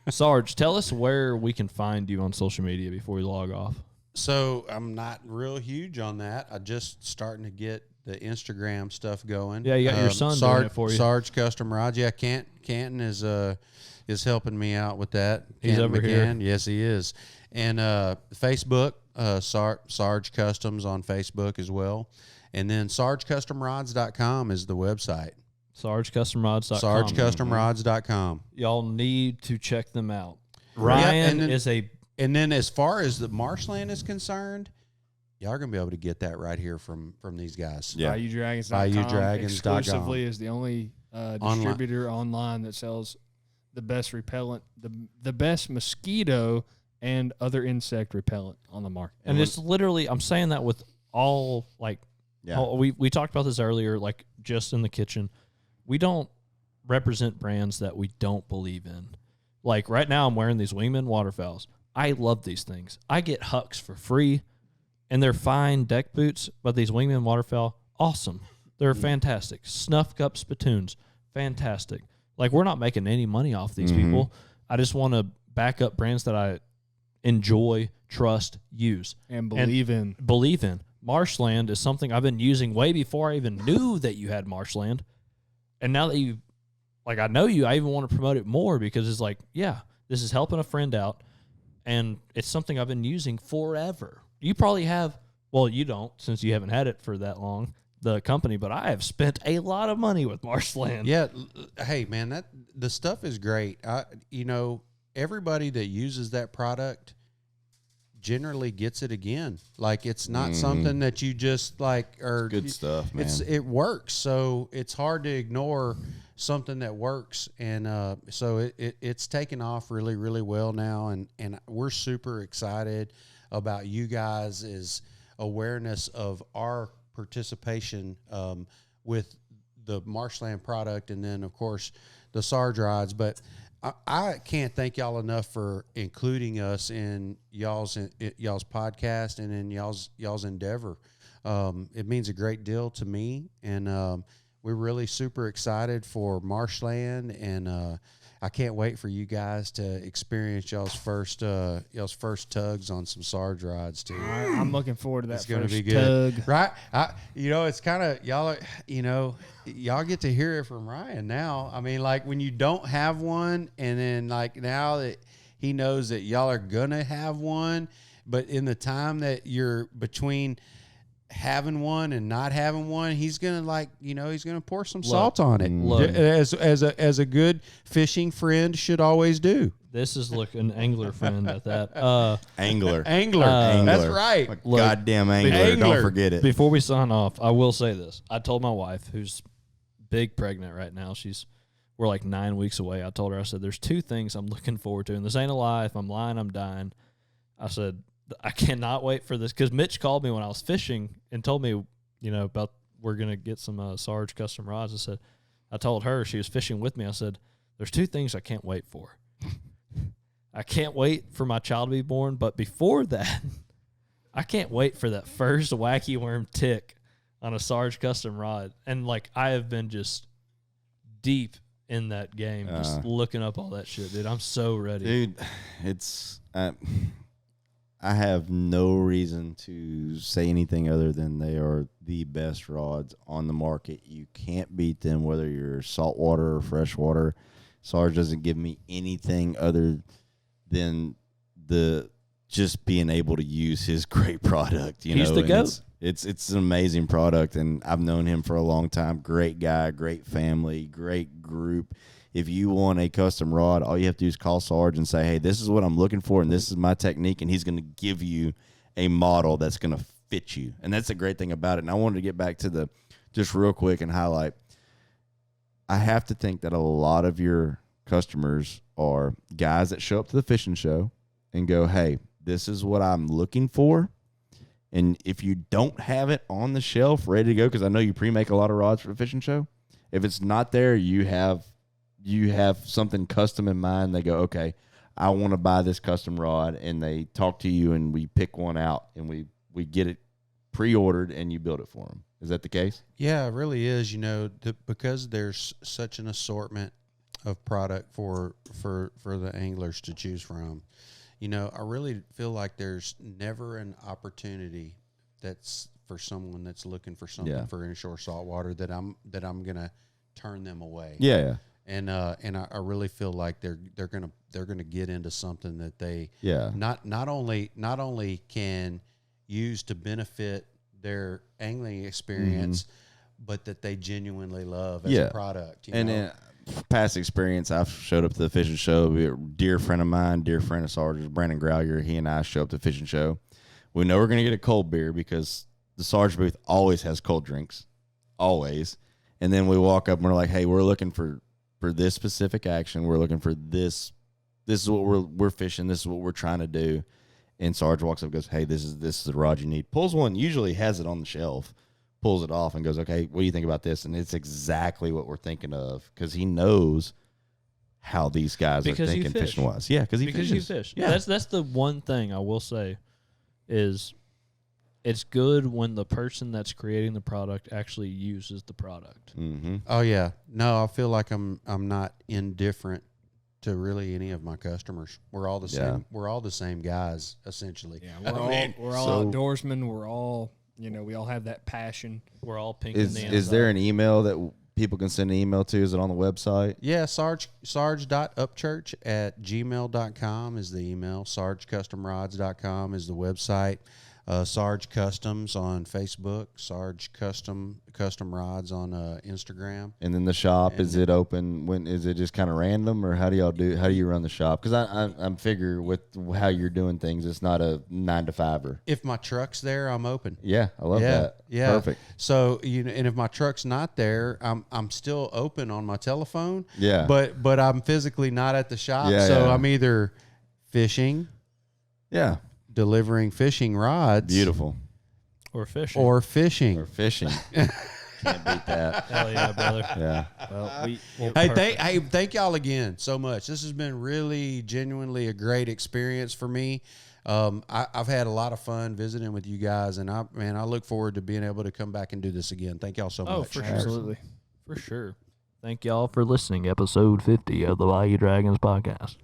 Sarge, tell us where we can find you on social media before we log off. So I'm not real huge on that. I'm just starting to get the Instagram stuff going. Yeah, you got your son doing it for you. Sarge Custom Rods. Yeah, Canton is helping me out with that. He's Canton over McCann. here. Yes, he is. And Facebook, Sarge Customs on Facebook as well. And then SargeCustomRods.com is the website. SargeCustomRods.com. SargeCustomRods.com. Y'all need to check them out. Ryan is a... And then as far as the Marshland is concerned, y'all are going to be able to get that right here from these guys. Yeah. BayouDragons.com exclusively is the only distributor online that sells the best repellent, the best mosquito and other insect repellent on the market. And it's literally, I'm saying that with all, like, we talked about this earlier, like, just in the kitchen. We don't represent brands that we don't believe in. Like, right now I'm wearing these Wingman waterfowls. I love these things. I get Hucks for free, and they're fine deck boots, but these Wingman waterfowl, awesome. They're fantastic. Snuff cup spittoons, fantastic. Like, we're not making any money off these people. I just want to back up brands that I enjoy, trust, use. And believe in. Believe in. Marshland is something I've been using way before I even knew that you had Marshland. And now that you, like, I know you, I even want to promote it more because it's like, yeah, this is helping a friend out. And it's something I've been using forever. You probably have, well, you don't since you haven't had it for that long, the company, but I have spent a lot of money with Marshland. Yeah. Hey, man, the stuff is great. Everybody that uses that product generally gets it again. Like, it's not something that you just like, or Good stuff, man. It works. So it's hard to ignore something that works. And so it's taken off really, really well now. And we're super excited about you guys' awareness of our participation with the Marshland product, and then of course the Sarge rods. But I can't thank y'all enough for including us in y'all's podcast and in y'all's endeavor. It means a great deal to me, and we're really super excited for Marshland, and I can't wait for you guys to experience y'all's first tugs on some Sarge rods too. I'm looking forward to that. It's going to first be good, tug. right? It's kind of y'all get to hear it from Ryan now. I mean, like, when you don't have one, and then like now that he knows that y'all are gonna have one, but in the time that you're between having one and not having one, he's gonna he's gonna pour some salt on it, as a good fishing friend should always do. This is an angler friend at that. Angler. That's right. Look, goddamn angler. Don't forget it. Before we sign off, I will say this. I told my wife, who's big pregnant right now, we're like 9 weeks away. I told her, I said, there's 2 things I'm looking forward to, and this ain't a lie. If I'm lying, I'm dying. I said, I cannot wait for this, because Mitch called me when I was fishing and told me, about we're going to get some Sarge custom rods. I told her, she was fishing with me, I said, there's 2 things I can't wait for. I can't wait for my child to be born, but before that, I can't wait for that first wacky worm tick on a Sarge custom rod. And like, I have been just deep in that game, just looking up all that shit, dude. I'm so ready. Dude, it's I have no reason to say anything other than they are the best rods on the market. You can't beat them, whether you're saltwater or freshwater. Sarge doesn't give me anything other than just being able to use his great product. He's the GOAT. It's an amazing product, and I've known him for a long time. Great guy, great family, great group. If you want a custom rod, all you have to do is call Sarge and say, hey, this is what I'm looking for, and this is my technique, and he's going to give you a model that's going to fit you. And that's the great thing about it. And I wanted to get back to just real quick and highlight, I have to think that a lot of your customers are guys that show up to the fishing show and go, hey, this is what I'm looking for. And if you don't have it on the shelf ready to go, because I know you pre-make a lot of rods for the fishing show, if it's not there, you have something custom in mind. They go, okay, I want to buy this custom rod, and they talk to you, and we pick one out, and we get it pre-ordered, and you build it for them. Is that the case? Yeah, it really is. Because there's such an assortment of product for the anglers to choose from. I really feel like there's never an opportunity that's for someone that's looking for something for inshore saltwater that I'm gonna turn them away. Yeah. And I really feel like they're gonna get into something that they not only can use to benefit their angling experience, but that they genuinely love as a product. In past experience, I've showed up to the fishing show. A dear friend of mine, dear friend of Sarge's, Brandon Growyer, he and I show up to the fishing show. We know we're going to get a cold beer because the Sarge booth always has cold drinks, always. And then we walk up and we're like, hey, we're looking for this specific action. We're looking for this. This is what we're fishing. This is what we're trying to do. And Sarge walks up and goes, hey, this is the rod you need. Pulls one, usually has it on the shelf, pulls it off and goes, okay, what do you think about this? And it's exactly what we're thinking of, because he knows how these guys are thinking fishing wise. Yeah, because you fish. Yeah, that's the one thing I will say is it's good when the person that's creating the product actually uses the product. Mm-hmm. Oh yeah, no, I feel like I'm not indifferent to really any of my customers. We're all the same. We're all the same guys, essentially. Yeah, we're all outdoorsmen. We're all, we all have that passion. We're all pink in the Is there an email that people can send an email to? Is it on the website? Yeah, sarge.upchurch@gmail.com is the email. sargecustomrods.com is the website. Sarge Customs on Facebook. Sarge Custom Rods on Instagram. And then the shop, is it open? When is it just kind of random, or how do you run the shop? Because I'm figure with how you're doing things, it's not a 9 to 5er. If my truck's there, I'm open. Yeah, I love that. Yeah, Perfect. So and if my truck's not there, I'm still open on my telephone. Yeah, but I'm physically not at the shop. Yeah, so yeah. I'm either fishing, delivering fishing rods, beautiful, or fishing. or fishing. Can't beat that. Hell yeah, brother. Yeah. Well, Thank y'all again so much. This has been really genuinely a great experience for me. I've had a lot of fun visiting with you guys, and I look forward to being able to come back and do this again. Thank y'all so much. Oh, for sure. Absolutely. For sure. Thank y'all for listening. Episode 50 of the Bayou Dragons podcast.